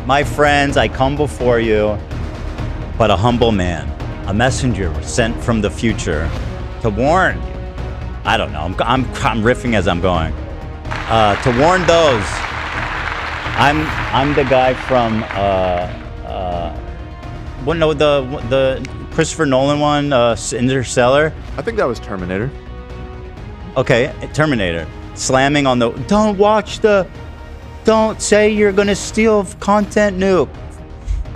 My friends, I come before you, but a humble man, a messenger sent from the future to warn you. I don't know. I'm riffing as I'm going. To warn those. I'm the guy from the Christopher Nolan one, Interstellar. I think that was Terminator. Okay, Terminator. Slamming on the don't say you're gonna steal content, nuke.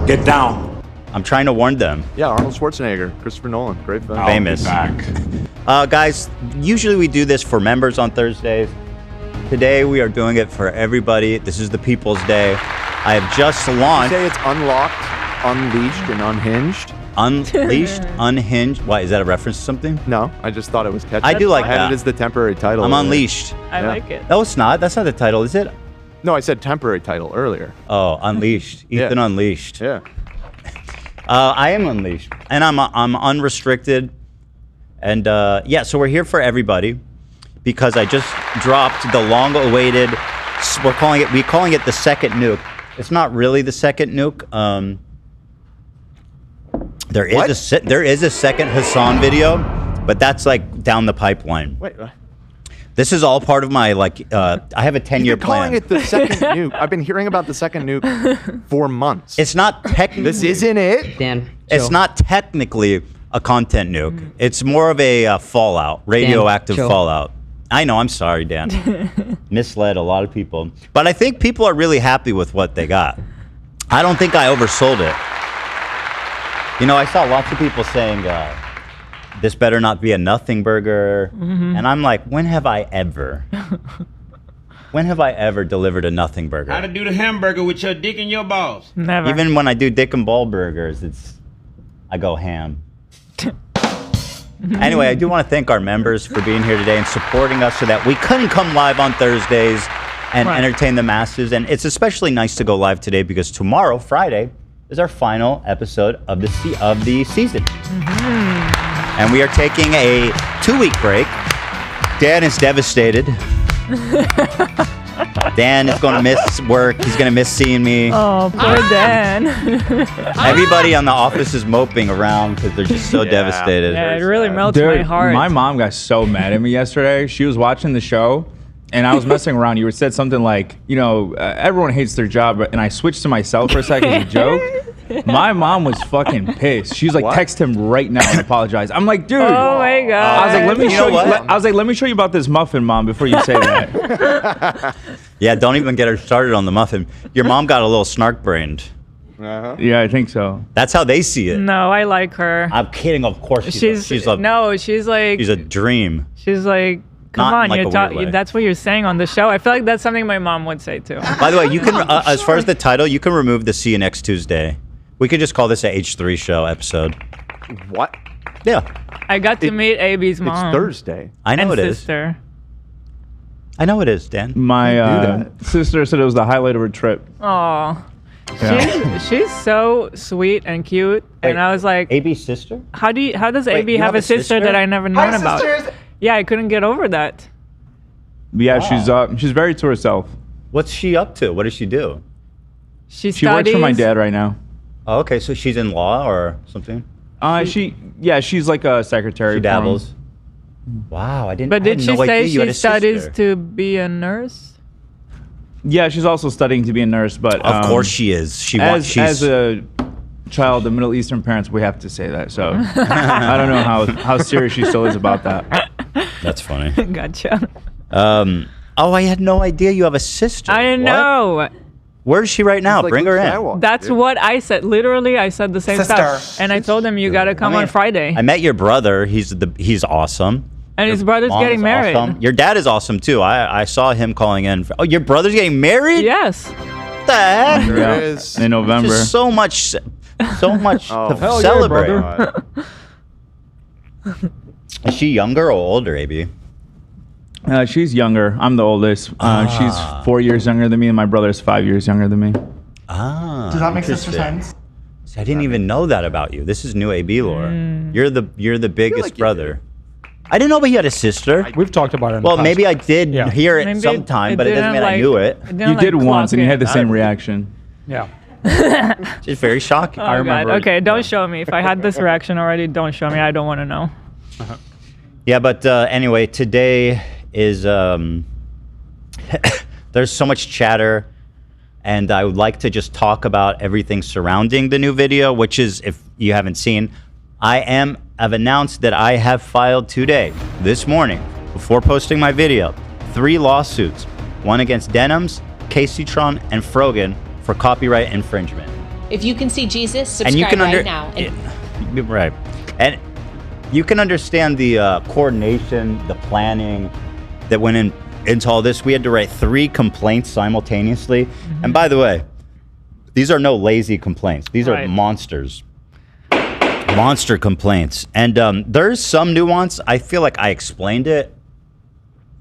Get down. I'm trying to warn them. Yeah, Arnold Schwarzenegger, Christopher Nolan, great film. Famous. Guys, usually we do this for members on Thursdays. Today we are doing it for everybody. This is the People's Day. I have just launched. You say it's unlocked, unleashed, and unhinged. Unleashed, unhinged. Why, is that a reference to something? No, I just thought it was catchy. I do like I had that. it as the temporary title. I'm unleashed. I like it. No, it's not. That's not the title, is it? No, I said temporary title earlier. Oh, unleashed. Ethan Unleashed. Yeah. I am unleashed, and I'm unrestricted, and yeah. So we're here for everybody because I just dropped the long-awaited. We calling it the second nuke. It's not really the second nuke. There is a second Hassan video, but that's like down the pipeline. Wait. What? This is all part of my I have a 10-year plan. Calling it the second nuke. I've been hearing about the second nuke for months. It's not technically. This isn't it. Dan, It's not technically a content nuke. It's more of a fallout, radioactive fallout. I know. I'm sorry, Dan. Misled a lot of people, but I think people are really happy with what they got. I don't think I oversold it. You know, I saw lots of people saying. This better not be a nothing burger. And I'm like, when have I ever delivered a nothing burger? How to do the hamburger with your dick and your balls? Never. Even when I do dick and ball burgers, I go ham. Anyway, I do want to thank our members for being here today and supporting us so that we couldn't come live on Thursdays and entertain the masses. And it's especially nice to go live today because tomorrow, Friday, is our final episode of the season. And we are taking a 2-week break. Dan is devastated. Dan is going to miss work. He's going to miss seeing me. Oh, poor Dan. Everybody on the office is moping around because they're just so devastated. Yeah, it really melts Dude, my heart. my mom got so mad at me yesterday. She was watching the show, and I was messing around. You said something like, everyone hates their job, and I switched to myself for a second as a joke. My mom was fucking pissed. She's like, text him right now and apologize. I'm like, dude. Oh my god. I was like, let me show you. what? I was like, let me show you about this muffin, Mom, before you say that. Yeah, don't even get her started on the muffin. Your mom got a little snark-brained. Yeah, I think so. That's how they see it. No, I like her. I'm kidding, of course. She's a dream. She's like, come Not on, like you're a weird way. that's what you're saying on the show. I feel like that's something my mom would say too. By the way, you can, as far as the title, you can remove the see you next Tuesday. We could just call this a H3 show episode. What? Yeah. I got to meet AB's mom. It's Thursday. I know and it is. sister. I know it is, Dan. My sister said it was the highlight of her trip. Oh, Yeah. she's so sweet and cute. Wait, and I was like, AB's sister? how does AB you have a sister that I never known about? sisters. Yeah, I couldn't get over that. Yeah, she's very to herself. What's she up to? What does she do? She works for my dad right now. Oh, okay, so she's in law or something? She's like a secretary. She for dabbles. him. Wow, I didn't. But I had did she no say idea you had she a studies sister. to be a nurse? Yeah, she's also studying to be a nurse, but Of course she is. As a child of Middle Eastern parents, we have to say that. So I don't know how serious she still is about that. That's funny. Gotcha. Oh, I had no idea you have a sister. I What? know. Where is she right now? Like Bring her Luke in. Skywalker, That's dude. what I said. Literally, I said the same stuff. And I told him you gotta come on Friday. I met your brother. He's awesome. And his brother's Mom getting is married. awesome. Your dad is awesome too. I saw him calling in. Oh, your brother's getting married? Yes. What the heck? There Yeah, it is. in November. Just so much Oh, to hell yeah, celebrate. brother. Is she younger or older, AB? She's younger. I'm the oldest. She's 4 years younger than me, and my brother's 5 years younger than me. Ah. Does that make sister interesting. sense? See, I didn't even know that about you. This is new AB lore. You're the biggest like you brother. I didn't know but you had a sister. We've talked about it. In Well, the past. maybe I did hear it Maybe sometime, but it doesn't didn't mean I knew it. didn't You did once, and you had the clock same in. reaction. Yeah. Just very shocking. Oh, God. Okay, don't show me. If I had this reaction already, don't show me. I don't want to know. Yeah, but anyway, today is there's so much chatter, and I would like to just talk about everything surrounding the new video, which is, if you haven't seen, I've announced that I have filed today, this morning, before posting my video, 3 lawsuits, one against Denims, Kaceytron, and Frogan for copyright infringement. If you can see Jesus, subscribe right now. Right. And you can understand the coordination, the planning that went into all this. We had to write 3 complaints simultaneously. Mm-hmm. And by the way, these are no lazy complaints. These are monsters. Monster complaints. And there's some nuance. I feel like I explained it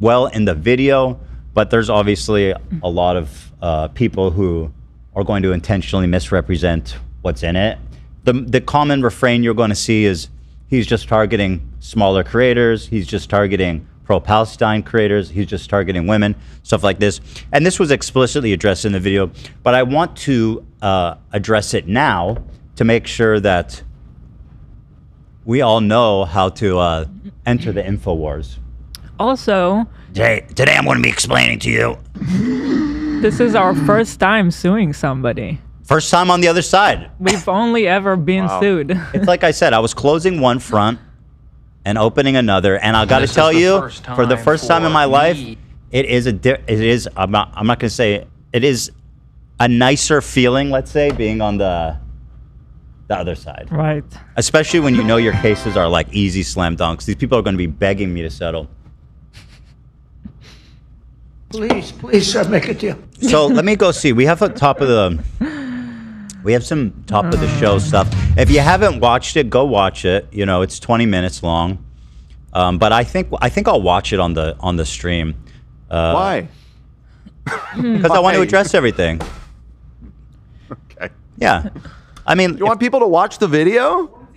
well in the video, but there's obviously a lot of people who are going to intentionally misrepresent what's in it. The common refrain you're going to see is he's just targeting smaller creators. He's just targeting pro-Palestine creators. He's just targeting women, stuff like this. And this was explicitly addressed in the video, but I want to address it now to make sure that we all know how to enter the InfoWars. Also, today I'm going to be explaining to you. This is our first time suing somebody. First time on the other side. We've only ever been sued. It's like I said, I was closing one front and opening another, and I got to tell you, for the first time in my life, it is. I'm not going to say it is a nicer feeling. Let's say being on the other side. Right. Especially when you know your cases are like easy slam dunks. These people are going to be begging me to settle. Please, sir, make a deal. So let me go see. We have some top of the show stuff. If you haven't watched it, go watch it. You know, it's 20 minutes long. But I think I'll watch it on the stream. Why? Because I want to address everything. Okay. Yeah. I mean, you want people to watch the video?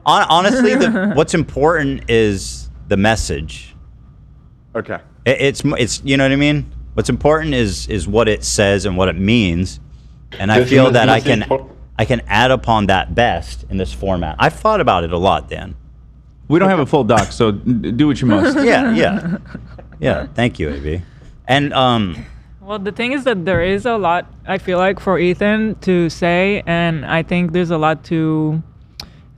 Honestly, what's important is the message. Okay. It's you know what I mean? What's important is what it says and what it means. And I feel that I can add upon that best in this format. I've thought about it a lot, Dan. We don't have a full doc, so do what you must. Yeah. Thank you, AB. And well, the thing is that there is a lot, I feel like, for Ethan to say, and I think there's a lot to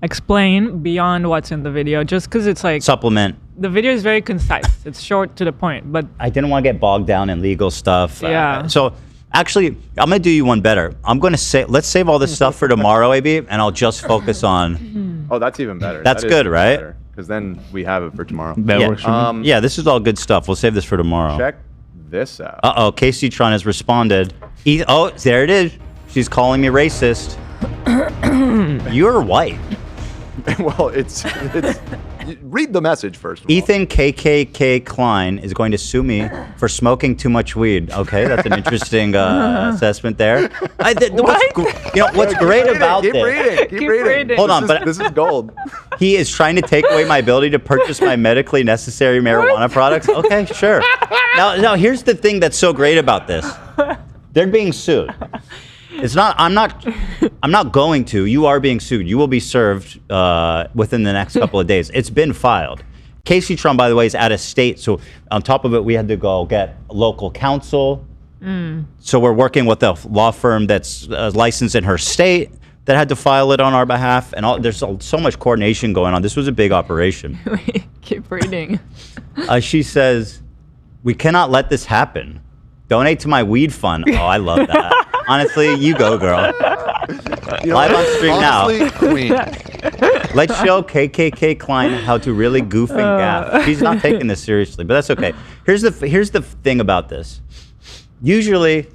explain beyond what's in the video, just because it's like supplement. The video is very concise. It's short to the point, but I didn't want to get bogged down in legal stuff. Yeah. So actually, I'm gonna do you one better. I'm gonna say let's save all this stuff for tomorrow, AB, and I'll just focus on. Oh, that's even better. That's good, right? Because then we have it for tomorrow. That works for me. Yeah, this is all good stuff. We'll save this for tomorrow. Check this out. Uh-oh, Kaceytron has responded. Oh, there it is. She's calling me racist. You're white. Well, it's read the message first. Ethan KKK Klein is going to sue me for smoking too much weed. Okay, that's an interesting assessment there. What's great about this? Keep reading. Hold on, but this is gold. He is trying to take away my ability to purchase my medically necessary marijuana products. Okay, sure. Now here's the thing that's so great about this. They're being sued. It's not. I'm not going to. You are being sued. You will be served within the next couple of days. It's been filed. Kaceytron, by the way, is out of state. So on top of it, we had to go get local counsel. So we're working with a law firm that's licensed in her state that had to file it on our behalf. And there's so much coordination going on. This was a big operation. Keep reading. She says, "We cannot let this happen. Donate to my weed fund." Oh, I love that. Honestly, you go, girl. Live on stream now. Queen. Let's show KKK Klein how to really goof and gaff. She's not taking this seriously, but that's okay. Here's the thing about this. Usually,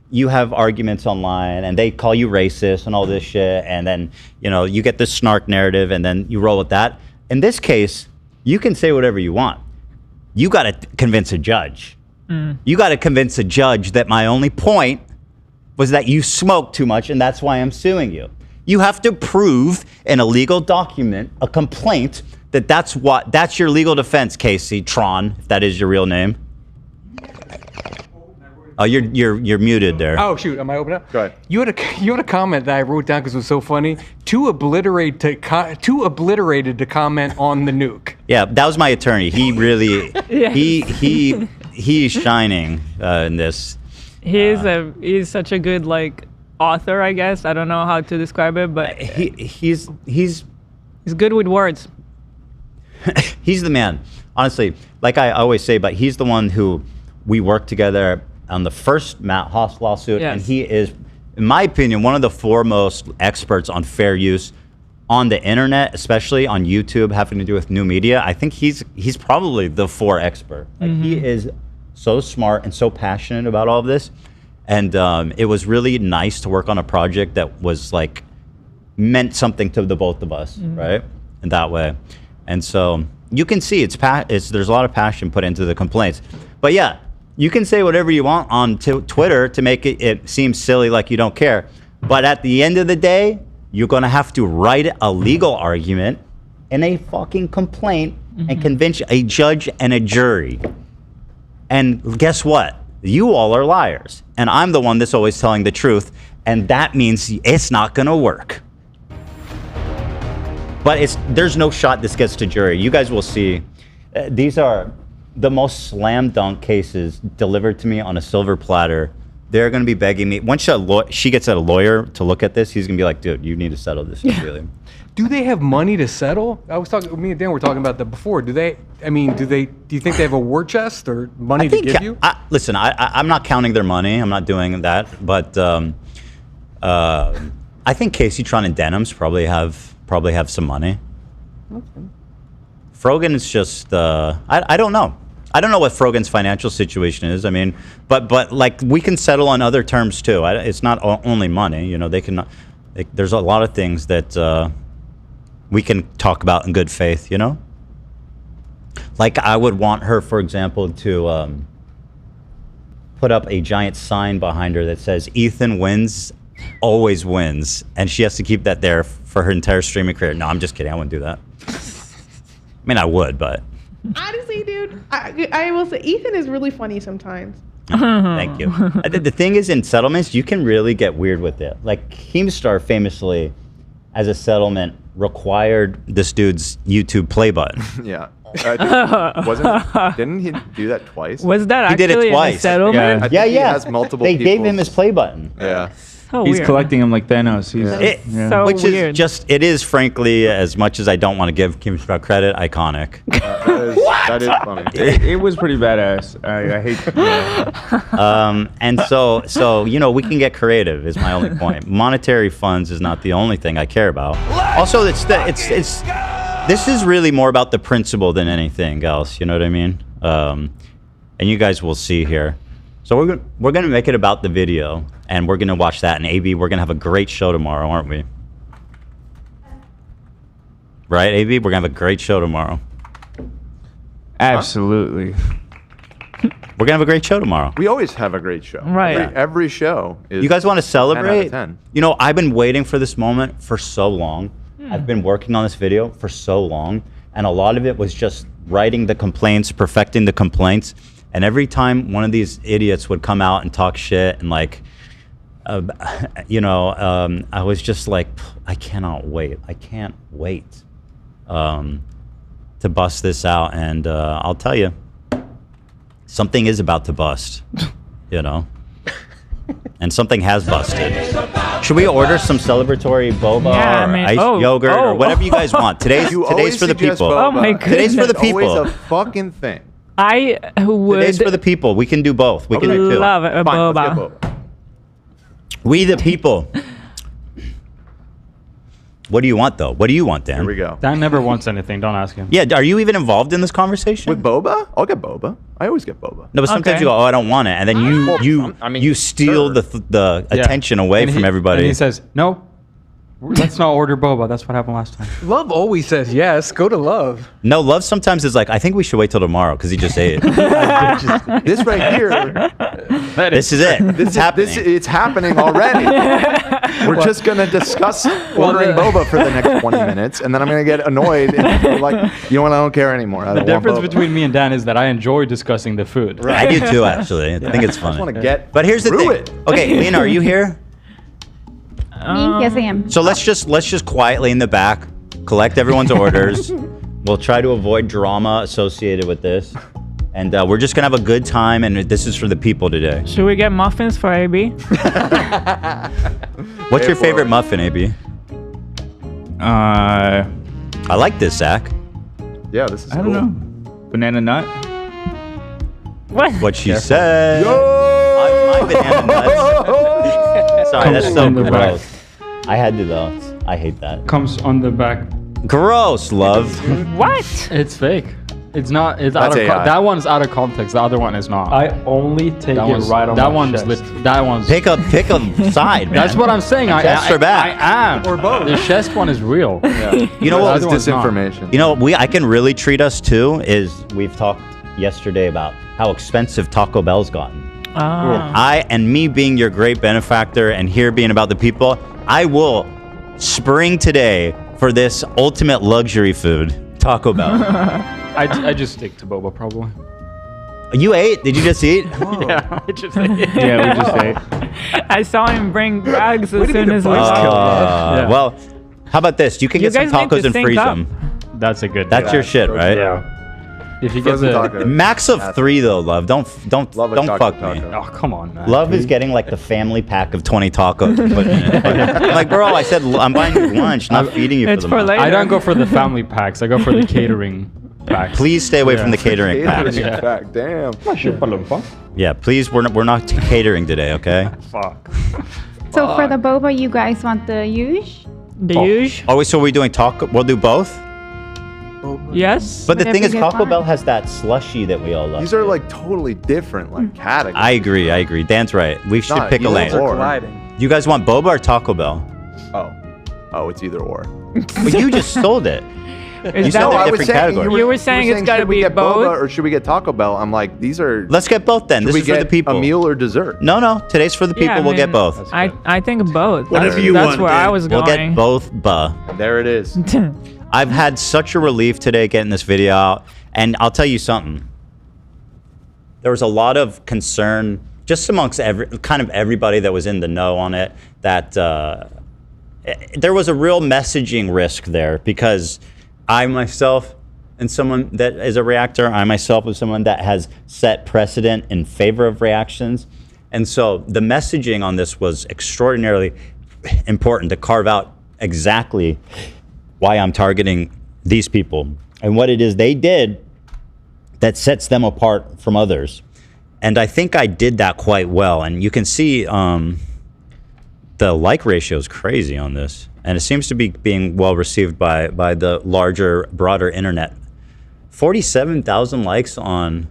you have arguments online, and they call you racist and all this shit, and then you get this snark narrative, and then you roll with that. In this case, you can say whatever you want. You got to convince a judge. You got to convince a judge that my only point was that you smoked too much, and that's why I'm suing you. You have to prove in a legal document, a complaint, that's your legal defense, Kaceytron, if that is your real name. Oh, you're muted there. Oh shoot, am I open up? Go ahead. You had a comment that I wrote down because it was so funny. Too obliterated to comment on the nuke. Yeah, that was my attorney. He really he's shining in this. He's such a good like author, I guess. I don't know how to describe it, but he's good with words. He's the man. Honestly, like I always say, but he's the one who we worked together on the first Matt Haas lawsuit, and he is, in my opinion, one of the foremost experts on fair use on the internet, especially on YouTube, having to do with new media. I think he's probably the expert. Like he is so smart and so passionate about all of this, and it was really nice to work on a project that was like meant something to the both of us, right? In that way, and so you can see there's a lot of passion put into the complaints, but yeah. You can say whatever you want on Twitter to make it seem silly, like you don't care. But at the end of the day, you're going to have to write a legal argument in a fucking complaint and convince a judge and a jury. And guess what? You all are liars. And I'm the one that's always telling the truth. And that means it's not going to work. But there's no shot this gets to jury. You guys will see. These are the most slam dunk cases delivered to me on a silver platter. They're going to be begging me. Once she gets a lawyer to look at this, he's going to be like, dude, you need to settle this. Really. Do they have money to settle? I was talking, me and Dan were talking about that before. Do you think they have a war chest or money to give you? Listen, I'm not counting their money. I'm not doing that. But I think Kaceytron and Denims probably have some money. Okay. Frogan is just, I don't know. I don't know what Frogan's financial situation is. I mean, but like we can settle on other terms too. It's not only money. You know, there's a lot of things that we can talk about in good faith. You know, like I would want her, for example, to put up a giant sign behind her that says "Ethan wins, always wins," and she has to keep that there for her entire streaming career. No, I'm just kidding. I wouldn't do that. I mean, I would, but honestly, dude, I will say Ethan is really funny sometimes. Thank you. The thing is, in settlements, you can really get weird with it. Like Keemstar famously, as a required this dude's YouTube play button. Yeah. Didn't he do that twice? Was that he actually did it twice. a settlement? Yeah. He has multiple They gave him his play button. Yeah. So He's weird. collecting them like Thanos. So which weird. is just, it is frankly, as much as I don't want to give Keemstar credit, iconic. That is funny. It was pretty badass. I hate. And so you know, we can get creative. Is my only point. Monetary funds is not the only thing I care about. Also, this is really more about the principle than anything else. You know what I mean? And you guys will see here. So we're gonna make it about the video, and we're gonna watch that. And AB, we're gonna have a great show tomorrow, aren't we? Right, AB? We're gonna have a great show tomorrow. Absolutely. We're gonna have a great show tomorrow. We always have a great show. Right. Every show is. You guys want to celebrate? 10 out of 10. You know, I've been waiting for this moment for so long. I've been working on this video for so long, and a lot of it was just writing the complaints, perfecting the complaints. And every time one of these idiots would come out and talk shit and like, I was just like, I cannot wait. I can't wait to bust this out. And I'll tell you, something is about to bust, you know, and something has busted. Should we order some celebratory boba or yogurt or whatever you guys want? Today's for the people. Boba. Oh my goodness. Today's for the people. Always a fucking thing. I would. Today's for the people. We can do both. We can do two. Love a Fine, let's boba. get boba. We the people. What do you want, though? What do you want, Dan? Here we go. Dan never wants anything. Don't ask him. Yeah, are you even involved in this conversation? With boba? I'll get boba. I always get boba. No, but sometimes you go, oh, I don't want it, and then you steal the attention away from everybody. And he says no. Let's not order boba. That's what happened last time. Love always says yes. Go to Love. No, Love sometimes is like, I think we should wait till tomorrow because he just ate. This right here, This is it. it's happening already. We're just gonna discuss ordering boba for the next 20 minutes, and then I'm gonna get annoyed and be like, you know what? I don't care anymore. The difference between me and Dan is that I enjoy discussing the food. I do too, actually. I think it's I funny. just want to get. But here's the through thing. it. Okay, Lena, are you here? Yes, I am. So let's just quietly in the back collect everyone's orders. We'll try to avoid drama associated with this, and we're just gonna have a good time. And this is for the people today. Should we get muffins for AB? What's your favorite muffin, AB? I like this, Zach. Yeah, this is. I don't know. Banana nut. What she said. My banana nuts. Sorry, that's so gross. I had to though. I hate that. Comes on the back. Gross, Love. What? It's fake. It's not. It's That's out of. AI. That one's out of context. The other one is not. I only take that it one's, right on that my one's chest. that one's. Pick a side, man. That's what I'm saying. Chest or back? I am. Or both. The chest one is real. Yeah. You know what? That's disinformation. You know what I can really treat us to is we've talked yesterday about how expensive Taco Bell's gotten. Me being your great benefactor and here being about the people, I will spring today for this ultimate luxury food, Taco Bell. I just stick to boba probably. You ate? Did you just eat? Yeah, I just ate. Yeah, we just ate. I saw him bring bags as soon as we Yeah. Well, how about this? You can You get some guys need tacos to and sync freeze up. them. That's a good. That's your shit, right? Yeah. If you get Frozen the taco. Max of 3 though, Love. Don't Love a fuck taco. me. Oh come on, man. Love is getting like the family pack of 20 tacos. and putting it in. I'm like, bro, I said I'm buying you lunch, not feeding you It's for the for month. later. I don't go for the family packs. I go for the catering packs. Please stay away from the catering packs. Catering pack, damn. Yeah, please. We're not catering today, okay? Fuck. So for the boba, you guys want the huge? The huge? Oh, so we're doing taco? We'll do both. Yes. But the Whatever thing is, you guys Taco want. Bell has that slushy that we all love. These are like totally different, like categories. I agree. Dan's right. We should Not pick a either lane. or. Colliding. You guys want boba or Taco Bell? Oh, it's either or. But you just stole it. Is You said that they're what different categories. You were saying it's gotta should we be get both? boba or should we get Taco Bell? I'm like, these are. Let's get both then. Should This we is for the get people. a meal or dessert? No. Today's for the people. Yeah, I we'll get mean, both. I think both. Whatever that's, you that's want, where I Dan. was We'll going. get both. There it is. I've had such a relief today getting this video out, and I'll tell you something. There was a lot of concern just amongst everybody that was in the know on it that there was a real messaging risk there because I myself and someone that is a reactor, I myself am someone that has set precedent in favor of reactions. And so the messaging on this was extraordinarily important to carve out exactly why I'm targeting these people and what it is they did that sets them apart from others. And I think I did that quite well. And you can see the like ratio is crazy on this. And it seems to be being well received by the larger, broader internet. 47,000 likes on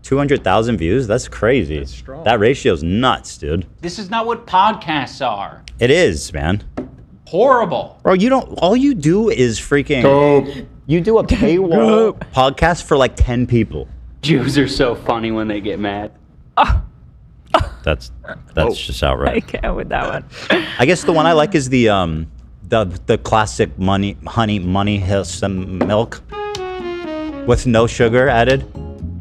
200,000 views? That's crazy. That's strong. That ratio's nuts, dude. This is not what podcasts are. It is, man. Horrible. Bro, all you do is freaking... Dope. You do a paywall podcast for like 10 people. Jews are so funny when they get mad. That's just outright. I can't with that one. I guess the one I like is the classic honey has some milk with no sugar added.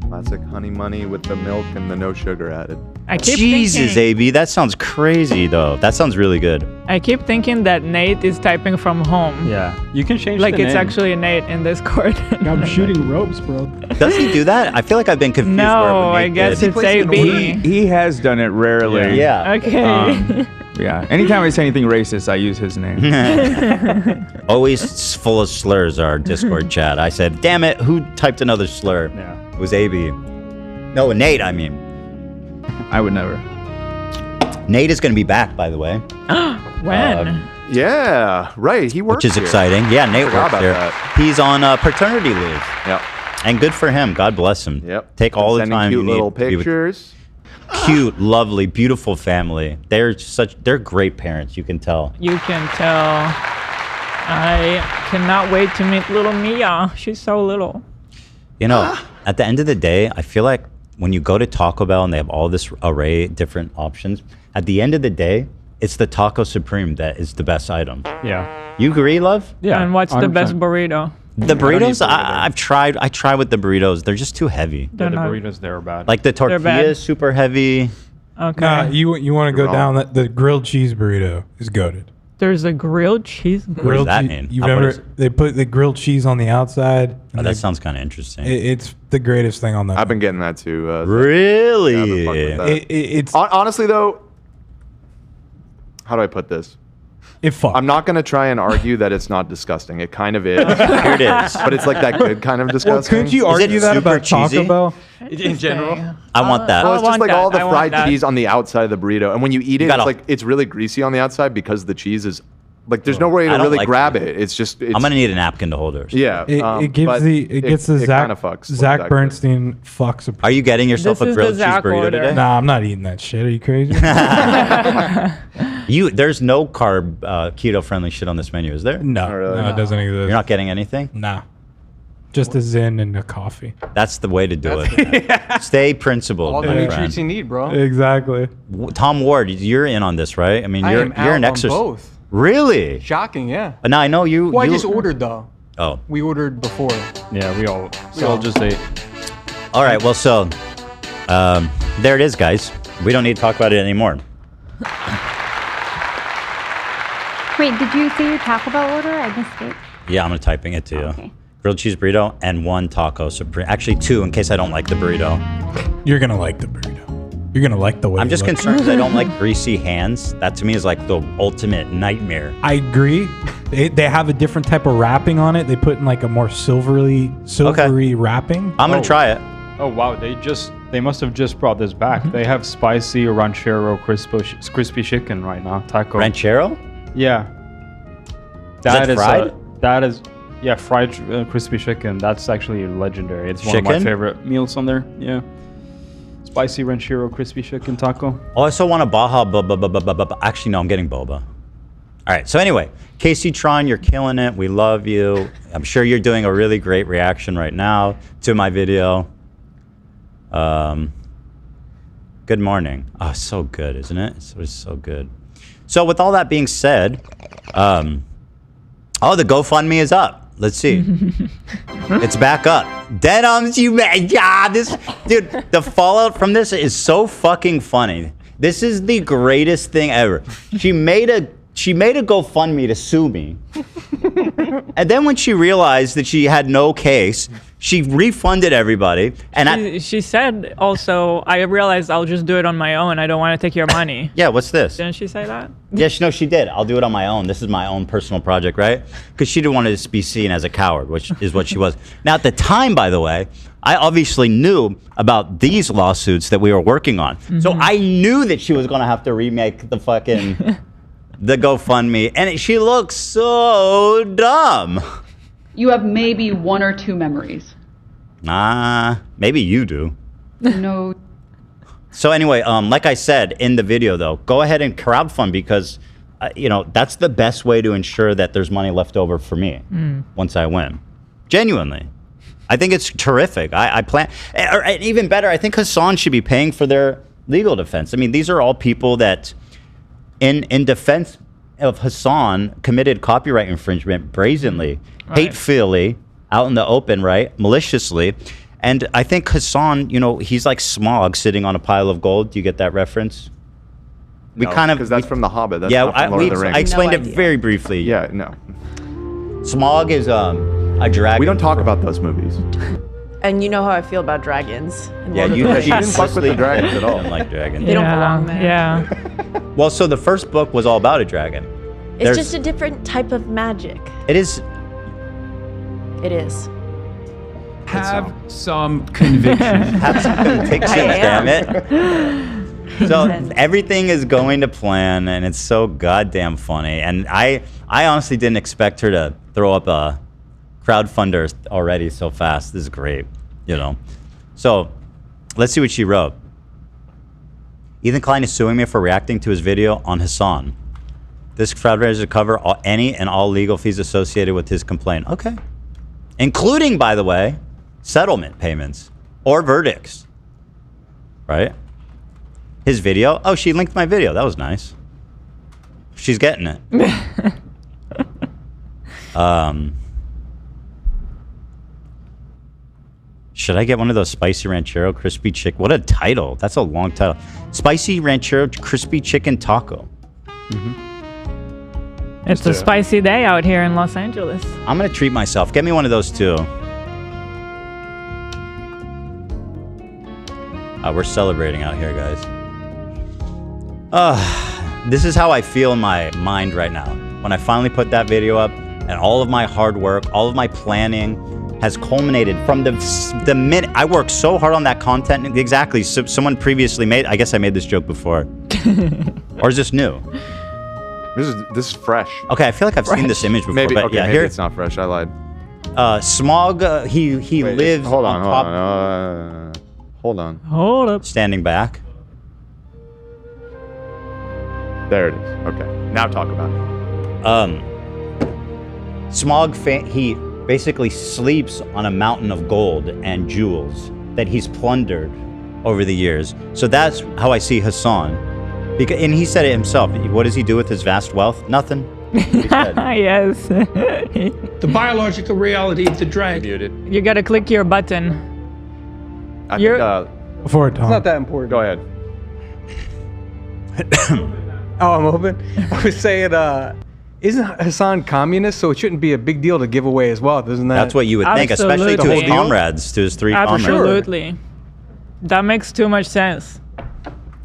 Classic honey money with the milk and the no sugar added. I keep Jesus, thinking, AB, that sounds crazy though. That sounds really good. I keep thinking that Nate is typing from home. Yeah, you can change like the it's name. actually a Nate in Discord. I'm shooting ropes, bro. Does he do that? I feel like I've been confused. No, where I guess did. it's AB. He has done it rarely. Yeah. Okay. Yeah. Anytime I say anything racist, I use his name. Always full of slurs, our Discord chat. I said, damn it, who typed another slur? Yeah. It was AB. No, Nate, I mean. I would never. Nate is going to be back, by the way. When? Yeah, right. He works Which is here. exciting. Yeah, Nate Forgot works about there. that. He's on paternity leave. Yep. And good for him. God bless him. Yep. Take all the Sending time cute you need little to be with- pictures. cute, lovely, beautiful family. They're great parents. You can tell. You can tell. I cannot wait to meet little Mia. She's so little. You know, at the end of the day, I feel like when you go to Taco Bell and they have all this array of different options, at the end of the day, it's the Taco Supreme that is the best item. Yeah. You agree, love? Yeah. And what's the 100%. best burrito? The burritos, I've tried. I tried with the burritos. They're just too heavy. Yeah, the burritos there are bad. Like the tortilla is super heavy. Okay. Nah, you want to go down the grilled cheese burrito is goated. There's a grilled cheese. What does that mean? You've they put the grilled cheese on the outside. Oh, that sounds kind of interesting. It's the greatest thing on that. I've been getting that too. Really? It's honestly though. How do I put this? I'm not going to try and argue that it's not disgusting. It kind of is. Here it is. But it's like that good kind of disgusting. Well, couldn't you argue that about Taco Bell? In general? I want that. Well, it's just like all the fried that. cheese on the outside of the burrito. And when you eat it, it's like it's really greasy on the outside because the cheese is like there's no way to really grab it. It's just I'm going to need a napkin to hold her. Yeah. It gets the Zach Bernstein fucks. Are you getting yourself a grilled cheese burrito today? Nah, I'm not eating that shit. Are you crazy? There's no carb keto friendly shit on this menu, is there? No, it doesn't exist. You're not getting anything? Nah. Just a Zen and a coffee. That's the way to do it. Stay principled. All the nutrients you need, bro. Exactly. Tom Ward, you're in on this, right? I mean, you're an exercise. Both. Really? Shocking, yeah. Now I know you. Well, I just ordered though. Oh. We ordered before. Yeah, we all just ate. All right. Well, so there it is, guys. We don't need to talk about it anymore. Wait, did you say your Taco Bell order? I missed it. Yeah, I'm typing it to you. Okay. Grilled cheese burrito and 1 taco supreme. Actually 2 in case I don't like the burrito. You're gonna like the burrito. You're gonna like the way. I'm just concerned because I don't like greasy hands. That to me is like the ultimate nightmare. I agree. They have a different type of wrapping on it. They put in like a more silvery wrapping. I'm gonna try it. Oh wow, they must have just brought this back. They have spicy ranchero crispy chicken right now. Taco. Ranchero? Yeah. That is fried? That is fried crispy chicken. That's actually legendary. It's one of my favorite meals on there. Yeah. Spicy ranchero crispy chicken taco. I also want a Baja boba. Actually, no, I'm getting boba. All right. So anyway, Kaceytron, you're killing it. We love you. I'm sure you're doing a really great reaction right now to my video. Good morning. Oh, so good, isn't it? It's so good. So with all that being said, the GoFundMe is up. Let's see. It's back up. Denims, dude, the fallout from this is so fucking funny. This is the greatest thing ever. She made a GoFundMe to sue me. And then when she realized that she had no case, she refunded everybody. And she said also, I realized I'll just do it on my own. I don't want to take your money. Yeah, what's this? Didn't she say that? Yeah, she did. I'll do it on my own. This is my own personal project, right? Because she didn't want to be seen as a coward, which is what she was. Now, at the time, by the way, I obviously knew about these lawsuits that we were working on. Mm-hmm. So I knew that she was going to have to remake the fucking... the GoFundMe, and she looks so dumb. You have maybe 1 or 2 memories. Maybe you do. No. So anyway, like I said in the video, though, go ahead and crowdfund because, that's the best way to ensure that there's money left over for me once I win. Genuinely. I think it's terrific. I plan, or even better, I think Hassan should be paying for their legal defense. I mean, these are all people that... In defense of Hassan, committed copyright infringement brazenly, hatefully, out in the open, right? Maliciously. And I think Hassan, he's like Smaug sitting on a pile of gold. Do you get that reference? Because that's from The Hobbit. That's yeah, not from Lord of the Rings. I explained it very briefly. Yeah, no. Smaug is a dragon. We don't talk about those movies. And you know how I feel about dragons. Yeah, you didn't fuck with the dragons at all. Didn't like dragons. They don't belong there. Yeah. Well, so the first book was all about a dragon. It's just a different type of magic. It is. It is. Have some conviction. Have some conviction, damn it. So everything is going to plan, and it's so goddamn funny. And I honestly didn't expect her to throw up a crowdfunder already so fast. This is great, So let's see what she wrote. Ethan Klein is suing me for reacting to his video on Hassan. This crowd raises to cover any and all legal fees associated with his complaint. Okay. Including, by the way, settlement payments or verdicts. Right? His video. Oh, she linked my video. That was nice. She's getting it. Should I get one of those spicy ranchero crispy chicken? What a title. That's a long title. Spicy ranchero crispy chicken taco. It's a spicy day out here in Los Angeles. I'm going to treat myself. Get me one of those too. We're celebrating out here, guys. This is how I feel in my mind right now. When I finally put that video up and all of my hard work, all of my planning has culminated from the minute I worked so hard on that content. Exactly. So someone previously made, I guess I made this joke before. Or is this new? This is fresh. Okay, I feel like I've seen this image before. Maybe, but okay, yeah, maybe here it's not fresh. I lied. Smog, he lives hold on on. Hold on. Hold up. Standing back. There it is. Okay. Now talk about it. Smog, he basically sleeps on a mountain of gold and jewels that he's plundered over the years. So that's how I see Hassan. And he said it himself. What does he do with his vast wealth? Nothing. Yes. The biological reality of the drag. You gotta click your button. I think, Before Tom. It's not that important. Go ahead. Oh, I'm open. I was saying, isn't Hassan communist? So it shouldn't be a big deal to give away as well, doesn't that? That's what you would think, especially to his comrades, to his 3 comrades. Absolutely. That makes too much sense.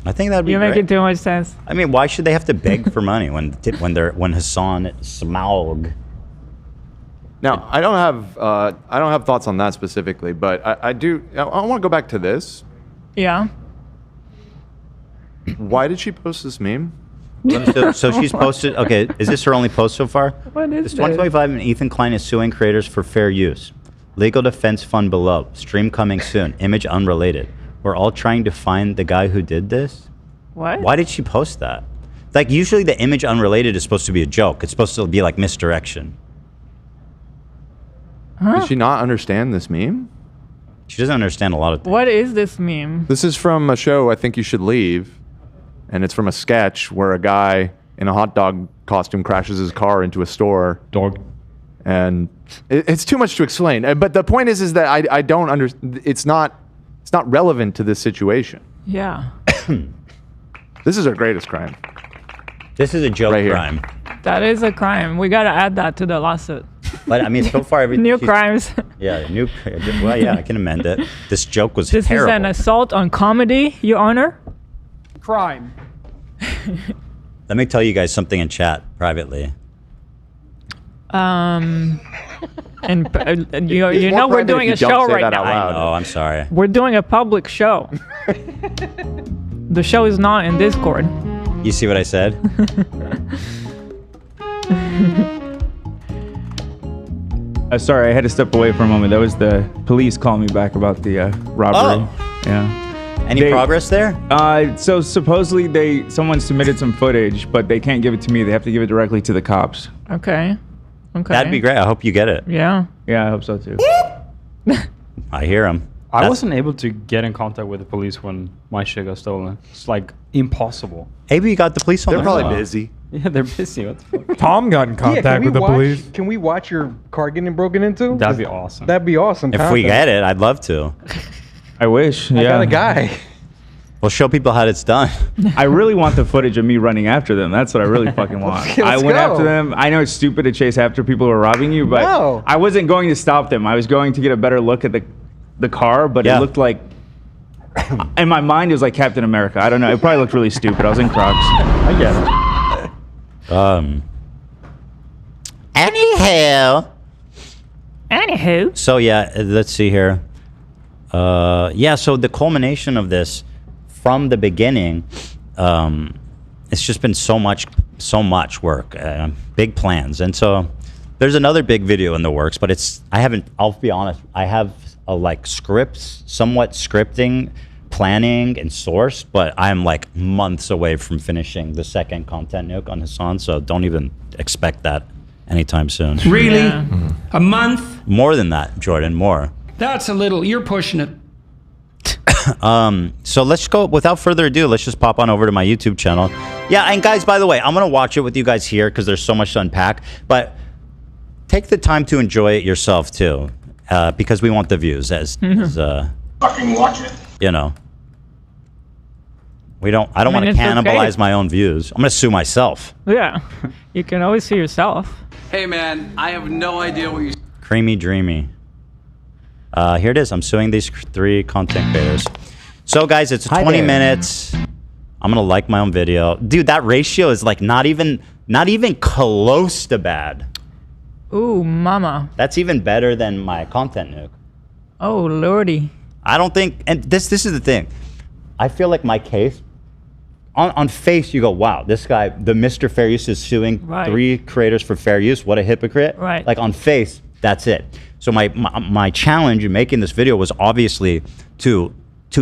I think that'd be You great. make it too much sense. I mean, why should they have to beg for money when Hassan Smog? Now, I don't have thoughts on that specifically, but I want to go back to this. Yeah. Why did she post this meme? So she's posted. Okay, is this her only post so far? What is It's this? 2025 and Ethan Klein is suing creators for fair use. Legal defense fund below. Stream coming soon. Image unrelated. We're all trying to find the guy who did this. What? Why did she post that? Like, usually the image unrelated is supposed to be a joke. It's supposed to be like misdirection. Did she not understand this meme? She doesn't understand a lot of things. What is this meme? This is from a show, I Think You Should Leave. And it's from a sketch where a guy in a hot dog costume crashes his car into a store. Dog. And it's too much to explain. But the point is that I don't understand. It's not relevant to this situation. Yeah. This is our greatest crime. This is a joke Right here. crime. That is a crime. We gotta add that to the lawsuit. But I mean, so far everything. New crimes. Yeah, new. Well, yeah, I can amend it. This joke was This terrible. is an assault on comedy, Your Honor. Crime. Let me tell you guys something in chat privately. And you know we're doing a show right now. I know. I'm sorry. We're doing a public show. The show is not in Discord. You see what I said? Sorry, I had to step away for a moment. That was the police calling me back about the robbery. Oh. Yeah. Any progress there? So supposedly someone submitted some footage, but they can't give it to me. They have to give it directly to the cops. Okay. Okay. That'd be great. I hope you get it. Yeah. Yeah, I hope so too. I hear him. I wasn't able to get in contact with the police when my shit got stolen. It's like impossible. Maybe you got the police on They're the probably phone. busy. Yeah, they're busy. What the fuck? Tom got in contact with the police. Can we watch your car getting broken into? That'd be awesome. That'd be awesome. If we get it, I'd love to. I wish. I Yeah. got a guy. We'll show people how it's done. I really want the footage of me running after them. That's what I really fucking want. Let's I went go. after them. I know it's stupid to chase after people who are robbing you, but No. I wasn't going to stop them. I was going to get a better look at the car, but Yeah. it looked like, in my mind, it was like Captain America. I don't know. It probably looked really stupid. I was in Crocs. I get it. Anywho. So yeah, let's see here. Yeah, so the culmination of this from the beginning, it's just been so much work, big plans. And so there's another big video in the works, but I'll be honest, I have a somewhat scripting planning and sourced, but I'm like months away from finishing the second content nuke on Hassan, so don't even expect that anytime soon. Really? Yeah. A month? More than that, Jordan, more. That's a little, you're pushing it. So let's go, without further ado, let's just pop on over to my YouTube channel. Yeah, and guys, by the way, I'm going to watch it with you guys here because there's so much to unpack, but take the time to enjoy it yourself too, because we want the views as Fucking watch it. you know. I don't want to cannibalize my own views. I'm going to sue myself. Yeah, you can always see yourself. Hey man, I have no idea what you. Creamy dreamy. Here it is. I'm suing these 3 content creators. So guys, it's 20 minutes. I'm gonna like my own video. Dude, that ratio is like not even close to bad. Ooh, mama. That's even better than my content nuke. Oh, lordy. I don't think, and this is the thing. I feel like my case, on face you go, wow, this guy, the Mr. Fair Use is suing 3 creators for fair use. What a hypocrite. Right. Like on face, that's it. So my challenge in making this video was obviously to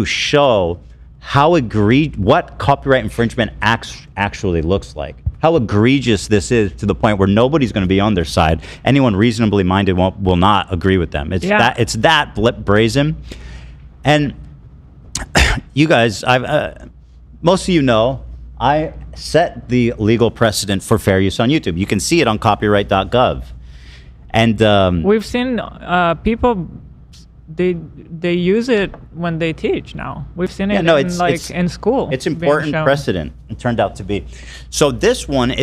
show how what copyright infringement actually looks like. How egregious this is to the point where nobody's going to be on their side. Anyone reasonably minded will not agree with them. It's that brazen. And you guys, most of you know, I set the legal precedent for fair use on YouTube. You can see it on copyright.gov. And we've seen people they use it when they teach now. We've seen it in school. It's important precedent. It turned out to be. So this one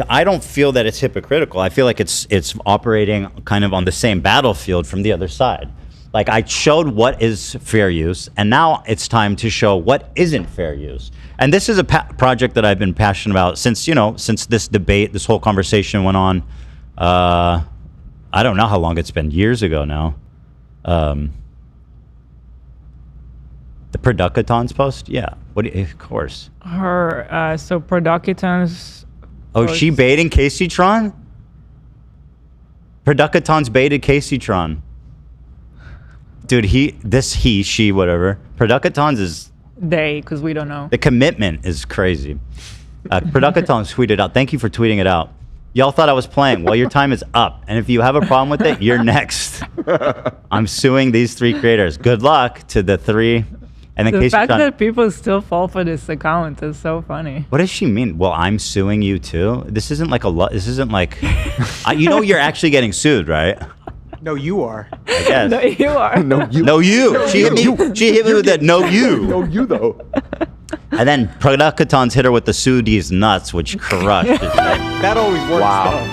I don't feel that it's hypocritical. I feel like it's operating kind of on the same battlefield from the other side. Like I showed what is fair use, and now it's time to show what isn't fair use. And this is a project that I've been passionate about since this debate, this whole conversation went on. I don't know how long it's been, years ago now. The Producatons post? Yeah, of course. So Producatons. Oh, she baiting Kaceytron? Producatons baited Kaceytron. Dude, she, whatever. Producatons is... They, because we don't know. The commitment is crazy. Producatons tweeted out, thank you for tweeting it out. Y'all thought I was playing. Well, your time is up. And if you have a problem with it, you're next. I'm suing these 3 creators. Good luck to the 3. And then the fact that people still fall for this account is so funny. What does she mean? Well, I'm suing you too? This isn't like this isn't like... you know you're actually getting sued, right? No, you are. I guess. No, you are. No, you. No, you. She hit me with that no, you. No, you, though. And then Producatons hit her with the Sudi's nuts, which crushed it. That always works. Wow.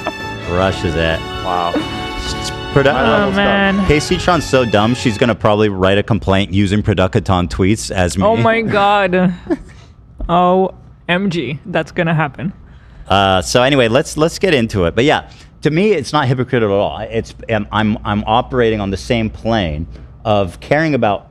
Crushes it. Wow. Oh, man. Kaceytron's so dumb, she's going to probably write a complaint using Producaton tweets as me. Oh, my God. OMG. That's going to happen. So anyway, let's get into it. But yeah, to me, it's not hypocritical at all. I'm operating on the same plane of caring about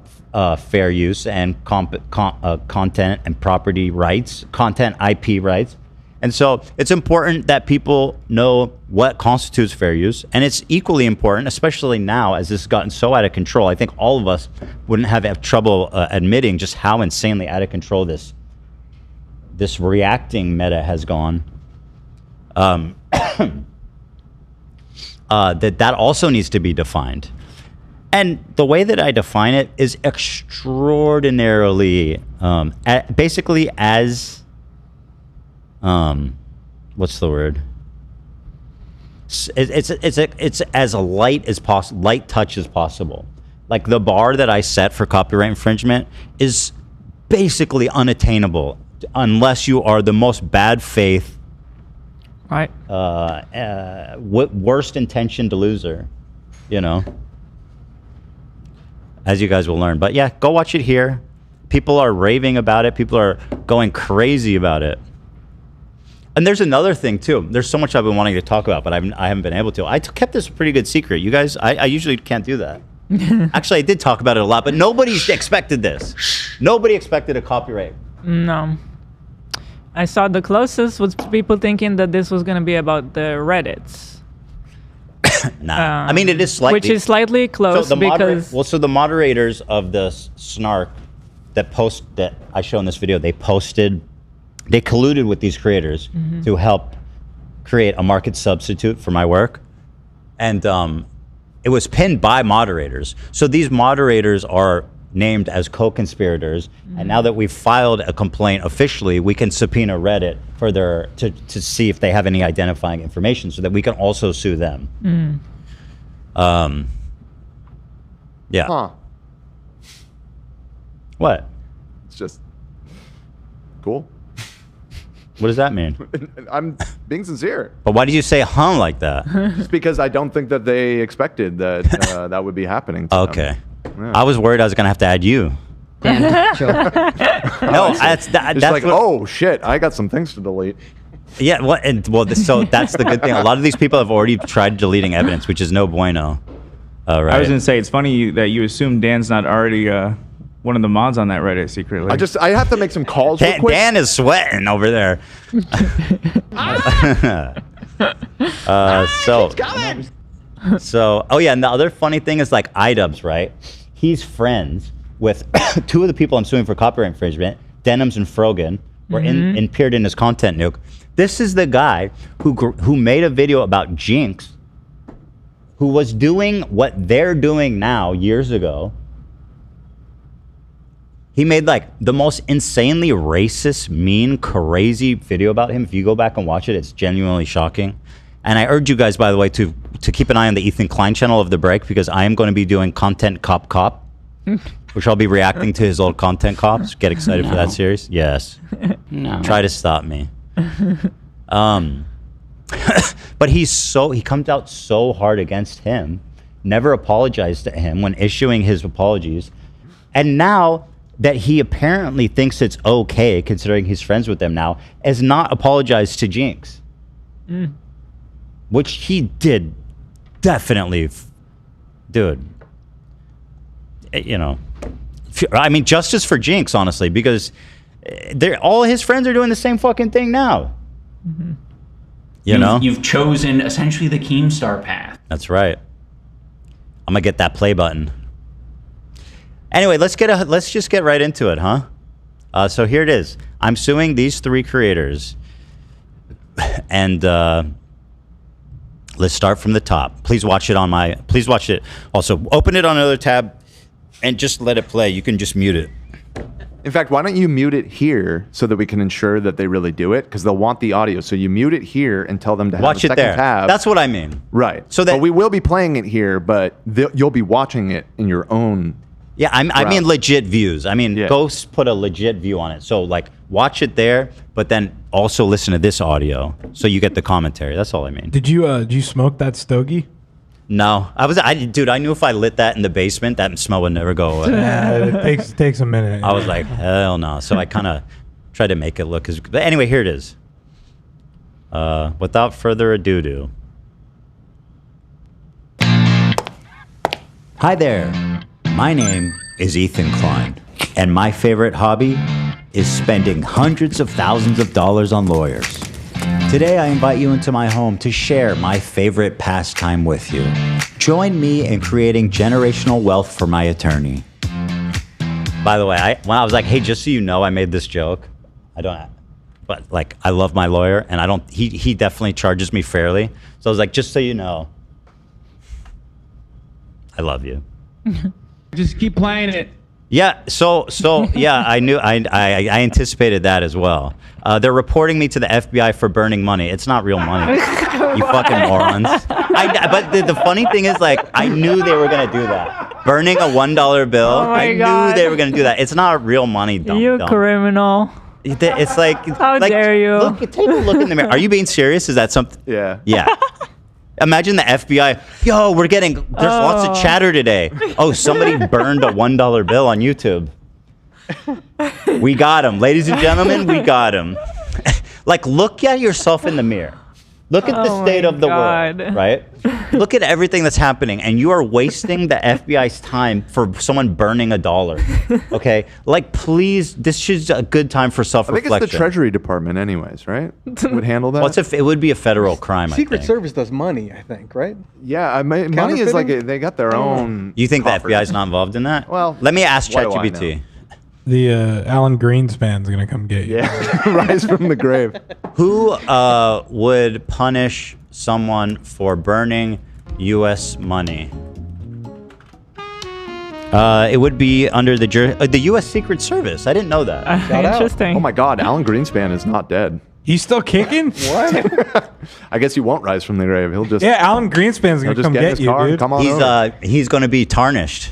fair use and content and property rights, content IP rights. And so it's important that people know what constitutes fair use. And it's equally important, especially now as this has gotten so out of control. I think all of us wouldn't have trouble admitting just how insanely out of control this reacting meta has gone. That also needs to be defined. And the way that I define it is extraordinarily, basically as, what's the word? It's as light touch as possible. Like the bar that I set for copyright infringement is basically unattainable unless you are the most bad faith, right? Worst intentioned loser, you know. As you guys will learn. But yeah, go watch it here. People are raving about it. People are going crazy about it. And there's another thing too. There's so much I've been wanting to talk about, but I haven't been able to. I kept this a pretty good secret. You guys, I usually can't do that. Actually, I did talk about it a lot, but nobody expected this. Nobody expected a copyright. No. I saw the closest was people thinking that this was going to be about the Reddits. Nah. I mean, it is slightly... Which is slightly close so because... so the moderators of the snark that I show in this video, they colluded with these creators to help create a market substitute for my work. And it was pinned by moderators. So these moderators are named as co-conspirators. And now that we've filed a complaint officially, we can subpoena Reddit for to see if they have any identifying information so that we can also sue them. Yeah. Huh. What? It's just cool. What does that mean? I'm being sincere. But why did you say "huh" like that? Just because I don't think that they expected that that would be happening to Okay. them. Yeah. I was worried I was going to have to add you. No, that's like, oh shit, I got some things to delete. Yeah, so that's the good thing. A lot of these people have already tried deleting evidence, which is no bueno. Right. I was gonna say it's funny that you assume Dan's not already one of the mods on that Reddit secretly. I have to make some calls. real quick. Dan is sweating over there. So, oh yeah, and the other funny thing is like iDubbbz, right? He's friends with two of the people I'm suing for copyright infringement, Denims and Frogan, were appeared in his content nuke. This is the guy who made a video about Jinx, who was doing what they're doing now years ago. He made like the most insanely racist, mean, crazy video about him. If you go back and watch it, it's genuinely shocking. And I urge you guys, by the way, to keep an eye on the Ethan Klein channel of The Break, because I am going to be doing Content Cop, which I'll be reacting to his old Content Cops. Get excited for that series. Yes. No. Try to stop me. But he comes out so hard against him, never apologized to him when issuing his apologies. And now that he apparently thinks it's okay, considering he's friends with them now, has not apologized to Jinx. Which he did definitely, dude. You know, I mean, justice for Jinx, honestly, because all his friends are doing the same fucking thing now. You know? You've chosen essentially the Keemstar path. That's right. I'm gonna get that play button. Anyway, let's just get right into it, huh? So here it is. I'm suing these 3 creators, and let's start from the top. Please watch it please watch it. Also, open it on another tab, and just let it play. You can just mute it. In fact, why don't you mute it here so that we can ensure that they really do it? Because they'll want the audio. So you mute it here and tell them to have watch a second it there. tab. That's what I mean. Right. So that but we will be playing it here, but you'll be watching it in your own. Yeah, I mean legit views. I mean, go put a legit view on it. So like, watch it there, but then also listen to this audio so you get the commentary. That's all I mean. Did you smoke that stogie? No, dude, I knew if I lit that in the basement, that smell would never go away. Yeah, it takes a minute. I was like, hell no. So I kind of tried to make it look as. But anyway, here it is. Without further ado. Hi there. My name is Ethan Klein, and my favorite hobby is spending hundreds of thousands of dollars on lawyers. Today, I invite you into my home to share my favorite pastime with you. Join me in creating generational wealth for my attorney. By the way, when I was like, hey, just so you know, I made this joke. But like, I love my lawyer, and he definitely charges me fairly. So I was like, just so you know, I love you. Just keep playing it. Yeah, so yeah, I anticipated that as well. They're reporting me to the FBI for burning money. It's not real money, you fucking morons. But the funny thing is, like, I knew they were gonna do that. Burning a $1 bill. Oh my God. Knew they were gonna do that. It's not real money, dumb. Criminal. It's like, how dare you? Take a look in the mirror. Are you being serious? Is that something? Yeah. Yeah. Imagine the FBI. Yo, there's lots of chatter today. Oh, somebody burned a $1 bill on YouTube. We got him. Ladies and gentlemen, we got him. Like, look at yourself in the mirror. Look at the state of the world, right? Look at everything that's happening, and you are wasting the FBI's time for someone burning $1. Okay? Like, please, this is a good time for self-reflection. I think it's the Treasury Department anyways, right? Would handle that? Well, it would be a federal crime, Secret Service does money, I think, right? Yeah, money is like, they got their own. You think coffers. the FBI is not involved in that? Well, let me ask what do I ChatGPT. The Alan Greenspan's gonna come get you. Yeah, rise from the grave. Who would punish someone for burning U.S. money? It would be under the U.S. Secret Service. I didn't know that. Interesting. Oh my God, Alan Greenspan is not dead. He's still kicking? What? I guess he won't rise from the grave. He'll just Alan Greenspan's gonna come get you, dude. Come on over. He's gonna be tarnished.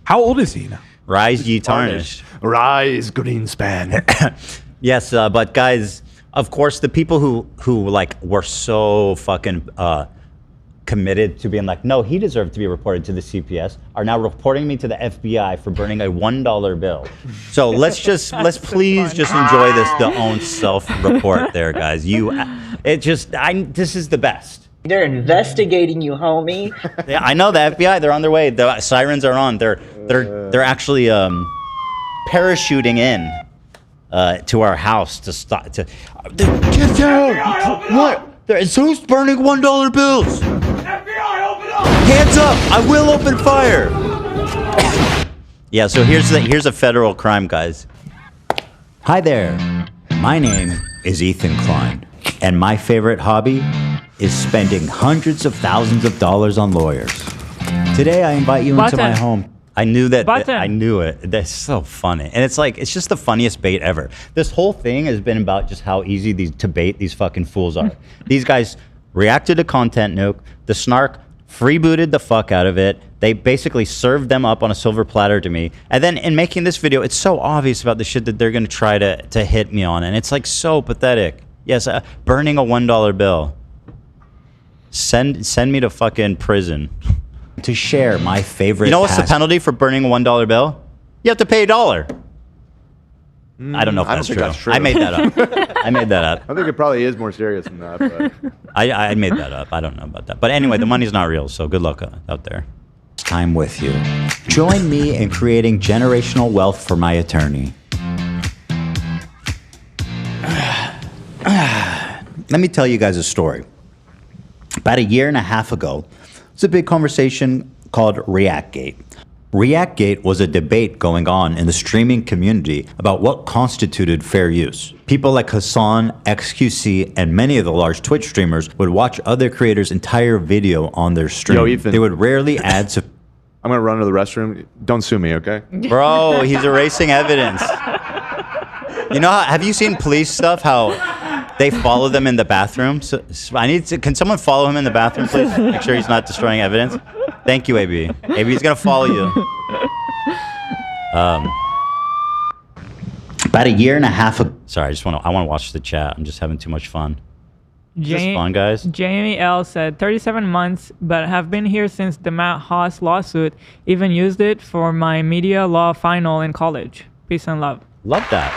How old is he now? Rise ye tarnished. Rise, Greenspan. Yes, but guys, of course, the people who like were so fucking committed to being like, no, he deserved to be reported to the CPS, are now reporting me to the FBI for burning a $1 bill. So let's please just enjoy the own self-report there, guys. This is the best. They're investigating you, homie. Yeah, I know the FBI. They're on their way. The sirens are on. They're actually parachuting in to our house to stop. Get down! What? Who's burning $1 bills? FBI, open up! Hands up! I will open fire. Yeah. So here's a federal crime, guys. Hi there. My name is Ethan Klein, and my favorite hobby is spending hundreds of thousands of dollars on lawyers. Today, I invite you into my home. I knew that. I knew it. That's so funny. And it's just the funniest bait ever. This whole thing has been about just how easy to bait these fucking fools are. These guys reacted to content nuke. The snark freebooted the fuck out of it. They basically served them up on a silver platter to me. And then in making this video, it's so obvious about the shit that they're going to try to hit me on. And it's like so pathetic. Yes, burning a $1 bill. Send me to fucking prison. To share my favorite. You know what's the penalty for burning a $1 bill? You have to pay $1. I don't know if that's true. I made that up. I made that up. I think it probably is more serious than that. But. I made that up. I don't know about that. But anyway, the money's not real, so good luck out there. I'm with you. Join me in creating generational wealth for my attorney. Let me tell you guys a story. About a year and a half ago, it's a big conversation called ReactGate. ReactGate was a debate going on in the streaming community about what constituted fair use. People like Hassan, XQC, and many of the large Twitch streamers would watch other creators' entire video on their stream. Yo, Ethan. They would rarely add to... I'm going to run to the restroom. Don't sue me, okay? Bro, he's erasing evidence. You know, have you seen police stuff? How they follow them in the bathroom? So can someone follow him in the bathroom, please? Make sure he's not destroying evidence. Thank you, AB. AB's gonna follow you. About a year and a half ago. Sorry, I want to watch the chat. I'm just having too much fun. Just fun, guys. Jamie L said 37 months, but have been here since the Matt Haas lawsuit. Even used it for my media law final in college. Peace and love. Love that.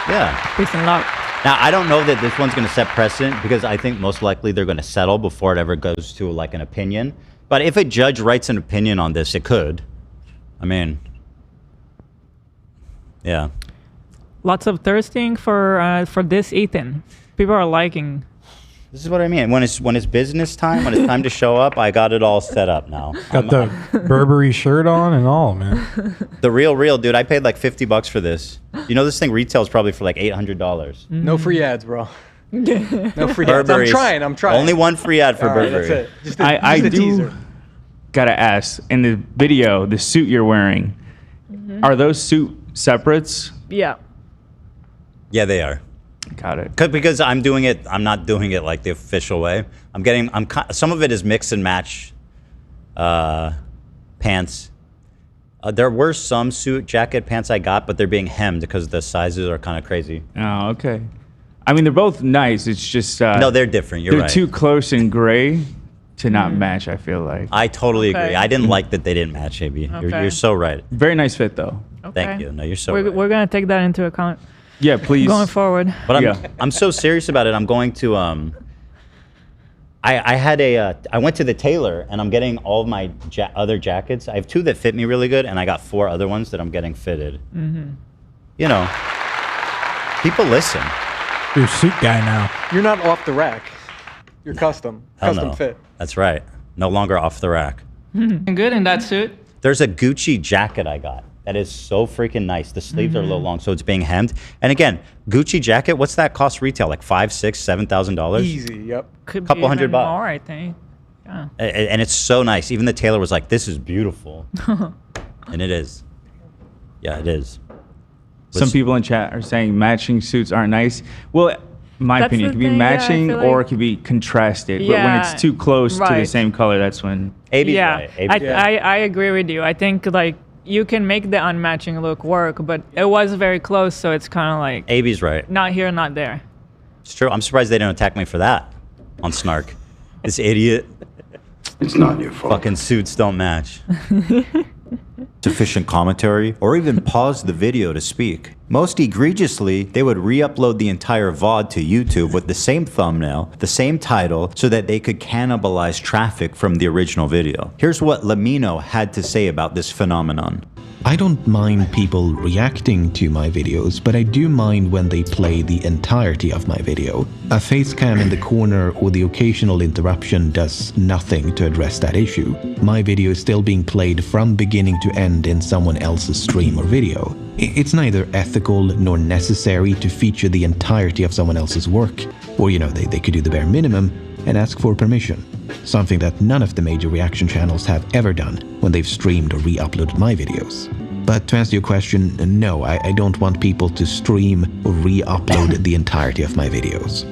Yeah. Peace and love. Now, I don't know that this one's going to set precedent because I think most likely they're going to settle before it ever goes to like an opinion. But if a judge writes an opinion on this, it could. I mean, yeah. Lots of thirsting for this, Ethan. People are liking. This is what I mean. When it's business time, when it's time to show up, I got it all set up now. Got the Burberry shirt on and all, man. The real, dude. I paid like $50 for this. You know, this thing retails probably for like $800. No free ads, bro. No free ads. Burberry's. I'm trying. Only one free ad for Burberry. That's it. Just I a do teaser. Gotta ask, in the video, the suit you're wearing, are those suit separates? Yeah. Yeah, they are. Got it. Because I'm doing it. I'm not doing it like the official way. Some of it is mix and match pants. There were some suit jacket pants I got, but they're being hemmed because the sizes are kind of crazy. Oh, okay. I mean, they're both nice. It's just no, they're different. You're right. They're too close in gray to not match. I feel like. I totally agree. I didn't like that they didn't match, AB. Okay. You're so right. Very nice fit, though. Okay. Thank you. No, you're so right. We're gonna take that into account. Yeah, please. Going forward. But I'm so serious about it. I'm going to I went to the tailor and I'm getting all of my other jackets. I have 2 that fit me really good, and I got 4 other ones that I'm getting fitted. You know, people listen. You're a suit guy now. You're not off the rack. You're custom fit. That's right. No longer off the rack. Good in that suit. There's a Gucci jacket I got. That is so freaking nice. The sleeves are a little long, so it's being hemmed. And again, Gucci jacket, what's that cost retail? Like $5,000, $6,000, $7,000? Easy, yep. Could Couple be even $100. more, I think. Yeah. And it's so nice. Even the tailor was like, this is beautiful. And it is. Yeah, it is. Some people in chat are saying matching suits aren't nice. Well, in my opinion, it could be matching or it could be contrasted. But when it's too close to the same color, that's when... I agree with you. I think like you can make the unmatching look work, but it was very close, so it's kind of like... AB's right. Not here, not there. It's true. I'm surprised they didn't attack me for that on Snark. This idiot. It's not your fault. Fucking suits don't match. Sufficient commentary, or even pause the video to speak. Most egregiously, they would re-upload the entire VOD to YouTube with the same thumbnail, the same title, so that they could cannibalize traffic from the original video. Here's what Lamino had to say about this phenomenon. I don't mind people reacting to my videos, but I do mind when they play the entirety of my video. A face cam in the corner or the occasional interruption does nothing to address that issue. My video is still being played from beginning to end in someone else's stream or video. It's neither ethical nor necessary to feature the entirety of someone else's work. Or, you know, they could do the bare minimum and ask for permission. Something that none of the major reaction channels have ever done when they've streamed or re-uploaded my videos. But to answer your question, no, I don't want people to stream or re-upload the entirety of my videos.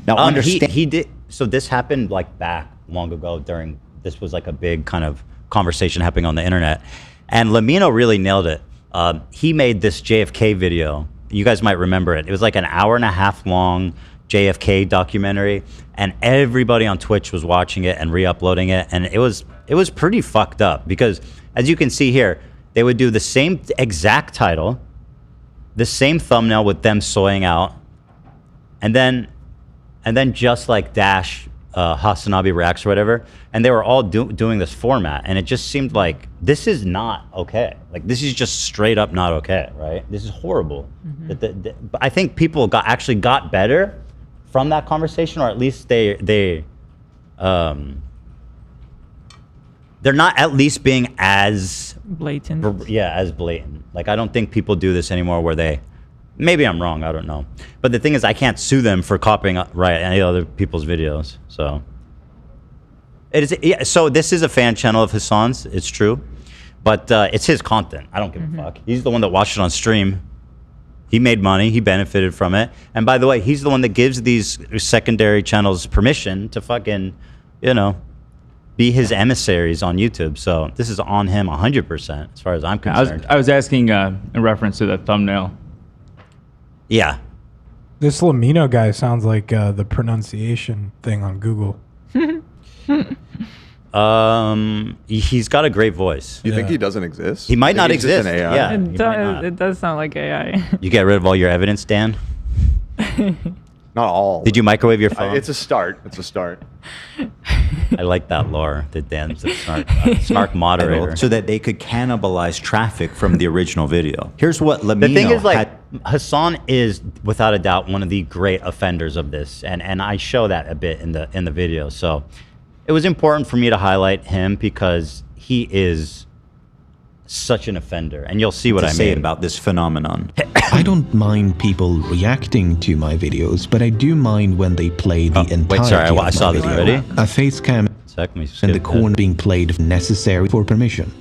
Now understand, he did, so this happened like back long ago during, this was like a big kind of conversation happening on the internet. And Lamino really nailed it. He made this JFK video. You guys might remember it. It was like an 1.5 hour long JFK documentary, and everybody on Twitch was watching it and re-uploading it, and it was pretty fucked up because, as you can see here, they would do the same exact title, the same thumbnail with them soying out, and then just like dash Hasanabi reacts or whatever, and they were all doing this format, and it just seemed like this is not okay. Like this is just straight up not okay, right? This is horrible. But I think people actually got better from that conversation, or at least they're not at least being as blatant. Yeah, as blatant. Like I don't think people do this anymore where they, maybe I'm wrong, I don't know. But the thing is, I can't sue them for copying any other people's videos. So it is. Yeah, so this is a fan channel of Hassan's. It's true, but it's his content. I don't give a fuck. He's the one that watched it on stream. He made money. He benefited from it. And by the way, he's the one that gives these secondary channels permission to fucking, you know, be his emissaries on YouTube. So this is on him 100% as far as I'm concerned. I was asking in reference to the thumbnail. Yeah. This Lamino guy sounds like the pronunciation thing on Google. He's got a great voice. You think he doesn't exist? He might not exist. An AI. Yeah, It does sound like AI. You get rid of all your evidence, Dan? Not all. Did you microwave your phone? It's a start. It's a start. I like that lore that Dan's a snark moderator. So that they could cannibalize traffic from the original video. Here's what Lamino The thing is, like, Hassan is without a doubt one of the great offenders of this, and I show that a bit in the video. So it was important for me to highlight him because he is such an offender, and you'll see what I mean about this phenomenon. I don't mind people reacting to my videos, but I do mind when they play the entirety wait, sorry, I of saw my this video. already. A face cam and the corner being played if necessary for permission.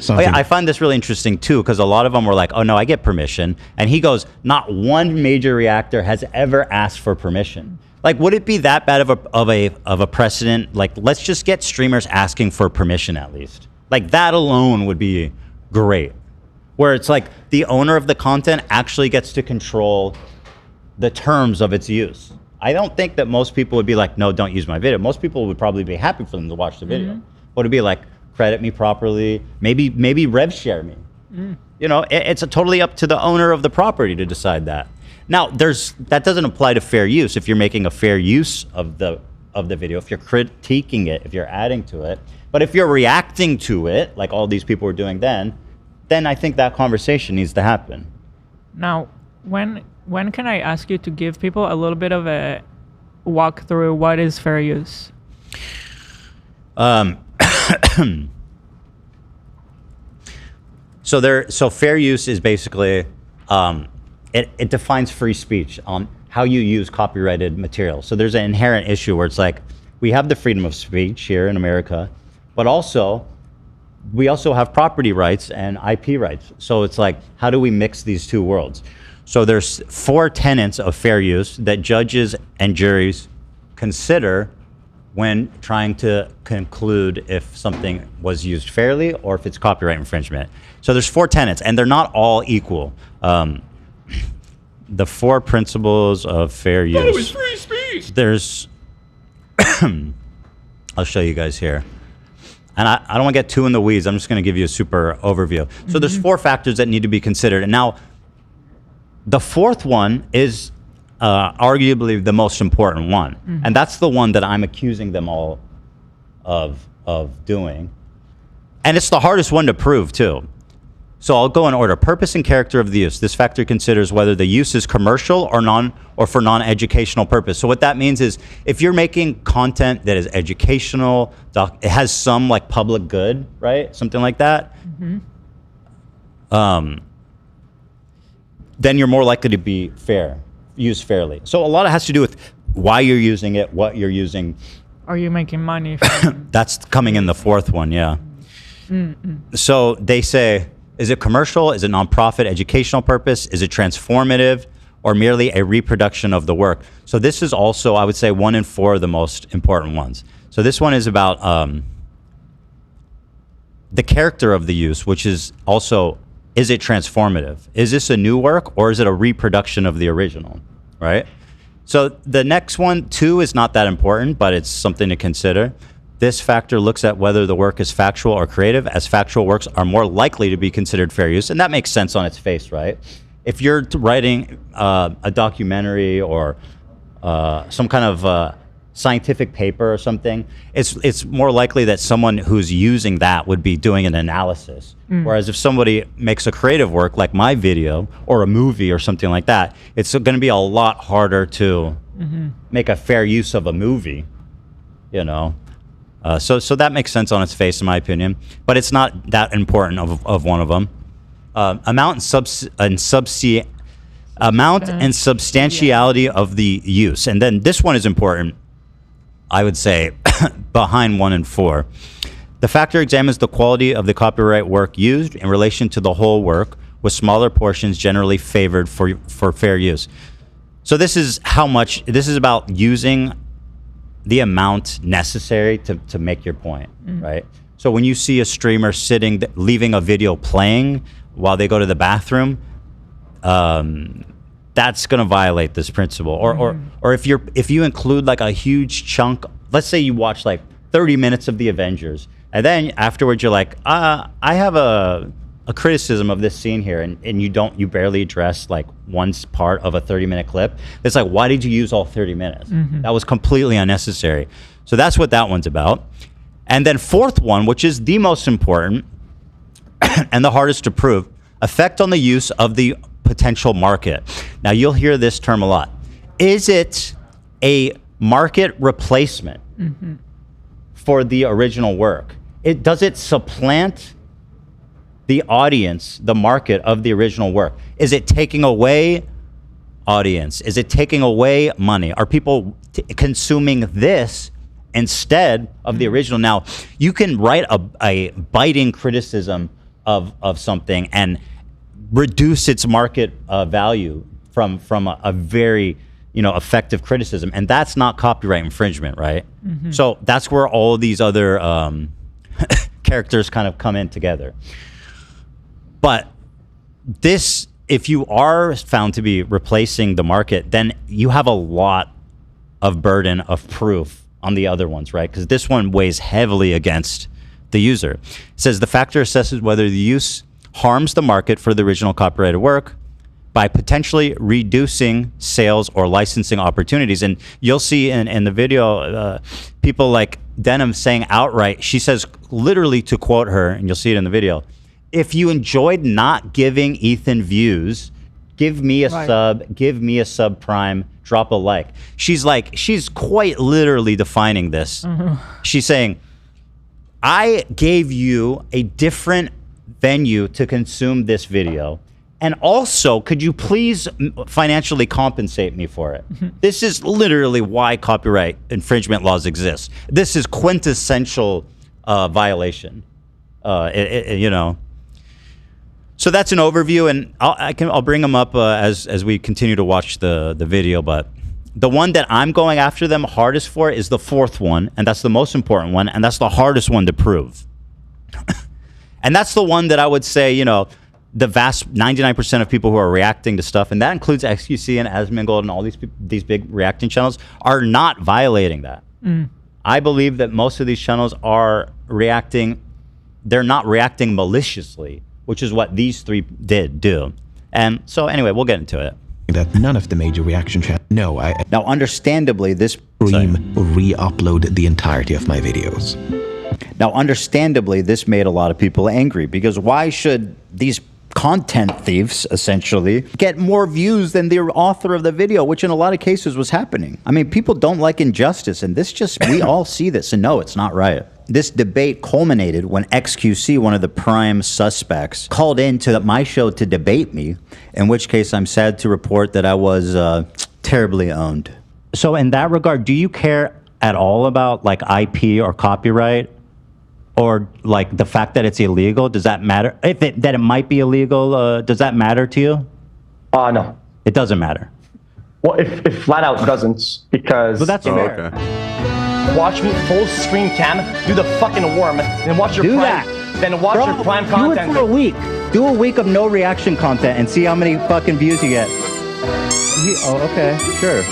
Oh yeah, I find this really interesting too, because a lot of them were like, "Oh no, I get permission," and he goes, "Not one major reactor has ever asked for permission." Like, would it be that bad of a precedent? Like, let's just get streamers asking for permission at least. Like that alone would be great, where it's like the owner of the content actually gets to control the terms of its use. I don't think that most people would be like, no, don't use my video. Most people would probably be happy for them to watch the video. But it'd be like, credit me properly, maybe rev share me. You know, it's totally up to the owner of the property to decide that. Now, that doesn't apply to fair use. If you're making a fair use of the video, if you're critiquing it, if you're adding to it, but if you're reacting to it, like all these people were doing then I think that conversation needs to happen. Now, when can I ask you to give people a little bit of a walk through what is fair use? So fair use is basically it defines free speech on how you use copyrighted material. So there's an inherent issue where it's like we have the freedom of speech here in America, but also we also have property rights and IP rights. So it's like, how do we mix these two worlds? So there's 4 tenets of fair use that judges and juries consider when trying to conclude if something was used fairly or if it's copyright infringement. So there's 4 tenets, and they're not all equal. The 4 principles of fair use. It was free speech. There's, I'll show you guys here. And I don't want to get too in the weeds. I'm just going to give you a super overview. So there's 4 factors that need to be considered. And now, the 4th one is arguably the most important one. And that's the one that I'm accusing them all of doing. And it's the hardest one to prove, too. So I'll go in order. Purpose and character of the use. This factor considers whether the use is commercial or for non-educational purpose. So what that means is if you're making content that is educational, it has some like public good, right? Something like that. Then you're more likely to be fair, used fairly. So a lot of it has to do with why you're using it, what you're using. Are you making money from That's coming in the 4th one, yeah. So they say, is it commercial? Is it nonprofit, educational purpose? Is it transformative or merely a reproduction of the work? So this is also, I would say, 1 in 4 of the most important ones. So this one is about the character of the use, which is also, is it transformative? Is this a new work or is it a reproduction of the original, right? So the next one, 2, is not that important, but it's something to consider. This factor looks at whether the work is factual or creative, as factual works are more likely to be considered fair use. And that makes sense on its face, right? If you're writing a documentary or some kind of scientific paper or something, it's more likely that someone who's using that would be doing an analysis. Whereas if somebody makes a creative work like my video or a movie or something like that, it's going to be a lot harder to make a fair use of a movie, you know? So that makes sense on its face, in my opinion, but it's not that important of one of them. Amount and substantiality of the use, and then this one is important. I would say behind 1 and 4. The factor examines the quality of the copyright work used in relation to the whole work, with smaller portions generally favored for fair use. So this is how much. This is about using the amount necessary to make your point, right? So when you see a streamer leaving a video playing while they go to the bathroom, that's going to violate this principle. Or if you include like a huge chunk, let's say you watch like 30 minutes of the Avengers, and then afterwards you're like, I have a criticism of this scene here, and you barely address like one part of a 30-minute clip. It's like, why did you use all 30 minutes? That was completely unnecessary. So that's what that one's about. And then 4th one, which is the most important and the hardest to prove, effect on the use of the potential market. Now you'll hear this term a lot. Is it a market replacement for the original work? Does it supplant the audience, the market of the original work? Is it taking away audience? Is it taking away money? Are people consuming this instead of the original? Now, you can write a biting criticism of something and reduce its market value from a very effective criticism, and that's not copyright infringement, right? So that's where all these other characters kind of come in together. But this, if you are found to be replacing the market, then you have a lot of burden of proof on the other ones, right? Because this one weighs heavily against the user. It says the factor assesses whether the use harms the market for the original copyrighted work by potentially reducing sales or licensing opportunities. And you'll see in the video, people like Denims saying outright, she says literally, to quote her, and you'll see it in the video, if you enjoyed not giving Ethan views, give me a sub, give me a subprime, drop a like. She's quite literally defining this. She's saying, I gave you a different venue to consume this video? And also, could you please financially compensate me for it? This is literally why copyright infringement laws exist. This is quintessential violation. You know. So that's an overview, and I'll bring them up as we continue to watch the video. But the one that I'm going after them hardest for is the fourth one, and that's the most important one, and that's the hardest one to prove. And that's the one that I would say, you know, the vast 99% of people who are reacting to stuff, and that includes XQC and Asmongold and all these big reacting channels, are not violating that. I believe that most of these channels are reacting. They're not reacting maliciously, which is what these three do. And so anyway, we'll get into it. That none of the major reaction channels. No, Now, understandably, this stream or re-upload the entirety of my videos. Now, understandably, this made a lot of people angry, because why should these content thieves, essentially, get more views than the author of the video, which in a lot of cases was happening? I mean, people don't like injustice, and this just, we all see this, and no, it's not right. This debate culminated when XQC, one of the prime suspects, called into my show to debate me, in which case I'm sad to report that I was terribly owned. So in that regard, do you care at all about like IP or copyright? Or like the fact that it's illegal, does that matter? That it might be illegal, does that matter to you? No. It doesn't matter. Well, if flat out doesn't, because... Well, that's fair. Okay. Watch me full screen cam, do the fucking worm, then watch your prime... Then watch your prime content. Do it for a week. Do a week of no reaction content and see how many fucking views you get. Oh, okay, sure.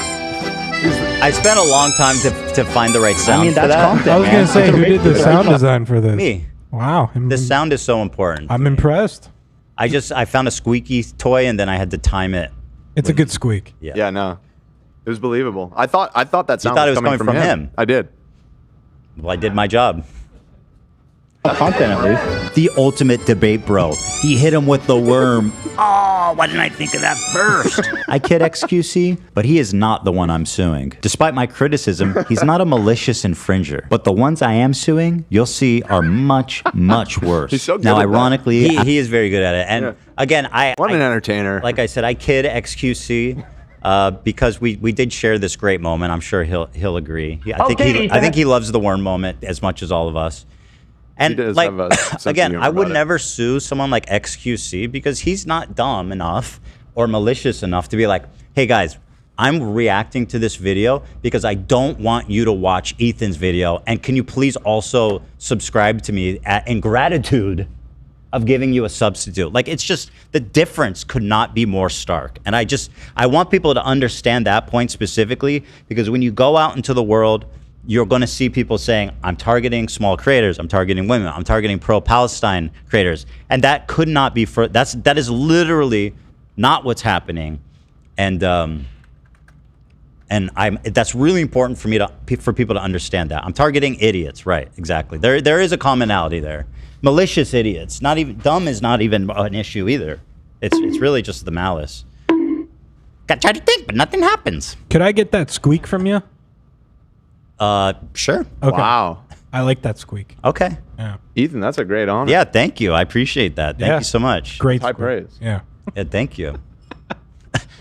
I spent a long time to find the right sound. I mean, that's for that. content. I was gonna say, who did the sound design for this? Me. Wow. The sound is so important. I'm impressed. I found a squeaky toy and then I had to time it. It's a good squeak. Yeah, no. It was believable. I thought that sound thought it was coming coming from him. I did. Well, I did my job. Content at least. The ultimate debate, bro. He hit him with the worm. Oh, why didn't I think of that first? I kid XQC, but he is not the one I'm suing. Despite my criticism, he's not a malicious infringer. But the ones I am suing, you'll see, are much, much worse. He's so good now, at ironically, he is very good at it. And again, what an entertainer. Like I said, I kid XQC. Because we did share this great moment. I'm sure he'll agree. I think he loves the worm moment as much as all of us. And like again, I would never sue someone like XQC because he's not dumb enough or malicious enough to be like, hey guys, I'm reacting to this video because I don't want you to watch Ethan's video, and can you please also subscribe to me in gratitude of giving you a substitute. Like, it's just, the difference could not be more stark. And I want people to understand that point specifically, because when you go out into the world, you're going to see people saying, I'm targeting small creators, I'm targeting women, I'm targeting pro-Palestine creators. And that could not be, that is literally not what's happening. And that's really important for me for people to understand that. I'm targeting idiots, right, exactly. There is a commonality there. Malicious idiots, not even, dumb is not even an issue either. It's really just the malice. Got try to think, but nothing happens. Could I get that squeak from you? Sure. Okay. Wow. I like that squeak. Okay. Yeah. Ethan, that's a great honor. Yeah, thank you. I appreciate that. Thank you so much. Great. High praise. Yeah. Yeah, thank you.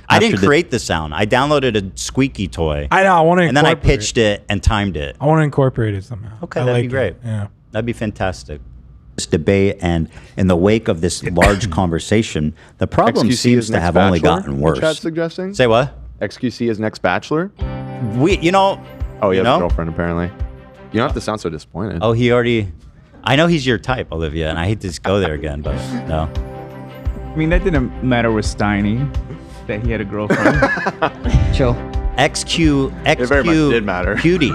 I didn't create the sound. I downloaded a squeaky toy. I know. I want to. And then I pitched it and timed it. I want to incorporate it somehow. Okay, that'd be great. Yeah. That'd be fantastic. This debate, and in the wake of this large conversation, the problem XQC seems is to next have only Bachelor, gotten what worse. Chad's suggesting? Say what? XQC is next Bachelor? You know. Oh, he has know? a girlfriend, apparently. You don't have to sound so disappointed. Oh, he already. I know he's your type, Olivia, and I hate to go there again, but no. I mean, that didn't matter with Steiny, that he had a girlfriend. Chill. It very much did matter. Cutie.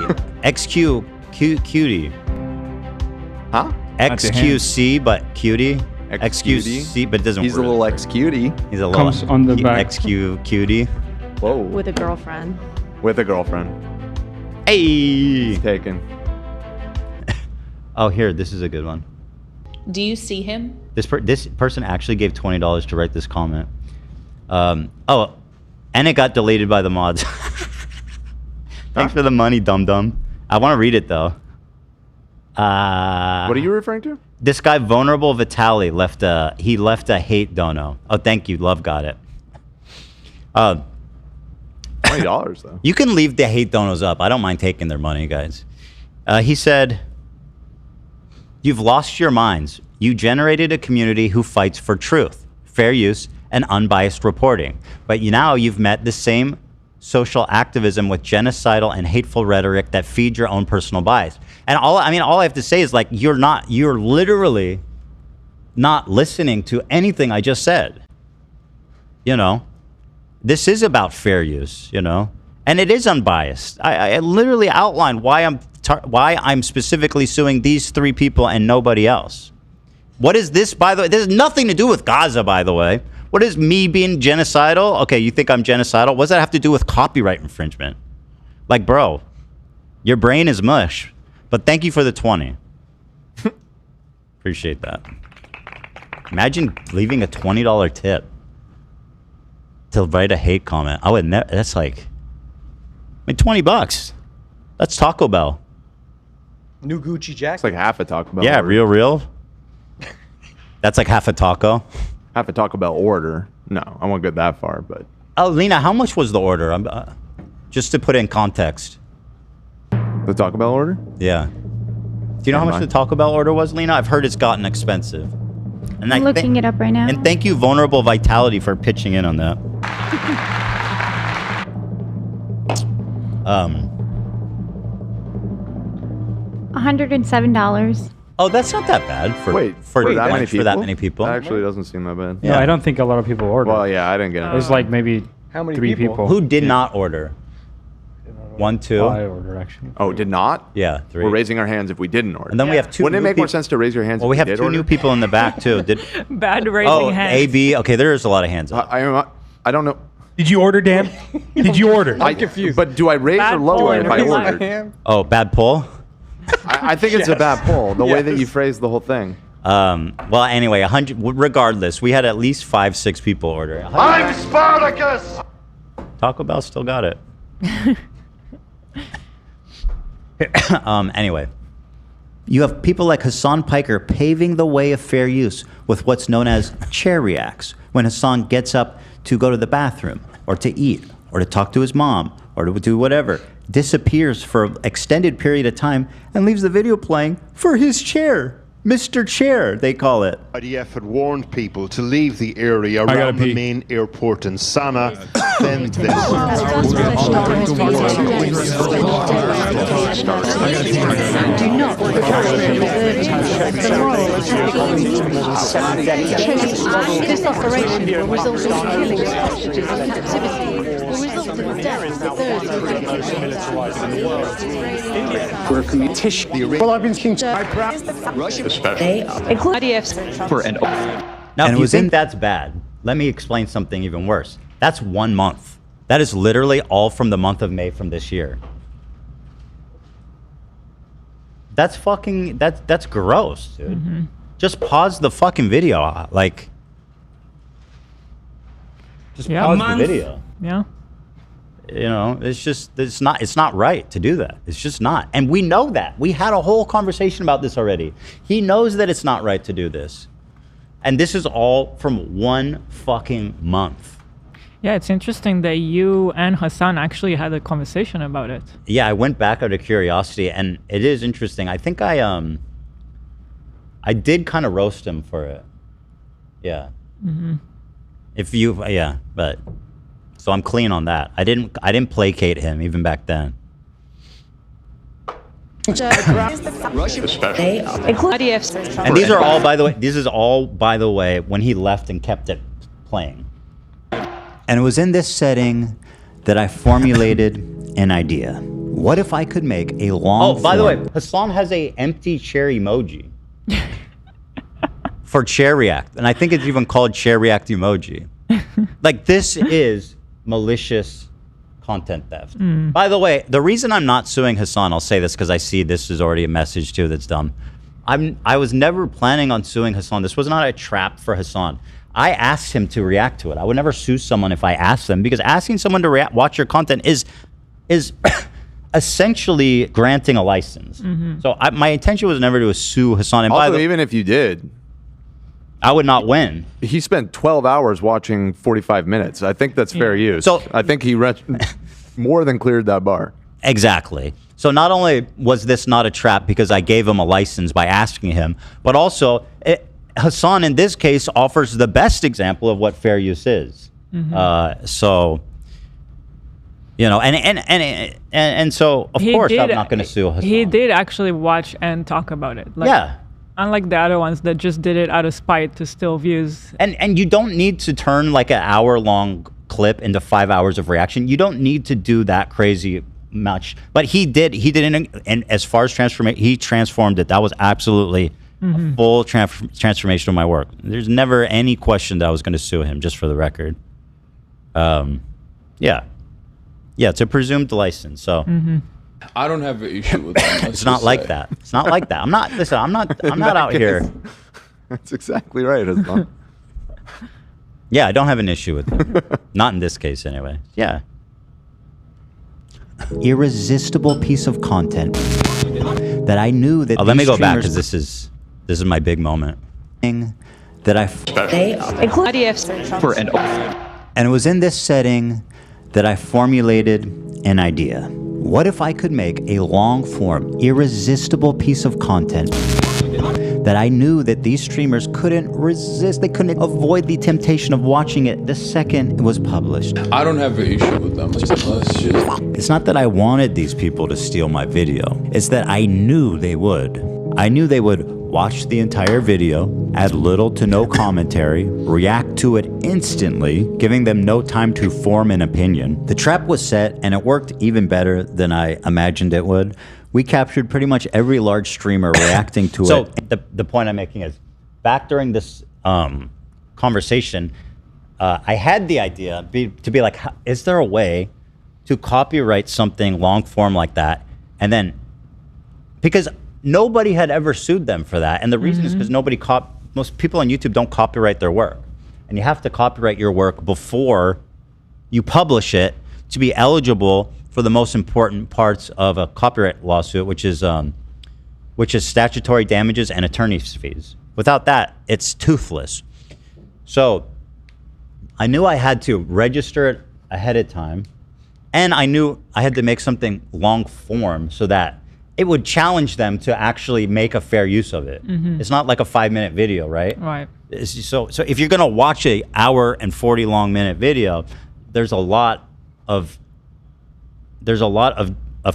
cutie. Huh? XQC, but cutie. XQC, XQC, but it doesn't He's a little ex-cutie. He's a little Comes on the back. XQ cutie. Whoa. With a girlfriend. With a girlfriend. Hey! He's taken. Oh, here, this is a good one. Do you see him? This person actually gave $20 to write this comment. Oh, and it got deleted by the mods. Thanks for the money, dum-dum. I want to read it, though. What are you referring to? This guy, Vulnerable Vitali, left a hate dono. Oh, thank you. Love got it. $20 though. You can leave the hate donos up. I don't mind taking their money, guys. He said, "You've lost your minds. You generated a community who fights for truth, fair use, and unbiased reporting. But now you've met the same social activism with genocidal and hateful rhetoric that feeds your own personal bias." And all I have to say is, like, you're literally not listening to anything I just said. You know, this is about fair use, you know, and it is unbiased. I literally outlined why I'm specifically suing these 3 people and nobody else. What is this, by the way? This has nothing to do with Gaza, by the way. What is me being genocidal? Okay, you think I'm genocidal? What does that have to do with copyright infringement? Like, bro, your brain is mush. But thank you for the 20. Appreciate that. Imagine leaving a $20 tip to write a hate comment. I would never. That's like, $20. That's Taco Bell. New Gucci jacket. It's like half a Taco Bell. Yeah, order. real. That's like half a taco. Half a Taco Bell order. No, I won't go that far, but. Oh, Lena, how much was the order? Just to put it in context. The Taco Bell order? Yeah. Do you know how much the Taco Bell order was, Lena? I've heard it's gotten expensive. And I'm looking it up right now. And thank you, Vulnerable Vitality, for pitching in on that. $107. Oh, that's not that bad for that many people. That actually doesn't seem that bad. No, I don't think a lot of people ordered. Well, yeah, I didn't get it. It was like maybe How many 3 people. Who did not order? 1, 2. I ordered, actually. Oh, did not? Yeah, 3. We're raising our hands if we didn't order. And then we have 2. Wouldn't it new make more peop- sense to raise your hands? Well, if we have did 2 order? new people in the back too. Bad raising hands. AB. Okay, there's a lot of hands up. I don't know. Did you order, Dan? Did you order? I'm confused. But do I raise or lower if I ordered? Oh, bad pull. I think it's a bad pull. The way that you phrased the whole thing. Well, anyway, 100. Regardless, we had at least 5, 6 people order. I'm Spartacus! Taco Bell still got it. Anyway, you have people like Hassan Piker paving the way of fair use with what's known as chair reacts. When Hassan gets up to go to the bathroom, or to eat, or to talk to his mom, or to do whatever, disappears for an extended period of time and leaves the video playing for his chair. Mr. Chair, they call it. IDF had warned people to leave the area around the main airport in Sana. Then this. This operation will result in killing of hostages in captivity, will result in the death of those who Well, I've been king. Russia, especially. Now, if you think that's bad, let me explain something even worse. That's 1 month. That is literally all from the month of May from this year. That's fucking, that's gross, dude. Mm-hmm. Just pause the fucking video. Like, just pause the video. Yeah. You know, it's not right to do that. It's just not. And we know that. We had a whole conversation about this already. He knows that it's not right to do this. And this is all from 1 fucking month. Yeah, it's interesting that you and Hassan actually had a conversation about it. Yeah, I went back out of curiosity, and it is interesting. I think I did kind of roast him for it. Yeah. Mm-hmm. But so I'm clean on that. I didn't placate him even back then. Russia, especially. And these are all, by the way, this is all, by the way, when he left and kept it playing. And it was in this setting that I formulated an idea. What if I could make a long Oh, by the way, Hassan has a empty chair emoji for chair react. And I think it's even called chair react emoji. Like, this is malicious content theft. By the way, the reason I'm not suing Hassan, I'll say this because I see this is already a message too that's dumb. I was never planning on suing Hassan. This was not a trap for Hassan. I asked him to react to it. I would never sue someone if I asked them, because asking someone to watch your content is essentially granting a license. So my intention was never to sue Hassan. And Also, even if you did, I would not win. He spent 12 hours watching 45 minutes. I think that's fair use. So I think he more than cleared that bar. Exactly. So not only was this not a trap because I gave him a license by asking him, but also Hassan in this case offers the best example of what fair use is. So, you know, and so of course I'm not going to sue Hassan. He did actually watch and talk about it. Like, yeah. Unlike the other ones that just did it out of spite to steal views. And you don't need to turn like an hour-long clip into 5 hours of reaction. You don't need to do that crazy much. But he did and as far as transformation, he transformed it. That was absolutely a full transformation of my work. There's never any question that I was going to sue him, just for the record. Yeah, it's a presumed license, so I don't have an issue with that. It's not like that. It's not like that. I'm not out here. That's exactly right, Hassan. Yeah, I don't have an issue with it. Not in this case, anyway. Yeah. Irresistible piece of content that I knew that. Let me go back because this is my big moment. That and it was in this setting that I formulated an idea. What if I could make a long-form, irresistible piece of content that I knew that these streamers couldn't resist? They couldn't avoid the temptation of watching it the second it was published. I don't have an issue with them. It's not that I wanted these people to steal my video. It's that I knew they would. I knew they would watch the entire video, add little to no commentary, react to it instantly, giving them no time to form an opinion. The trap was set, and it worked even better than I imagined it would. We captured pretty much every large streamer reacting to it. So the point I'm making is, back during this conversation, I had the idea to be like, is there a way to copyright something long form like that? And then, because nobody had ever sued them for that. And the reason is because most people on YouTube don't copyright their work. And you have to copyright your work before you publish it to be eligible for the most important parts of a copyright lawsuit, which is statutory damages and attorney's fees. Without that, it's toothless. So I knew I had to register it ahead of time, and I knew I had to make something long form so that it would challenge them to actually make a fair use of it. It's not like a 5-minute video, right? Right. So if you're gonna watch an hour and 40 long minute video, there's a lot of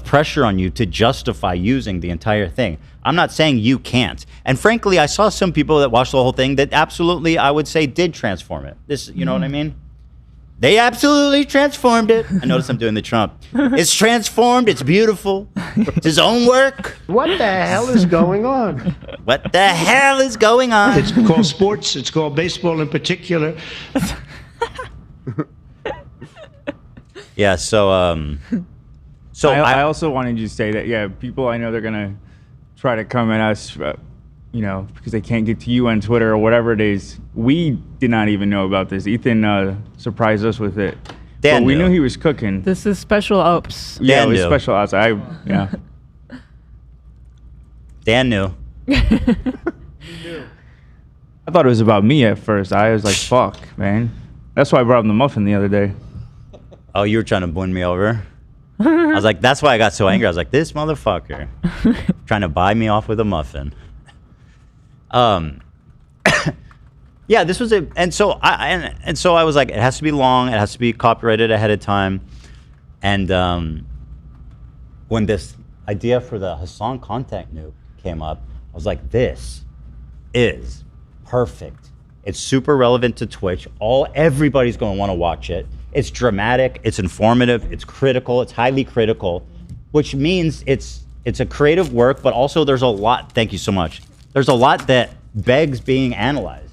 pressure on you to justify using the entire thing. I'm not saying you can't. And frankly, I saw some people that watched the whole thing that absolutely, I would say, did transform it. You know what I mean? They absolutely transformed it. I notice I'm doing the Trump. It's transformed. It's beautiful. It's his own work. What the hell is going on? What the hell is going on? It's called sports. It's called baseball in particular. Yeah. So I also wanted you to say that, people I know they're gonna try to come at us, because they can't get to you on Twitter or whatever it is. We did not even know about this. Ethan surprised us with it. Dan but we knew. knew he was cooking. This is special ops. Yeah, Dan it was knew. special ops. Dan knew. I thought it was about me at first. I was like, fuck, man. That's why I brought him the muffin the other day. Oh, you were trying to win me over? I was like, that's why I got so angry. I was like, this motherfucker trying to buy me off with a muffin. Yeah, this was and so I was like, it has to be long, it has to be copyrighted ahead of time. And when this idea for the Hassan content nuke came up, I was like, this is perfect. It's super relevant to Twitch. Everybody's going to want to watch it. It's dramatic, it's informative, it's critical, it's highly critical, which means it's a creative work, but also there's a lot, thank you so much. There's a lot that begs being analyzed.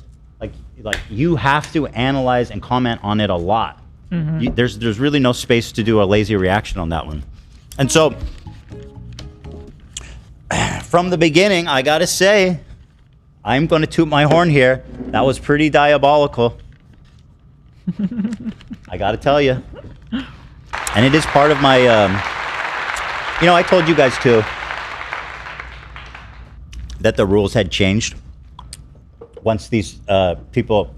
Like you have to analyze and comment on it a lot. There's really no space to do a lazy reaction on that one. And so from the beginning, I gotta say, I'm gonna toot my horn here. That was pretty diabolical. I gotta tell you. And it is part of my You know, I told you guys too that the rules had changed once these people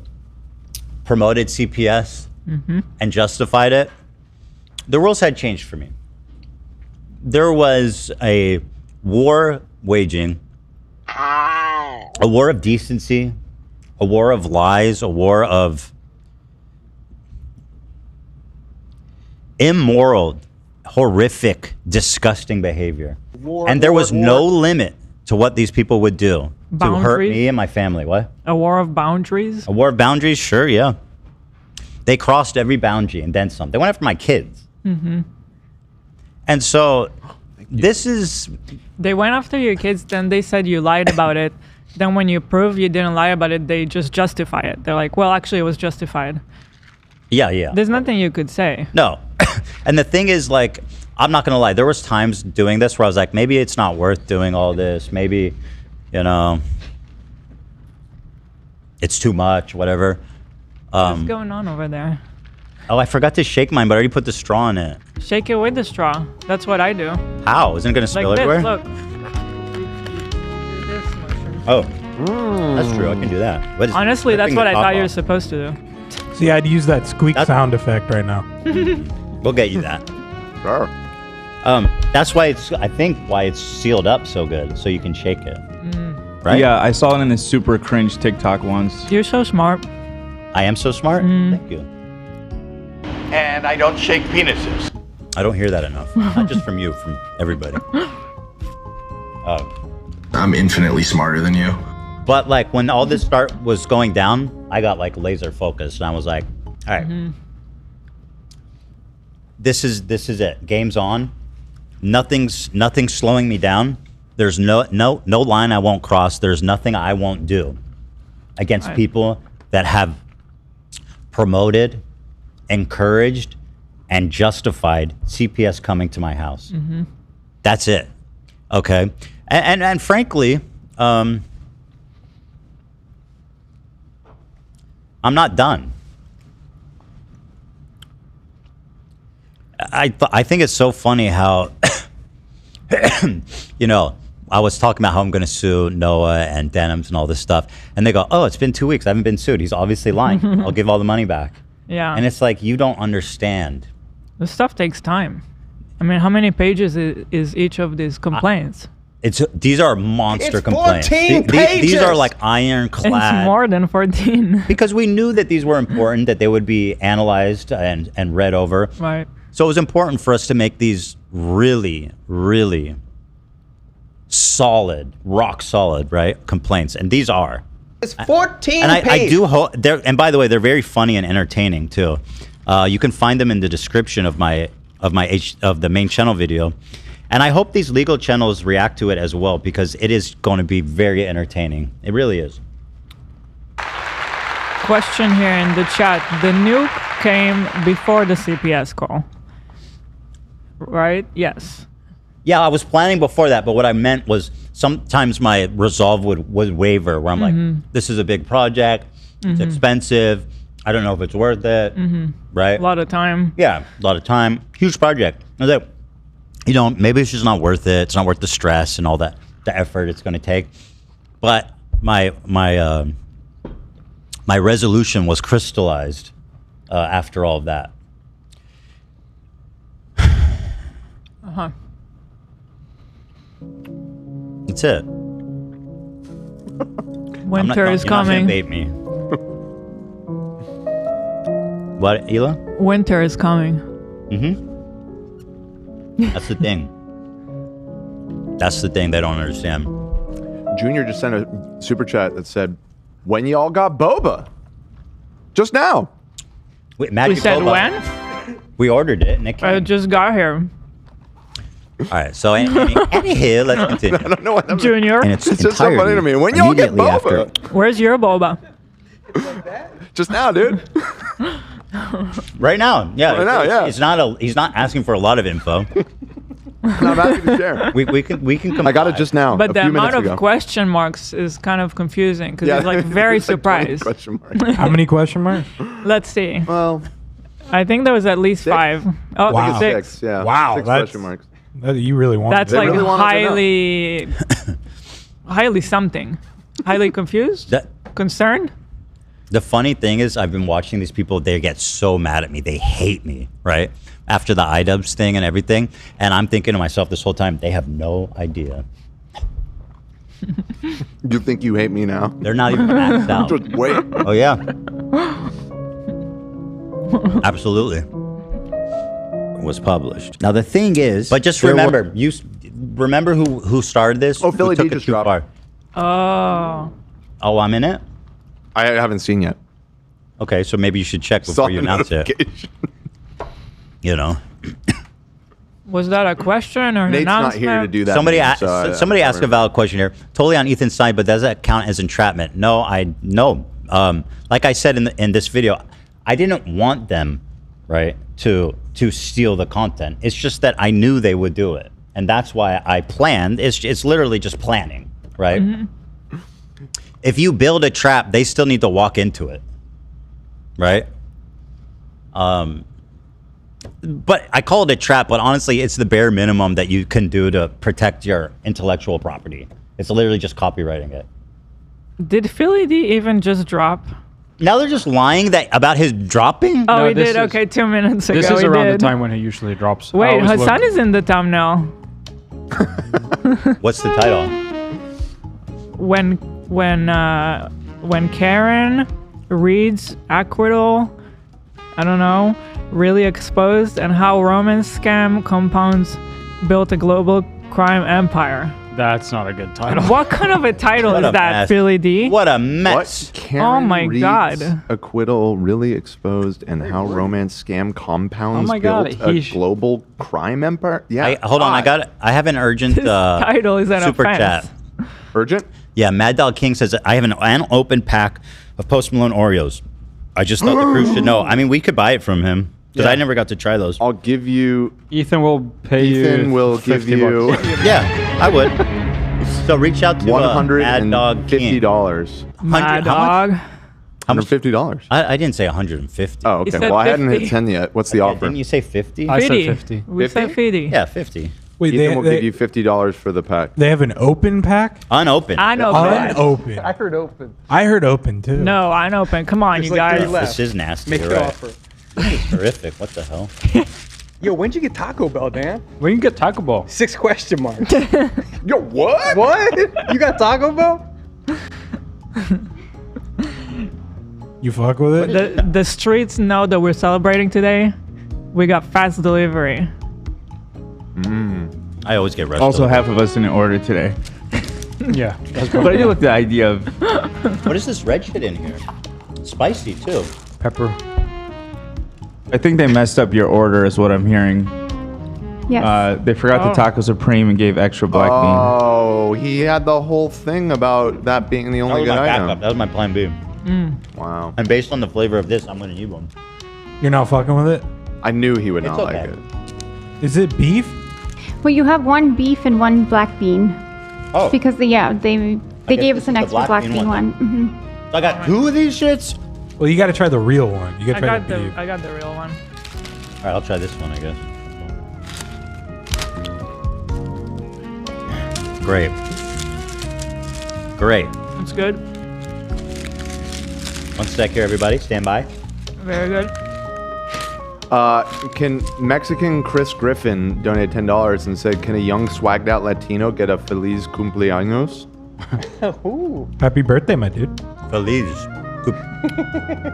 promoted CPS and justified it. The rules had changed for me. There was a war waging, a war of decency, a war of lies, a war of immoral, horrific, disgusting behavior. And there was no limit to what these people would do to hurt me and my family. What? A war of boundaries? A war of boundaries? Sure, yeah. They crossed every boundary and then some. They went after my kids. And so this is... They went after your kids, then they said you lied about it. Then when you prove you didn't lie about it, they just justify it. They're like, well, actually, it was justified. Yeah, yeah. There's nothing you could say. No. And the thing is, like, I'm not going to lie. There was times doing this where I was like, maybe it's not worth doing all this. Maybe, you know, it's too much, whatever. What's going on over there? Oh, I forgot to shake mine, but I already put the straw in it. Shake it with the straw. That's what I do. How? Isn't it going to spill like everywhere? This, look. Oh, that's true. I can do that. What is Honestly, that's ripping what the I top thought you were off? supposed to do. See, I'd use that squeak sound effect right now. We'll get you that. Sure. That's why it's, I think, why it's sealed up so good, so you can shake it. Right? Yeah, I saw it in this super cringe TikTok once. You're so smart. I am so smart? Thank you. And I don't shake penises. I don't hear that enough. Not just from you, from everybody. I'm infinitely smarter than you. But like when all this was going down, I got like laser focused, and I was like, all right, this is it. Game's on. Nothing's slowing me down. There's no line I won't cross. There's nothing I won't do against people that have promoted, encouraged, and justified CPS coming to my house. That's it. Okay. And frankly, I'm not done. I think it's so funny how, you know, I was talking about how I'm going to sue Noah and Denims and all this stuff. And they go, oh, it's been 2 weeks. I haven't been sued. He's obviously lying. I'll give all the money back. Yeah. And it's like, you don't understand. This stuff takes time. I mean, how many pages is each of these complaints? These are monster complaints. 14 pages. These are like ironclad. It's more than 14. Because we knew that these were important, that they would be analyzed and read over. Right. So it was important for us to make these really, really solid, rock solid, right, complaints. And these are. It's 14 and pages. I do hope, and by the way, they're very funny and entertaining too. You can find them in the description of the main channel video. And I hope these legal channels react to it as well, because it is going to be very entertaining. It really is. Question here in the chat. The nuke came before the CPS call, right? Yes. Yeah, I was planning before that, but what I meant was sometimes my resolve would waver, where I'm like, this is a big project, it's expensive, I don't know if it's worth it, right? A lot of time. Yeah, a lot of time, huge project. I was like, you know, maybe it's just not worth it. It's not worth the stress and all that, the effort it's going to take. But my resolution was crystallized after all of that. That's it. Winter is coming. You're not gonna bait me. What, Hila? Winter is coming. That's the thing. That's the thing they don't understand. Junior just sent a super chat that said, when y'all got boba? Just now. Wait, Magic We said boba. when? We ordered it and it came. I just got here. All right, so anywho, let's continue. I don't know what that means. Junior. And it's just so funny to me. When y'all get boba? Where's your boba? Just now, dude. Right now, yeah. Right now, yeah. It's not he's not asking for a lot of info. I'm happy to share. We can comply. I got it just now. But a the few amount minutes of ago. question marks is kind of confusing because it's like very It's like 20 surprised. question marks. How many question marks? Let's see. Well, I think there was at least 5. Oh, Wow. 6. 6, yeah. Wow, 6 that's- question marks. You really want That's like highly, highly something. Highly confused? Concerned? The funny thing is, I've been watching these people. They get so mad at me. They hate me, right? After the iDubbbz thing and everything. And I'm thinking to myself this whole time, they have no idea. You think you hate me now? They're not even maxed out. Just wait. Oh, yeah. Absolutely. Was published. Now, the thing is, but just remember, remember who started this? Oh, Philly took D it just too dropped. far? Oh, I'm in it? I haven't seen yet. Okay, so maybe you should check before you announce it. You know. Was that a question or an Nate's not announcement? here to do that. Somebody asked a valid question here. Totally on Ethan's side, but does that count as entrapment? No, like I said in this video, I didn't want them, right, to steal the content. It's just that I knew they would do it, and that's why I planned. It's literally just planning, right? Mm-hmm. If you build a trap, they still need to walk into it, right? But I call it a trap, but honestly, it's the bare minimum that you can do to protect your intellectual property. It's literally just copywriting it. Did Philly D even just drop? Now they're just lying about his dropping? Oh, he did? Okay, 2 minutes ago. This is he around did. the time when he usually drops. Wait, Hassan is in the thumbnail. What's the title? When Karen reads acquittal, I don't know, really exposed, and how romance scam compounds built a global crime empire. That's not a good title. What kind of a title is that, mess. Philly D? What a mess. Karen Oh my Reed's God. Acquittal really exposed, and how romance scam compounds Oh my God, built a global crime empire. Yeah. Hold on, I have an urgent title is an super offense. chat. Urgent? Yeah, Mad Dog King says, I have an unopened pack of Post Malone Oreos. I just thought the crew should know. I mean, we could buy it from him, because I never got to try those. I'll give you... Ethan will pay you. Ethan will give you... Yeah, I would. So reach out to Mad Dog King. $150. Mad Dog. $150. I didn't say 150. Oh, okay. Well, I hadn't hit 10 yet. What's the offer? Didn't you say 50? I said 50. We said 50. Yeah, 50. Wait, Ethan will give you $50 for the pack. They have an open pack? Unopened. Unopened. I heard open. I heard open too. No, unopened. Come on, There's you like guys. This is nasty. Make You're the right. offer. This is horrific. What the hell? Yo, when'd you get Taco Bell, Dan? When you get Taco Bell? 6 question marks. Yo, what? What? You got Taco Bell? You fuck with it? The streets know that we're celebrating today. We got fast delivery. I always get rushed. Also, half of us didn't order today. Yeah. But I do like the idea of... What is this red shit in here? Spicy, too. Pepper. I think they messed up your order is what I'm hearing. Yes. They forgot the Taco Supreme and gave extra black bean. Oh, he had the whole thing about that being the only good item. That was my plan B. Wow. And based on the flavor of this, I'm going to eat one. You're not fucking with it? I knew he would not okay. like it. Is it beef? Well, you have one beef and one black bean. Oh. Because they gave us an extra black bean one. So I got 2 of these shits? Well, you got to try the real one. You got to try the beef. I got the real one. All right, I'll try this one, I guess. Great. Great. It's good. One sec here, everybody. Stand by. Very good. Can Mexican Chris Griffin donate $10 and said, can a young swagged out Latino get a Feliz Cumpleaños? Happy birthday, my dude. Feliz.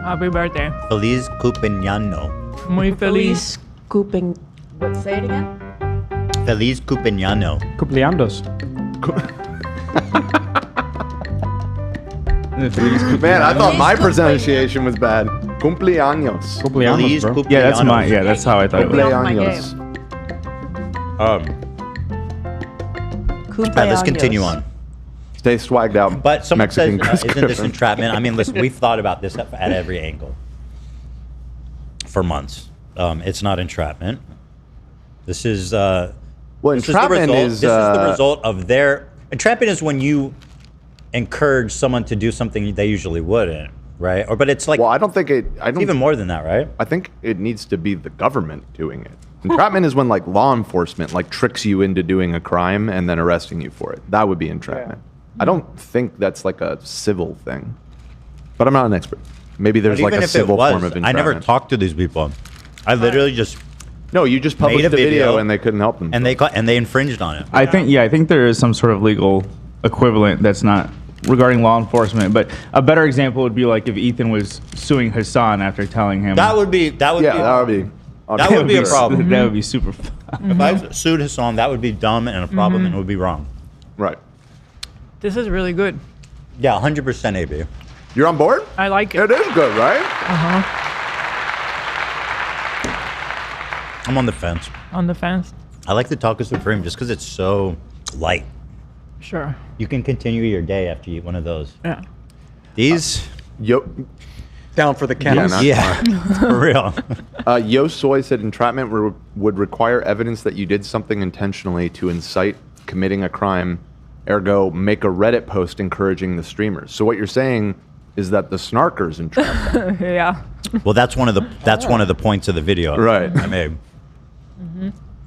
Happy birthday. Feliz Cumpleaños. Muy feliz. Scooping. What? Say it again. Feliz Cumpleaños. Cumpleaños. Man, I thought my pronunciation was bad. Cumpleaños. Feliz Cumpleaños. Yeah, that's my. Yeah, that's how I thought it was. Cumpleaños. All right, let's continue on. Stay swagged out. But someone Mexican says, Chris isn't this Griffin. entrapment? I mean, listen, we've thought about this at every angle for months. It's not entrapment. This is well, entrapment this is the result of their entrapment is when you encourage someone to do something they usually wouldn't, right? But it's like, well, I don't think it. I don't even more than that, right? I think it needs to be the government doing it. Entrapment is when like law enforcement like tricks you into doing a crime and then arresting you for it. That would be entrapment. I don't think that's like a civil thing, but I'm not an expert. Maybe there's But like even a if it civil was, form of entrapment. I never talked to these people. I literally just you just published made a video and they couldn't help them. and they infringed on it. I think there is some sort of legal equivalent that's not regarding law enforcement. But a better example would be like if Ethan was suing Hassan after telling him. That would be a problem. That would be super. If I sued Hassan, that would be dumb and a problem and it would be wrong. Right. This is really good. Yeah, 100% AB. You're on board? I like it. It is good, right? I'm on the fence. On the fence. I like the Taco Supreme just because it's so light. Sure. You can continue your day after you eat one of those. Yeah. These. Down for the count. Yeah, for real. Yo Soy said entrapment would require evidence that you did something intentionally to incite committing a crime, ergo make a Reddit post encouraging the streamers. So what you're saying is that the snarkers entrap them. Yeah. Well, that's one of the points of the video. Right. I made.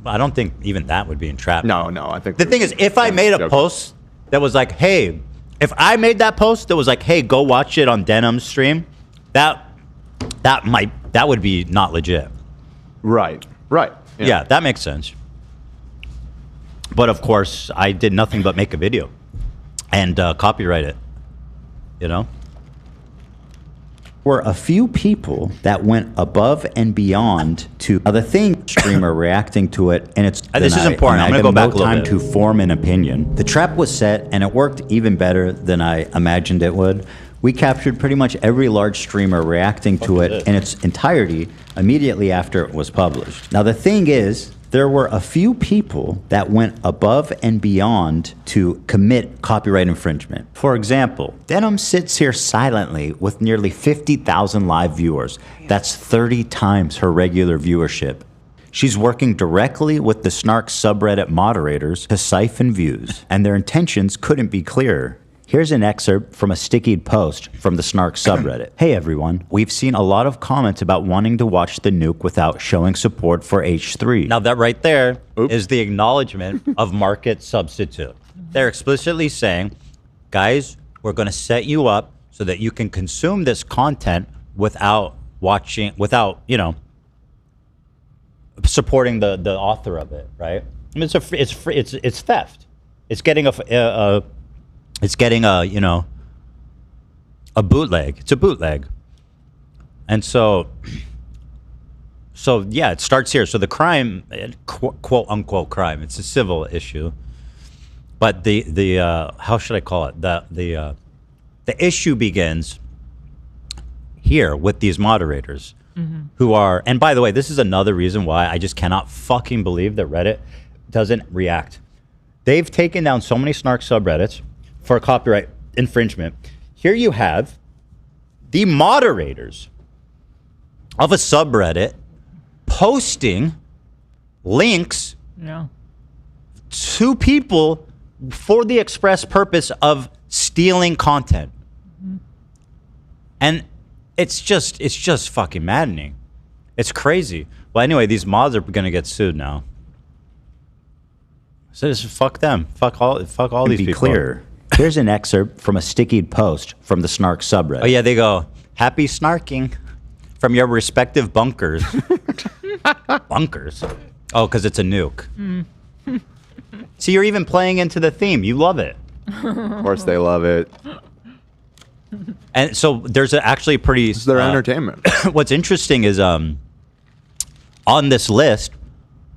I don't think even that would be entrapment. No, I think the thing is, if I made a post that was like, "Hey," if I made that post that was like, "Hey, go watch it on Denims stream," that would be not legit. Right. Yeah, that makes sense. But of course, I did nothing but make a video and copyright it. You know. Were a few people that went above and beyond to the thing streamer reacting to it, and it's this is important. I'm gonna go back a little time bit. to form an opinion. The trap was set, and it worked even better than I imagined it would. We captured pretty much every large streamer reacting to it in its entirety immediately after it was published. Now the thing is, there were a few people that went above and beyond to commit copyright infringement. For example, Denim sits here silently with nearly 50,000 live viewers. That's 30 times her regular viewership. She's working directly with the Snark subreddit moderators to siphon views, and their intentions couldn't be clearer. Here's an excerpt from a stickied post from the Snark subreddit. Hey everyone, we've seen a lot of comments about wanting to watch the nuke without showing support for H3. Now that right there is the acknowledgement of market substitute. They're explicitly saying, guys, we're going to set you up so that you can consume this content without watching, without, supporting the author of it, right? I mean, it's theft. It's getting a bootleg. It's a bootleg. And so yeah, it starts here. So the crime, quote unquote crime, it's a civil issue. But the how should I call it? The issue begins here with these moderators who are, and by the way, this is another reason why I just cannot fucking believe that Reddit doesn't react. They've taken down so many Snark subreddits for copyright infringement. Here you have the moderators of a subreddit posting links to people for the express purpose of stealing content. And it's just fucking maddening. It's crazy. Well, anyway, these mods are going to get sued now. So just fuck them. Fuck all these people. Clear. Here's an excerpt from a stickied post from the Snark subreddit. Oh yeah, they go, happy snarking from your respective bunkers. Bunkers? Oh, because it's a nuke. See, you're even playing into the theme. You love it. Of course they love it. And so there's actually pretty... It's their entertainment. What's interesting is on this list,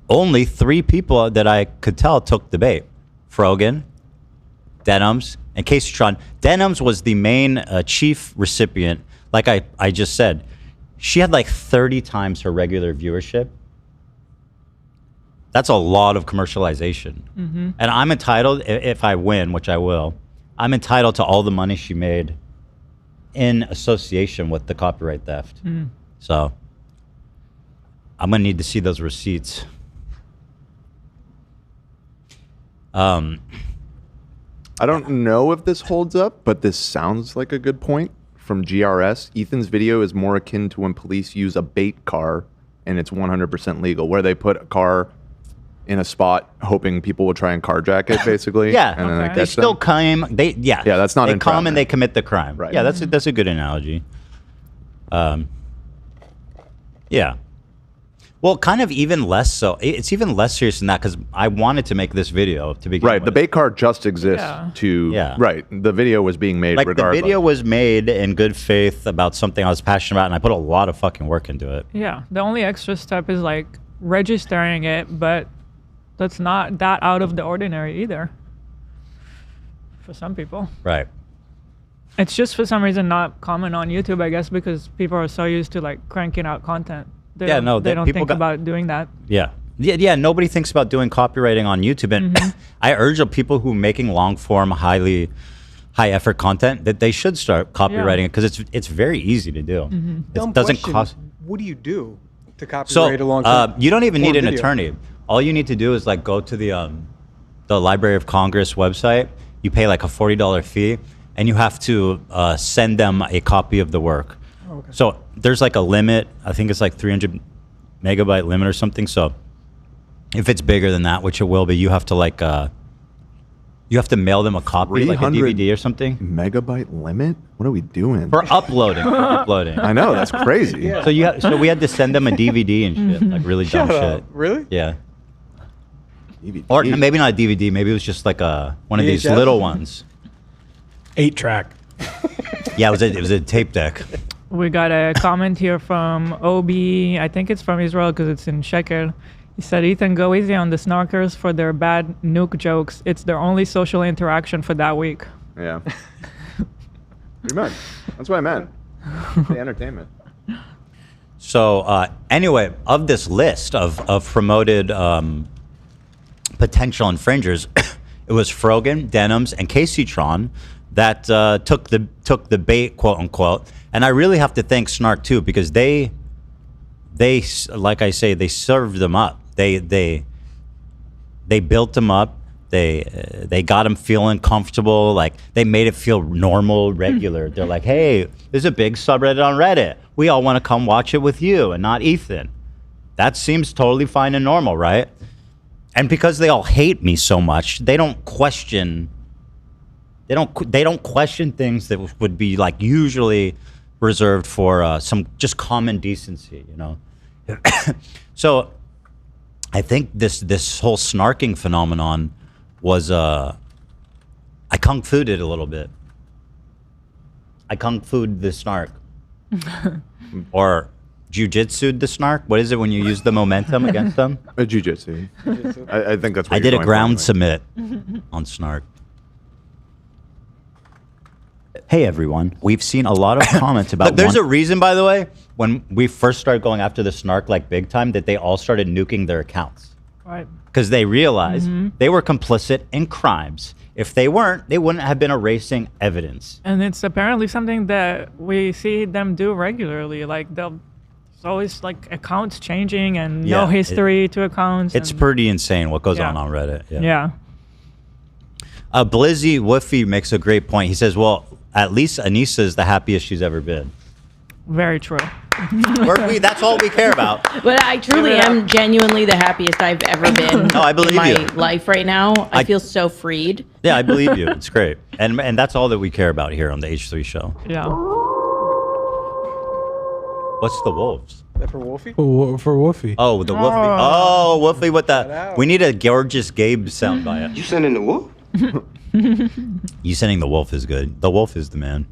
only 3 people that I could tell took the bait. Frogan, Denims, and Kaceytron. Denims was the main chief recipient. Like I just said, she had like 30 times her regular viewership. That's a lot of commercialization. And I'm entitled, if I win, which I will, I'm entitled to all the money she made in association with the copyright theft. So I'm going to need to see those receipts. I don't know if this holds up, but this sounds like a good point from GRS. Ethan's video is more akin to when police use a bait car and it's 100% legal, where they put a car in a spot hoping people will try and carjack it, basically. Yeah, and then they they catch still them. come. Yeah, that's not They come entrapment. and they commit the crime. Right. Yeah, that's a good analogy. Yeah. Well, kind of even less so. It's even less serious than that because I wanted to make this video to begin Right, with. the bait car just exists to. Yeah. Right, the video was being made Like regardless. the video was made in good faith about something I was passionate about, and I put a lot of fucking work into it. Yeah, the only extra step is like registering it, but that's not that out of the ordinary either. For some people. Right. It's just for some reason not common on YouTube, I guess, because people are so used to like cranking out content. They don't think about doing that. Yeah. Nobody thinks about doing copywriting on YouTube, and I urge people who are making long form, high effort content that they should start copywriting it because it's very easy to do. It doesn't cost. What do you do to copyright a long you don't even need an video? attorney. All you need to do is like go to the Library of Congress website. You pay like a $40 fee, and you have to send them a copy of the work. Oh, okay. So there's like a limit. I think it's like 300 megabyte limit or something. So if it's bigger than that, which it will be, you have to like you have to mail them a copy, like a DVD or something. Megabyte limit? What are we doing? For uploading. I know, that's crazy. Yeah. So we had to send them a DVD and shit, like really dumb shit. Really? Yeah. DVD. Or maybe not a DVD. Maybe it was just like one of these VHS? little ones. 8-track. Yeah, it was a tape deck. We got a comment here from OB. I think it's from Israel because it's in shekel. He said, Ethan, go easy on the snarkers for their bad nuke jokes. It's their only social interaction for that week. Yeah. Pretty much. That's what I meant. The entertainment. So anyway, of this list of promoted potential infringers, it was Frogan, Denims, and Kaceytron that took the bait, quote unquote. And I really have to thank Snark too, because they like I say, they served them up. They built them up. They got them feeling comfortable. Like they made it feel normal, regular. They're like, hey, there's a big subreddit on Reddit. We all want to come watch it with you and not Ethan. That seems totally fine and normal, right? And because they all hate me so much, they don't question. They don't question things that would be like usually reserved for some just common decency, you know. So I think this whole snarking phenomenon was I kung fu'd it a little bit. I kung fu'd the snark. Or jiu-jitsu'd the snark. What is it when you use the momentum against them? A jiu-jitsu. I think that's what I you're did a going ground for, submit on snark. Hey everyone, we've seen a lot of comments about. There's a reason, by the way, when we first started going after the snark like big time, that they all started nuking their accounts. Right. Because they realized they were complicit in crimes. If they weren't, they wouldn't have been erasing evidence. And it's apparently something that we see them do regularly. Like there's always like accounts changing and no history to accounts. It's pretty insane what goes on Reddit. Yeah. Blizzy Woofy makes a great point. He says, well, at least Anissa is the happiest she's ever been. Very true. That's all we care about. But I truly am genuinely the happiest I've ever been No, I believe in my you. life right now. I feel so freed. Yeah, I believe you. It's great. And that's all that we care about here on the H3 show. Yeah. What's the wolves? Is that for Wolfie? For Wolfie. Oh, the Wolfie. Oh, Wolfie with the... We need a gorgeous Gabe sound by it. You sending the wolf? You sending the wolf is good. The wolf is the man.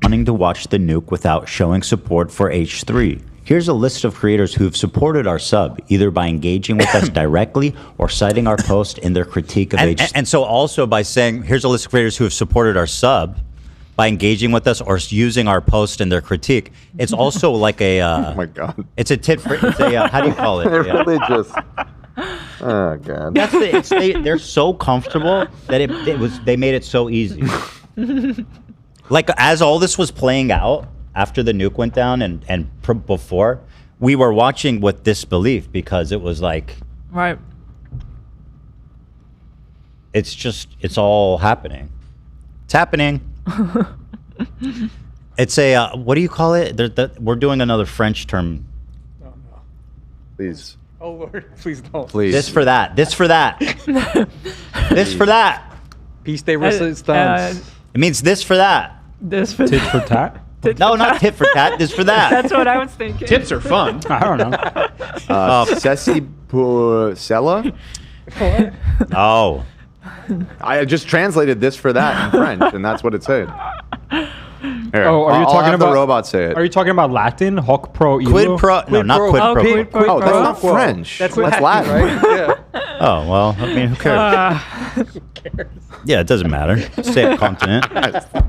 Wanting to watch the nuke without showing support for H3. Here's a list of creators who've supported our sub, either by engaging with us directly or citing our post in their critique of H3. And so also by saying, here's a list of creators who have supported our sub by engaging with us or using our post in their critique. It's also like a... oh my God. It's a tit for... It's a, how do you call it? They're really just... Oh God. They're so comfortable that they made it so easy. Like as all this was playing out after the nuke went down and before, we were watching with disbelief because it was like, right. It's all happening. It's happening. It's a what do you call it? We're doing another French term. Please. Oh Lord, please don't. Please. This for that. This for that. This for that. Peace de resistance. It means this for that. This for Tit for tat? No, not tit for tat. This for that. That's what I was thinking. Tits are fun. I don't know. Ceci pour cela? Oh. I just translated this for that in French, and that's what it said. Here, Oh, are you I'll talking have about the robot say it? Are you talking about Latin? Hoc pro illo? Quid pro. No, not quid pro. Quid pro. Oh, that's not French. That's Latin, Latin, right? Yeah. Oh, well, I mean, who cares? Yeah, it doesn't matter. Same continent.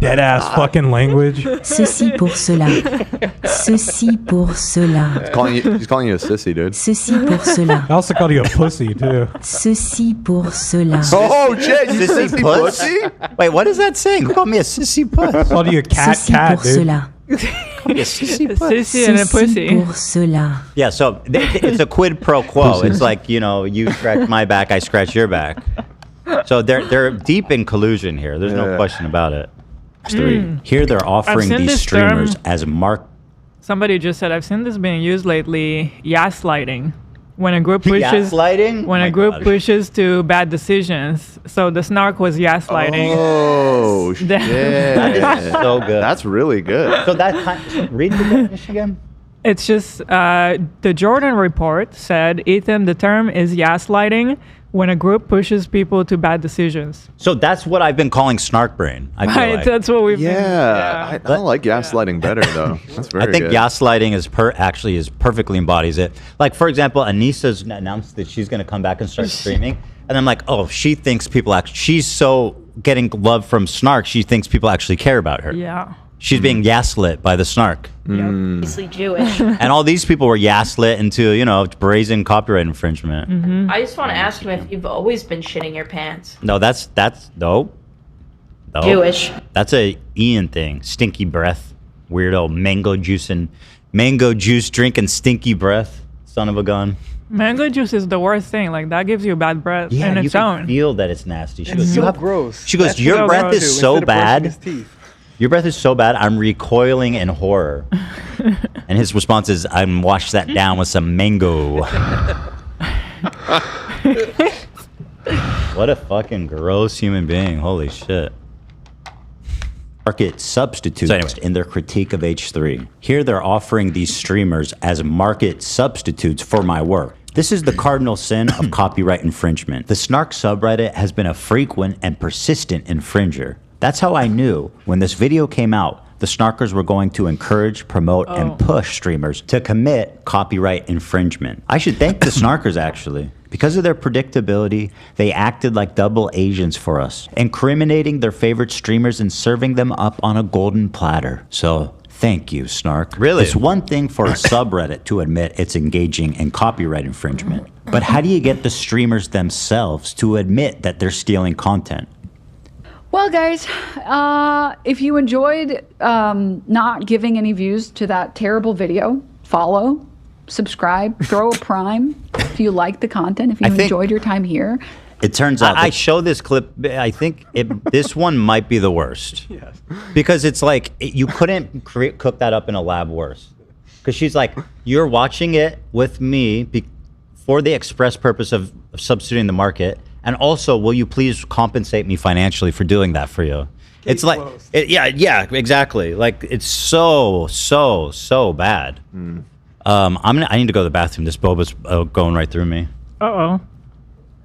Dead ass fucking language. Ceci pour cela. Ceci pour cela. He's calling you a sissy, dude. Ceci pour cela. I also called you a pussy too. Ceci pour cela. Oh shit, you Sissy pussy? Wait, what is that saying? Who called me a sissy puss? I called you a Ceci cat, pour dude. cela. Sissy puss. Sissy and a Ceci pussy. pour cela. Yeah, so it's a quid pro quo. It's like, you know, you scratch my back, I scratch your back. So they're deep in collusion here. There's no question about it. Here they're offering seen these this streamers term. as Somebody just said, I've seen this being used lately, gaslighting. When a group pushes gaslighting. When My a group God. pushes to bad decisions. So the snark was gaslighting. Oh shit. That is so good. That's really good. So read the definition again. It's just the Jordan report said, Ethan, the term is gaslighting when a group pushes people to bad decisions. So that's what I've been calling snark brain. I feel Right, like. that's what we've been. Yeah, I like gaslighting better though. That's very I think good. gaslighting is actually perfectly embodies it. Like, for example, Anissa's announced that she's going to come back and start streaming, and I'm like, oh, she thinks people actually. She's so getting love from snark. She thinks people actually care about her. Yeah. She's being gaslit by the snark. Obviously Jewish. And all these people were gaslit into, you know, brazen copyright infringement. I just want to ask him if you've always been shitting your pants. No, that's no. Jewish. That's a Ian thing. Stinky breath, weirdo, mango juice drinking stinky breath, son of a gun. Mango juice is the worst thing. Like, that gives you bad breath Yeah, in you its can own. feel that it's nasty. She It's goes, so "You have gross. She goes, That's your what breath I would is do so instead of brushing bad. his teeth." Your breath is so bad, I'm recoiling in horror. And his response is, I'm wash that down with some mango. What a fucking gross human being. Holy shit. Market substitutes in their critique of H3. Here they're offering these streamers as market substitutes for my work. This is the cardinal sin of copyright infringement. The Snark subreddit has been a frequent and persistent infringer. That's how I knew when this video came out, the Snarkers were going to encourage, promote, and push streamers to commit copyright infringement. I should thank the Snarkers, actually. Because of their predictability, they acted like double agents for us, incriminating their favorite streamers and serving them up on a golden platter. So, thank you, Snark. Really? It's one thing for a subreddit to admit it's engaging in copyright infringement. But how do you get the streamers themselves to admit that they're stealing content? Well, guys, if you enjoyed not giving any views to that terrible video, follow, subscribe, throw a prime if you like the content, if you enjoyed your time here. It turns out I show this clip. I think this one might be the worst. Yes. Because it's like you couldn't cook that up in a lab worse. Because she's like, you're watching it with me for the express purpose of substituting the market. And also, will you please compensate me financially for doing that for you? It's like, yeah, exactly. Like, it's so bad. I need to go to the bathroom. This boba's going right through me. Uh-oh.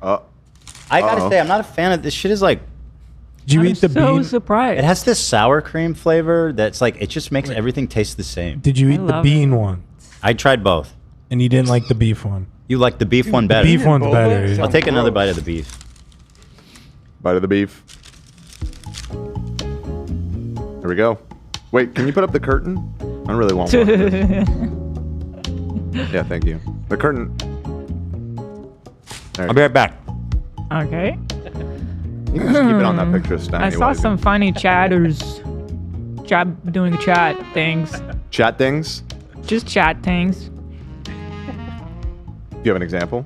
I gotta say, I'm not a fan of this shit. Is like, did you eat the bean? So surprised. It has this sour cream flavor that's like, it just makes everything taste the same. Did you eat the bean one? I tried both. And you didn't like the beef one? You like the beef one better. The beef one's better. Yeah. I'll take another bite of the beef. Bite of the beef. There we go. Wait, can you put up the curtain? I really want one. Yeah, thank you. The curtain. I'll be right back. Okay. You can just keep it on that picture stand. I saw some funny chatters. Doing chat things. Chat things? Just chat things. Do you have an example?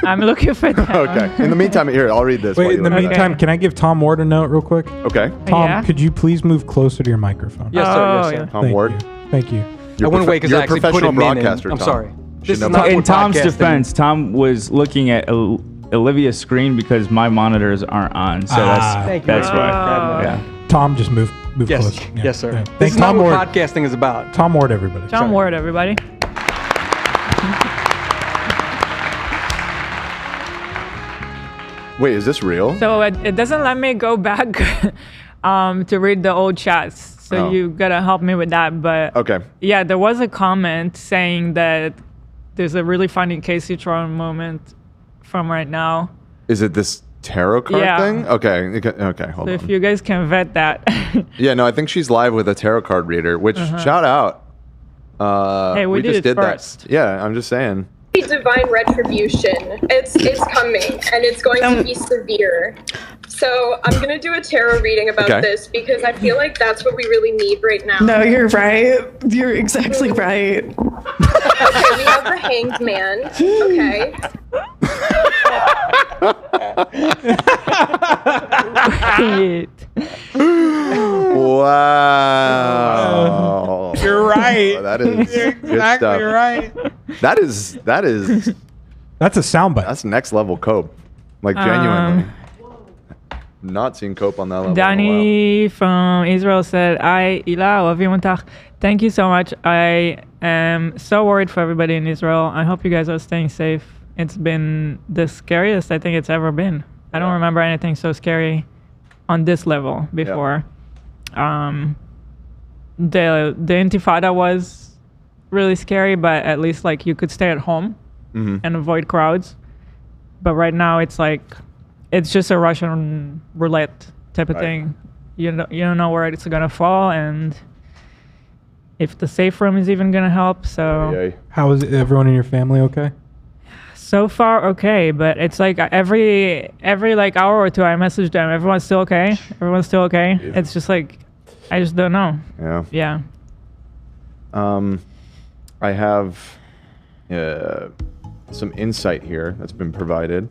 I'm looking for that. Okay. In the meantime, here, I'll read this. Wait, in the meantime, can I give Tom Ward a note real quick? Okay. Tom, could you please move closer to your microphone? Yes, sir. Yes, sir. Tom Ward. Thank you. You're I wouldn't wait because I you're a actually put professional him in. broadcaster, I'm Tom. sorry. In Tom's defense, Tom was looking at Olivia's screen because my monitors aren't on, so that's why. Yeah. Tom, just move yes. closer. Yes, sir. Yeah. This is not what podcasting is about. Tom Ward, everybody. Tom Ward, everybody. Wait, is this real? So it doesn't let me go back to read the old chats. So you gotta help me with that. But okay. Yeah, there was a comment saying that there's a really funny Kaceytron moment from right now. Is it this tarot card thing? Okay, hold So on. if you guys can vet that. Yeah, no, I think she's live with a tarot card reader, which shout out. Hey, we just did it did first. that. Yeah, I'm just saying. Divine retribution. It's coming, and it's going to be severe. So I'm gonna do a tarot reading about this because I feel like that's what we really need right now. No, you're right. You're exactly right. Okay, we have the Hanged Man. Okay. Wow. You're right. That is You're good exactly stuff. right. That is that's a soundbite. That's next level cope. Like genuinely. Not seen cope on that level. Danny from Israel said, thank you so much. I am so worried for everybody in Israel. I hope you guys are staying safe. It's been the scariest I think it's ever been. I don't remember anything so scary on this level before. The Intifada was really scary, but at least like you could stay at home and avoid crowds. But right now it's like it's just a Russian roulette type of thing. You don't know where it's gonna fall and if the safe room is even gonna help. So how is everyone in your family okay? So far okay, but it's like every like hour or two I message them. Everyone's still okay. Everyone's still okay. Yeah. It's just like I just don't know. Yeah. I have some insight here that's been provided.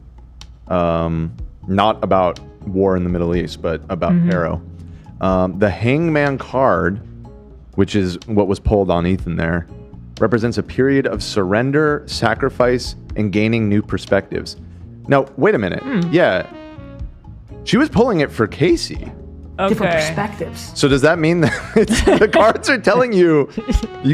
Not about war in the Middle East, but about tarot. The Hangman card, which is what was pulled on Ethan there, represents a period of surrender, sacrifice, and gaining new perspectives. Now, wait a minute. Yeah. She was pulling it for Casey. Different perspectives. So does that mean that the cards are telling you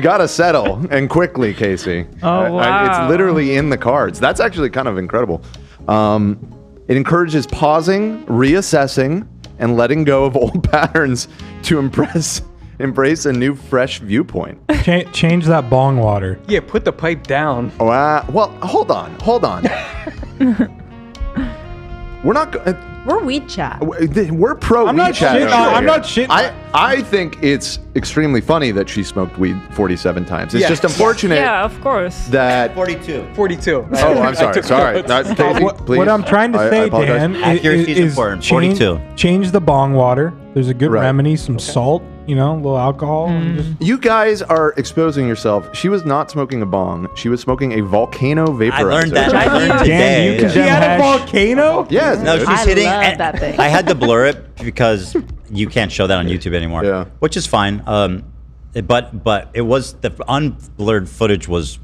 gotta settle and quickly, Casey? Oh, wow. It's literally in the cards. That's actually kind of incredible. It encourages pausing, reassessing, and letting go of old patterns to embrace a new, fresh viewpoint. Change that bong water. Yeah, put the pipe down. Well, hold on. We're not. We're WeChat. We're pro WeChat. I'm not shitting. I think it's extremely funny that she smoked weed 47 times. It's just unfortunate. Yeah, of course. That 42. 42. Oh, I'm sorry. Sorry. What I'm trying to say, Dan, is change the bong water. There's a good remedy, some salt, a little alcohol. And just... You guys are exposing yourself. She was not smoking a bong. She was smoking a volcano vaporizer. I learned that. I learned today. She had a volcano? Yes. No, she's hitting. that thing. I had to blur it because you can't show that on YouTube anymore. Yeah. Which is fine. But it was the unblurred footage was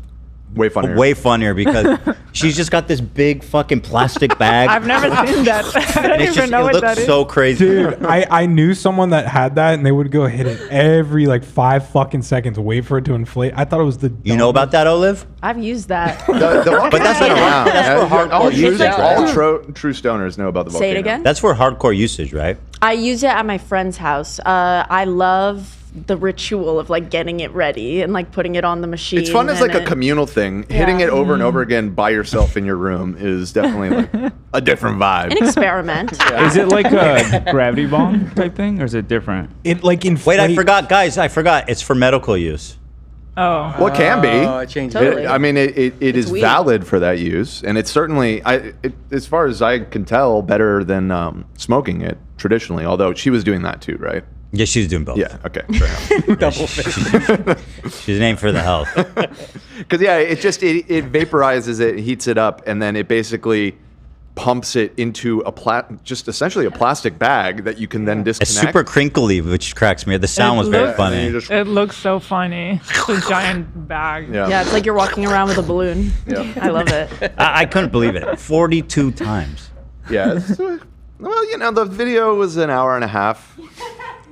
way funnier. Way funnier because she's just got this big fucking plastic bag. I've never seen that. I don't even know what that is. It looks so crazy. Dude, I knew someone that had that and they would go hit it every 5 fucking seconds, wait for it to inflate. I thought it was the dumbest. You know about that, Olive? I've used that. But that's been around. That's for hardcore usage. All true stoners know about the volcano. Say it again? That's for hardcore usage, right? I use it at my friend's house. I love the ritual of getting it ready and putting it on the machine. It's fun as a communal thing. Yeah. Hitting it over and over again by yourself in your room is definitely a different vibe. An experiment. Is it like a gravity bomb type thing, or is it different? It inflates. Wait, I forgot, guys. I forgot. It's for medical use. Oh. Well, it can be. It changes. Totally. It is valid for that use, and it's certainly, as far as I can tell, better than smoking it traditionally. Although she was doing that too, right? Yeah, she's doing both. Yeah. Okay. Double fish. She's named for the health. Because it vaporizes it, heats it up, and then it basically pumps it into just essentially a plastic bag that you can then disconnect. It's super crinkly, which cracks me. The sound was very funny. It looks so funny. It's a giant bag. Yeah, it's like you're walking around with a balloon. Yeah. I love it. I couldn't believe it. 42 times. Yeah. Well, you know, the video was an hour and a half.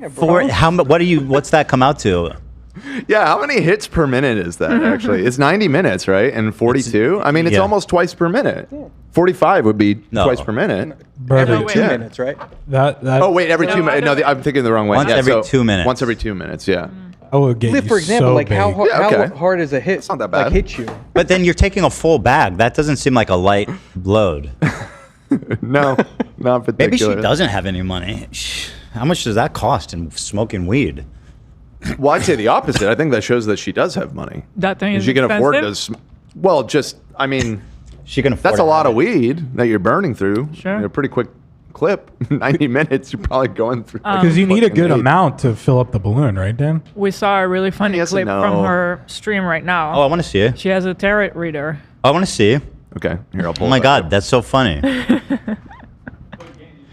What's that come out to? Yeah, how many hits per minute is that actually? It's 90 minutes, right? And 42? I mean, it's almost twice per minute. 45 would be twice per minute. Every 2 minutes, right? Oh, wait, every 2 minutes. No, I'm thinking the wrong way. Once every 2 minutes. Once every 2 minutes, yeah. I will get Liv, you for example, so like how big. hard is a hit? It's not that bad. Like hit you. But then you're taking a full bag. That doesn't seem like a light load. No, not particularly. Maybe she doesn't have any money. How much does that cost in smoking weed? Well, I'd say the opposite. I think that shows that she does have money. That thing is she can afford expensive? to. Well, just I mean, she can afford. That's a lot of weed that you're burning through. Sure. In a pretty quick clip. 90 minutes. You're probably going through. Because you need a good amount to fill up the balloon, right, Dan? We saw a really funny clip from her stream right now. Oh, I want to see it. She has a tarot reader. I want to see. Okay, here I'll pull. Oh my God, that's so funny.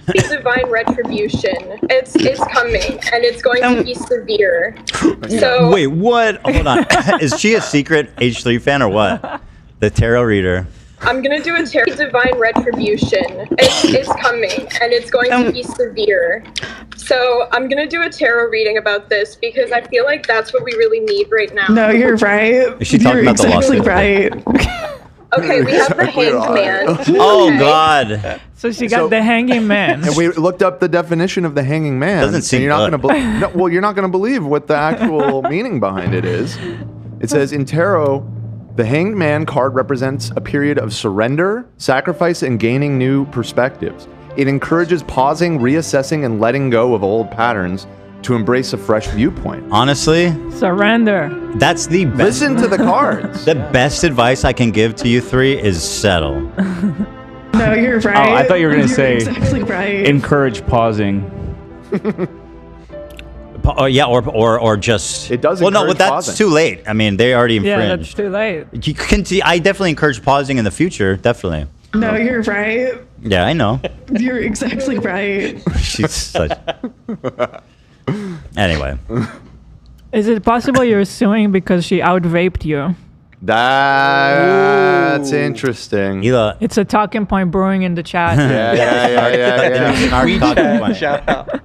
Divine retribution. It's coming, and it's going to be severe. So Wait, what? Hold on. Is she a secret H3 fan or what? The tarot reader. I'm gonna do a divine retribution. It's coming, and it's going to be severe. So I'm gonna do a tarot reading about this because I feel like that's what we really need right now. No, you're right. Is she talking You're about the exactly lawsuit? right. Okay, we have the hanged man. Oh Okay. God. So she got the hanging man. And we looked up the definition of the hanging man. Doesn't seem and you're not good. gonna no, well, you're not going to believe what the actual meaning behind it is. It says in tarot, the hanged man card represents a period of surrender, sacrifice, and gaining new perspectives. It encourages pausing, reassessing, and letting go of old patterns to embrace a fresh viewpoint. Honestly, surrender. That's the best. Listen to the cards. The best advice I can give to you three is settle. No, you're right. Oh, I thought you were going to You're say exactly right. encourage pausing. Yeah, or just. It does. Well, no, but that's pausing. too late. I mean, they already infringed. Yeah, that's too late. You can see. I definitely encourage pausing in the future. Definitely. No, you're right. Yeah, I know. You're exactly right. She's such. Anyway. Is it possible you're suing because she out-vaped you? That's interesting. It's a talking point brewing in the chat. Yeah. Shout out.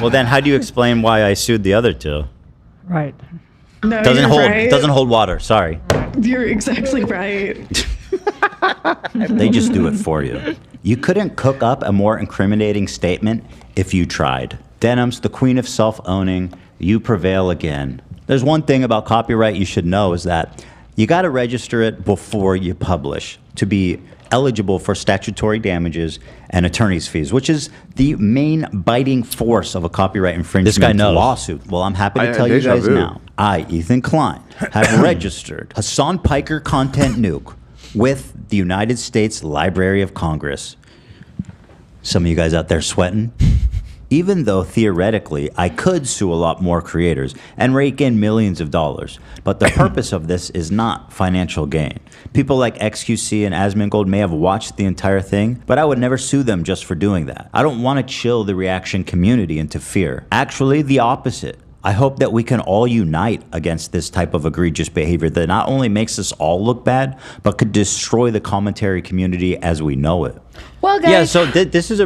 Well, then, how do you explain why I sued the other two? Right. No, Doesn't you're hold. right. Doesn't hold water. Sorry. You're exactly right. They just do it for you. You couldn't cook up a more incriminating statement if you tried. Denims, the queen of self-owning, you prevail again. There's one thing about copyright you should know is that you got to register it before you publish to be eligible for statutory damages and attorney's fees, which is the main biting force of a copyright infringement lawsuit. Well, I'm happy to tell you guys now. I, Ethan Klein, have registered Hassan Piker Content Nuke with the United States Library of Congress. Some of you guys out there sweating? Even though theoretically I could sue a lot more creators and rake in millions of dollars, but the purpose of this is not financial gain. People like XQC and Asmongold may have watched the entire thing, but I would never sue them just for doing that. I don't want to chill the reaction community into fear. Actually, the opposite. I hope that we can all unite against this type of egregious behavior that not only makes us all look bad, but could destroy the commentary community as we know it. Well, guys. Yeah, so this is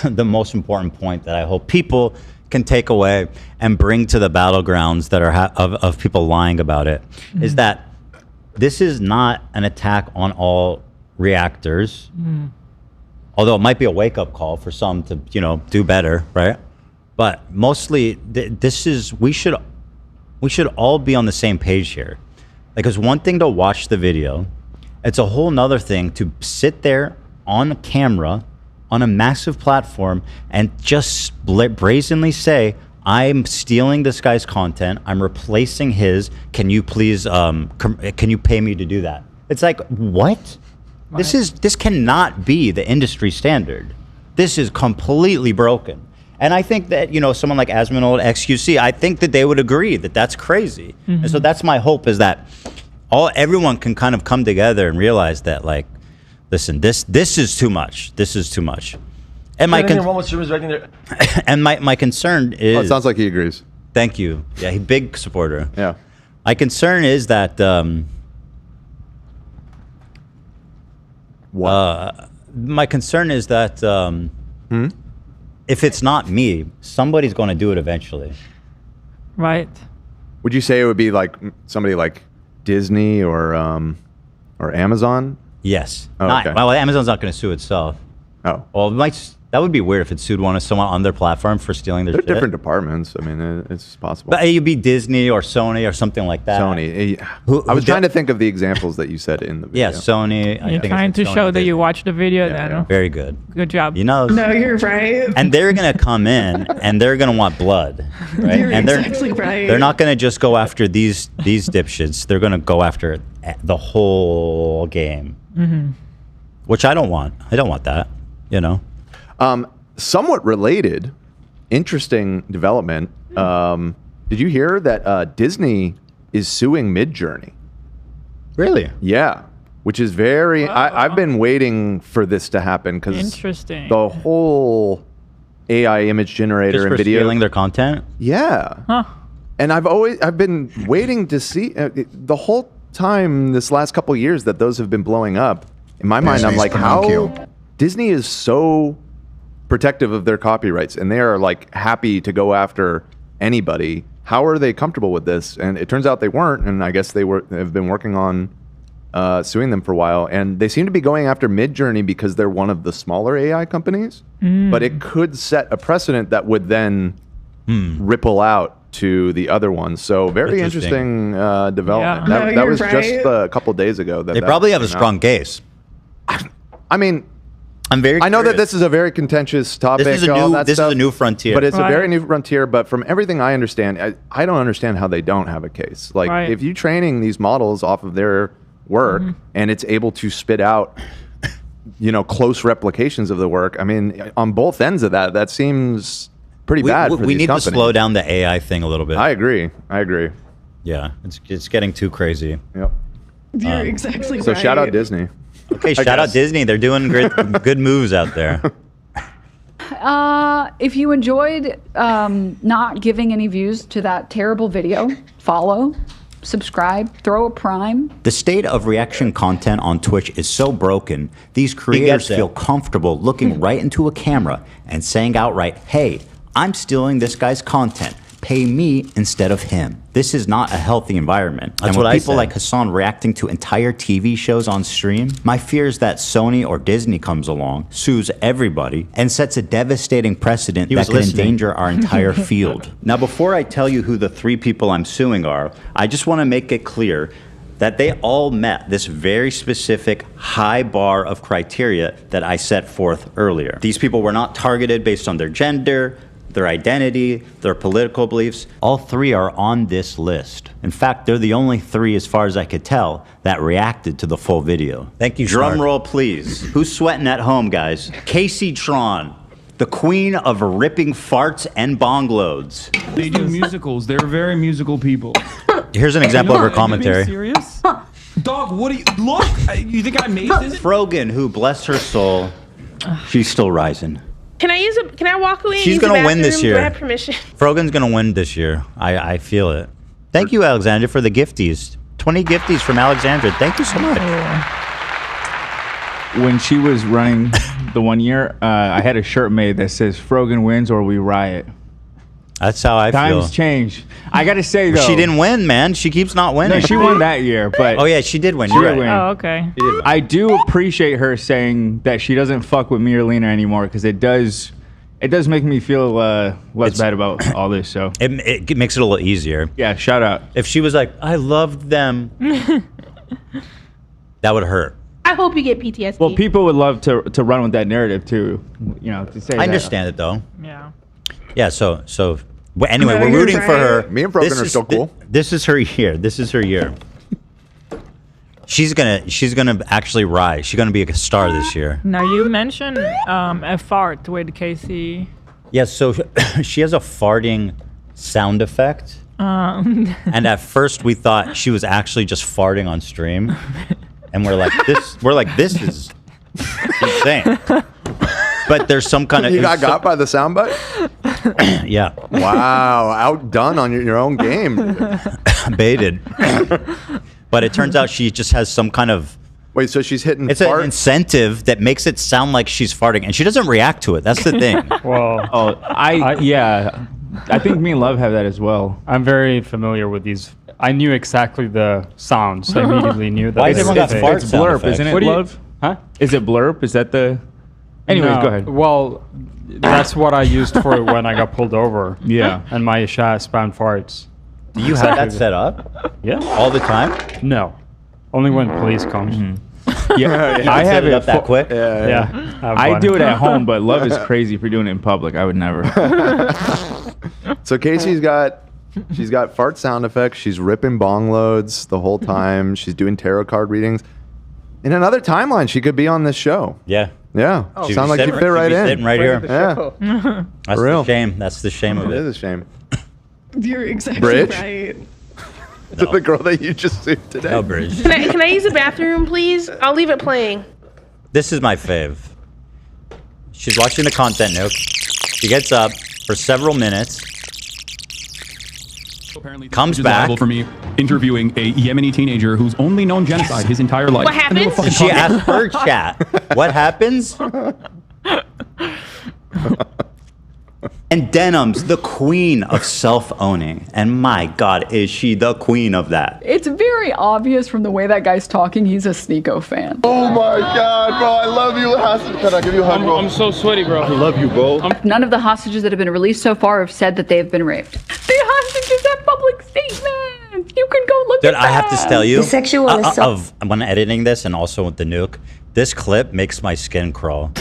the most important point that I hope people can take away and bring to the battlegrounds that are of people lying about it, is that this is not an attack on all reactors, although it might be a wake-up call for some to, do better, right? But mostly, we should all be on the same page here. Like, it's one thing to watch the video. It's a whole nother thing to sit there on camera, on a massive platform, and just brazenly say, I'm stealing this guy's content. I'm replacing his. Can you please, can you pay me to do that? It's like, what? Right. This cannot be the industry standard. This is completely broken. And I think that, someone like Asmongold, XQC, I think that they would agree that that's crazy. Mm-hmm. And so that's my hope, is that everyone can kind of come together and realize that, like, Listen, this is too much. This is too much. And my and my concern is. Oh, it sounds like he agrees. Thank you. Yeah, he's a big supporter. Yeah. My concern is that. My concern is that if it's not me, somebody's going to do it eventually. Right. Would you say it would be like somebody like Disney or Amazon? Yes. Oh, not, okay. Well, Amazon's not going to sue itself. Oh. Well, it might. That would be weird if it sued someone on their platform for stealing their shit. They're different departments. I mean, it's possible. But it'd be Disney or Sony or something like that. Sony. I was trying to think of the examples that you said in the video. Yeah, Sony. You're trying to show that you watched the video then. Yeah. Very good. Good job. You know. No, you're right. And they're going to come in and they're going to want blood. Right? You're and exactly right. They're not going to just go after these dipshits. They're going to go after the whole game. Mm-hmm. Which I don't want. I don't want that. You know. Somewhat related, interesting development. Did you hear that Disney is suing Midjourney? Really? Yeah. Which is very. I've been waiting for this to happen because interesting. The whole AI image generator Just and for video stealing their content. Yeah. Huh. And I've been waiting to see the whole time this last couple of years that those have been blowing up. In my mind, I'm like, how Disney is so protective of their copyrights and they are like happy to go after anybody. How are they comfortable with this? And it turns out they weren't, and I guess have been working on suing them for a while. And they seem to be going after Midjourney because they're one of the smaller AI companies. But it could set a precedent that would then ripple out to the other ones. So very interesting development. Yeah. That was just a couple days ago. They probably have a strong case. I mean, I'm very. I know that this is a very contentious topic. This is a new frontier. But it's a very new frontier. But from everything I understand, I don't understand how they don't have a case. Like if you're training these models off of their work and it's able to spit out, close replications of the work. I mean, on both ends of that seems pretty bad. For we these need companies. to slow down the AI thing a little bit. I agree. Yeah, it's getting too crazy. Yep. You're exactly right. So shout out Disney. Okay, shout out Disney. They're doing good moves out there. If you enjoyed not giving any views to that terrible video, follow, subscribe, throw a prime. The state of reaction content on Twitch is so broken, these creators feel comfortable looking right into a camera and saying outright, hey, I'm stealing this guy's content. Pay me instead of him. This is not a healthy environment. That's and what with I people said. like Hassan reacting to entire TV shows on stream, my fear is that Sony or Disney comes along, sues everybody, and sets a devastating precedent that can endanger our entire field. Now, before I tell you who the 3 people I'm suing are, I just want to make it clear that they all met this very specific high bar of criteria that I set forth earlier. These people were not targeted based on their gender, their identity, their political beliefs. All 3 are on this list. In fact, they're the only 3, as far as I could tell, that reacted to the full video. Thank you, Drum Snark. roll, please. Who's sweating at home, guys? Kaceytron, the queen of ripping farts and bong loads. They do musicals. They're very musical people. Here's an example of her Are you commentary. being serious? Dog, what do you look? You think I made this? Frogan, who bless her soul, she's still rising. Can I walk away? She's going to win this year. Do I have permission? Frogan's gonna win this year. I feel it. Thank you, Alexandra, for the gifties. 20 gifties from Alexandra. Thank you so much. When she was running the 1 year, I had a shirt made that says "Frogan wins or we riot." That's how I feel. Times change. I gotta say though, She didn't win, man. She keeps not winning. No, she won that year, but oh yeah, she did win. She You're did right. win. Oh, okay. I do appreciate her saying that she doesn't fuck with me or Lena anymore because it does make me feel less bad about all this. So it makes it a little easier. Yeah, shout out. If she was like, I loved them, that would hurt. I hope you get PTSD. Well, people would love to run with that narrative too. To say. I understand it though. Yeah. Yeah. So well, anyway, No, we're you're rooting for right. her. Me and Frogan are still cool. This is her year. This is her year. She's gonna actually rise. She's gonna be a star this year. Now you mentioned a fart with Casey. Yes. So she has a farting sound effect. And at first we thought she was actually just farting on stream, and we're like, this Insane. But there's some kind of... You got by the soundbite? Yeah. Wow. Outdone on your own game. Baited. But it turns out she just has some kind of... Wait, so she's hitting It's an incentive that makes it sound like she's farting, and she doesn't react to it. That's the thing. Well, I think me and Love have that as well. I'm very familiar with these. I knew exactly the sounds. I immediately knew that. Why is everyone got fart sound blurp, effects? Isn't it, Love? Huh? Is it blurp? Is that the... Anyways, No, go ahead. Well, that's what I used for when I got pulled over. Yeah. And my spam farts. Do you have that set up? Yeah. All the time? No. Only when police comes. Yeah, I have it up that quick. Yeah. I do it at home, but Love is crazy for doing it in public. I would never. So Casey's she's got fart sound effects. She's ripping bong loads the whole time. She's doing tarot card readings. In another timeline, she could be on this show. Yeah. Yeah. She'd Sound be like you sitting- fit right she'd be in. sitting right here. Yeah. That's For real. the shame. That's the shame of It it. is a shame. You're exactly Bridge? right. To the girl that you just sued today. No, Bridge. Can I use the bathroom, please? I'll leave it playing. This is my fave. She's watching the content nuke. She gets up for several minutes. Comes back. For me, interviewing a Yemeni teenager who's only known genocide his entire life. What happens? And she asked her chat, what happens? And Denims, the queen of self-owning. And my God, is she the queen of that? It's very obvious from the way that guy's talking, he's a Sneeko fan. Oh my God, bro, I love you, Hassan. Can I give you a hug, bro? I'm so sweaty, bro. I love you, bro. None of the hostages that have been released so far have said that they have been raped. The hostages have public statements. You can go look Dude, at I have to tell you, The sexual assault. when editing this and also with the nuke, this clip makes my skin crawl.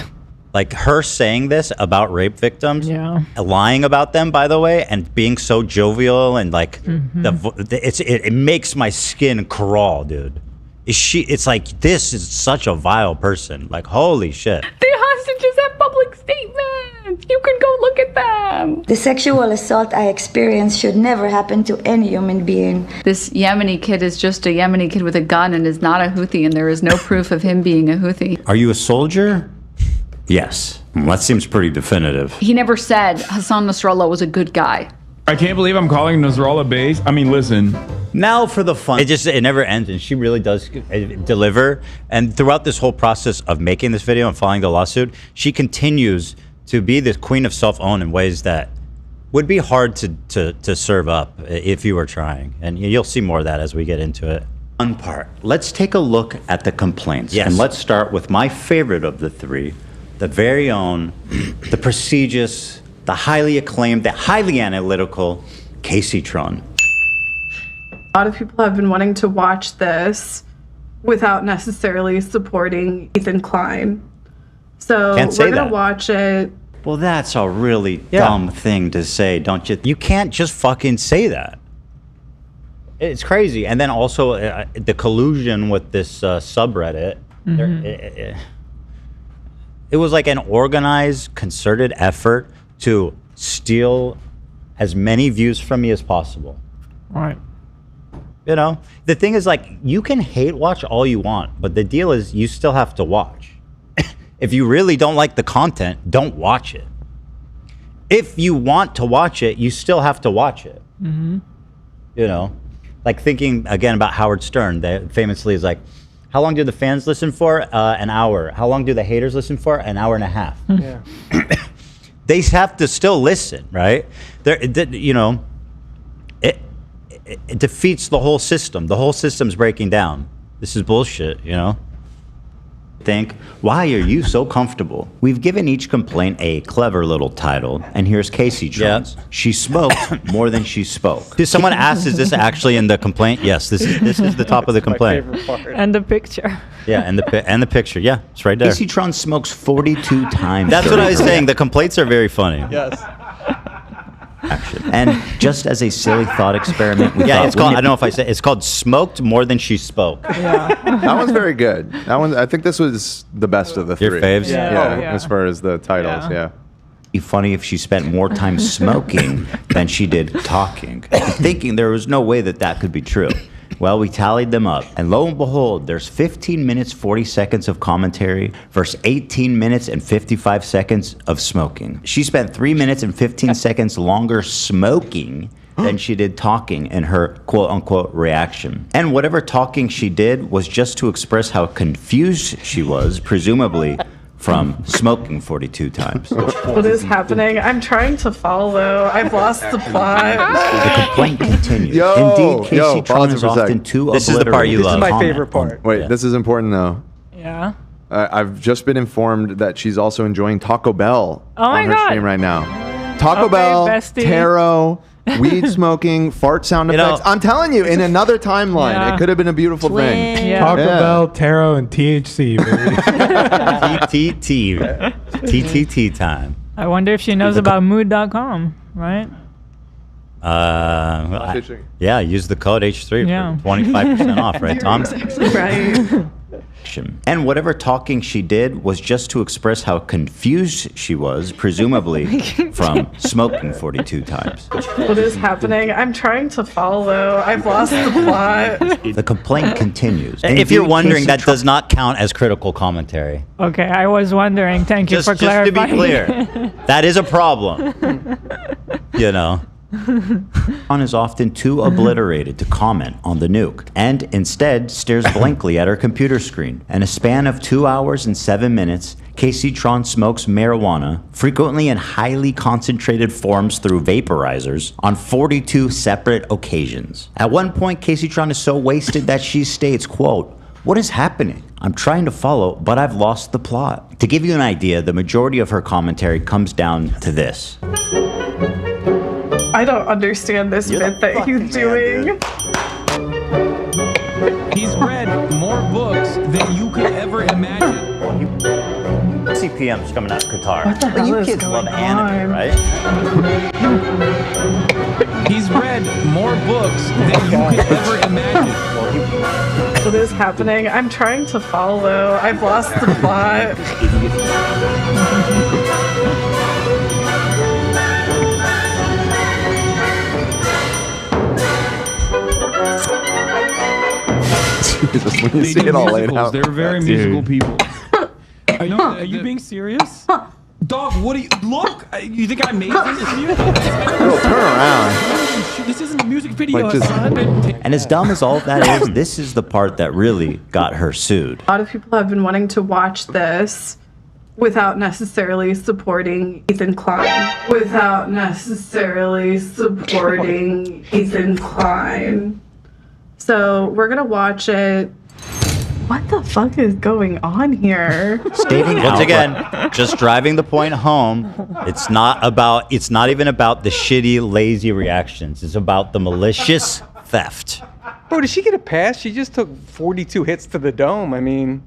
Like her saying this about rape victims, lying about them, by the way, and being so jovial and like it makes my skin crawl, dude. It's like, this is such a vile person. Like, holy shit. The hostages have public statements. You can go look at them. The sexual assault I experienced should never happen to any human being. This Yemeni kid is just a Yemeni kid with a gun and is not a Houthi, and there is no proof of him being a Houthi. Are you a soldier? Yes. Well, that seems pretty definitive. He never said Hassan Nasrallah was a good guy. I can't believe I'm calling Nasrallah base. I mean, listen. Now for the fun. It never ends, and she really does deliver. And throughout this whole process of making this video and filing the lawsuit, she continues to be the queen of self-own in ways that would be hard to serve up if you were trying. And you'll see more of that as we get into it. One part. Let's take a look at the complaints. Yes. And let's start with my favorite of the three, the very own, the prestigious, the highly acclaimed, the highly analytical Kaceytron. A lot of people have been wanting to watch this without necessarily supporting Ethan Klein. So Can't say we're going that. to watch it. Well, that's a really dumb thing to say, don't you? You can't just fucking say that. It's crazy. And then also the collusion with this subreddit. It was like an organized, concerted effort to steal as many views from me as possible. Right. You know, the thing is, like, you can hate watch all you want, but the deal is you still have to watch. If you really don't like the content, don't watch it. If you want to watch it, you still have to watch it. You know, like thinking again about Howard Stern, that famously is like, how long do the fans listen for? An hour. How long do the haters listen for? An hour and a half. Yeah. They have to still listen, right? You know, it defeats the whole system. The whole system's breaking down. This is bullshit, you know? Why are you so comfortable? We've given each complaint a clever little title, and here's Kaceytron's. She smoked more than she spoke. Did someone ask, is this actually in the complaint? Yes, this is the top of the complaint. And the picture. Yeah, and the picture. Yeah, it's right there. Kaceytron smokes 42 times. That's what I was saying. The complaints are very funny. Yes. And just as a silly thought experiment, we yeah, thought, it's called. I don't know if I said it's called "Smoked More Than She Spoke." That one's very good. That one, I think this was the best of the Your three. faves? Yeah, as far as the titles, yeah. Be funny if she spent more time smoking than she did talking, thinking there was no way that could be true. Well, we tallied them up, and lo and behold, there's 15 minutes 40 seconds of commentary versus 18 minutes and 55 seconds of smoking. She spent 3 minutes and 15 seconds longer smoking than she did talking in her quote-unquote reaction. And whatever talking she did was just to express how confused she was, presumably from smoking 42 times. What is happening? I'm trying to follow. I've lost the plot. The complaint continues. Indeed, Kaceytron is often too This is the part you love. This is my favorite part. Wait, this is important though. Yeah. I've just been informed that she's also enjoying Taco Bell on her stream right now. Taco Bell, bestie. taro, weed smoking, fart sound effects. I'm telling you, in another timeline, it could have been a beautiful thing. Yeah. Taco Bell, taro, and THC, baby. TTT time. I wonder if she knows about mood.com, right? Yeah, use the code H3 for 25% off, right, Tom? Right. And whatever talking she did was just to express how confused she was, presumably from smoking 42 times. What is happening? I'm trying to follow. I've lost the plot. The complaint continues. If you're Indeed, wondering, that Kaceytron- does not count as critical commentary. Okay, I was wondering. Thank you for clarifying. Just to be clear, that is a problem. You know. Hassan is often too obliterated to comment on the nuke, and instead stares blankly at her computer screen. In a span of 2 hours and 7 minutes, Kaceytron smokes marijuana, frequently in highly concentrated forms through vaporizers, on 42 separate occasions. At one point, Kaceytron is so wasted that she states, quote, "What is happening? I'm trying to follow, but I've lost the plot." To give you an idea, the majority of her commentary comes down to this. I don't understand this bit that he's doing. He's read more books than you could ever imagine. CPM's coming out of Qatar. What the hell you is kids love going anime, on? right? He's read more books than you could ever imagine. What is happening? I'm trying to follow. I've lost the plot. Jesus, when you see it all laid out. They're very musical people. Are you being serious? Dog, what do you look? You think I made this to you? Girl, turn around. This isn't a music video, Like, just- Hassan. And as dumb as all of that is, this is the part that really got her sued. A lot of people have been wanting to watch this without necessarily supporting Ethan Klein. Without necessarily supporting Ethan Klein. So we're gonna watch it. What the fuck is going on here? Stating Once again, just driving the point home. It's not even about the shitty, lazy reactions. It's about the malicious theft. Bro, did she get a pass? She just took 42 hits to the dome. I mean,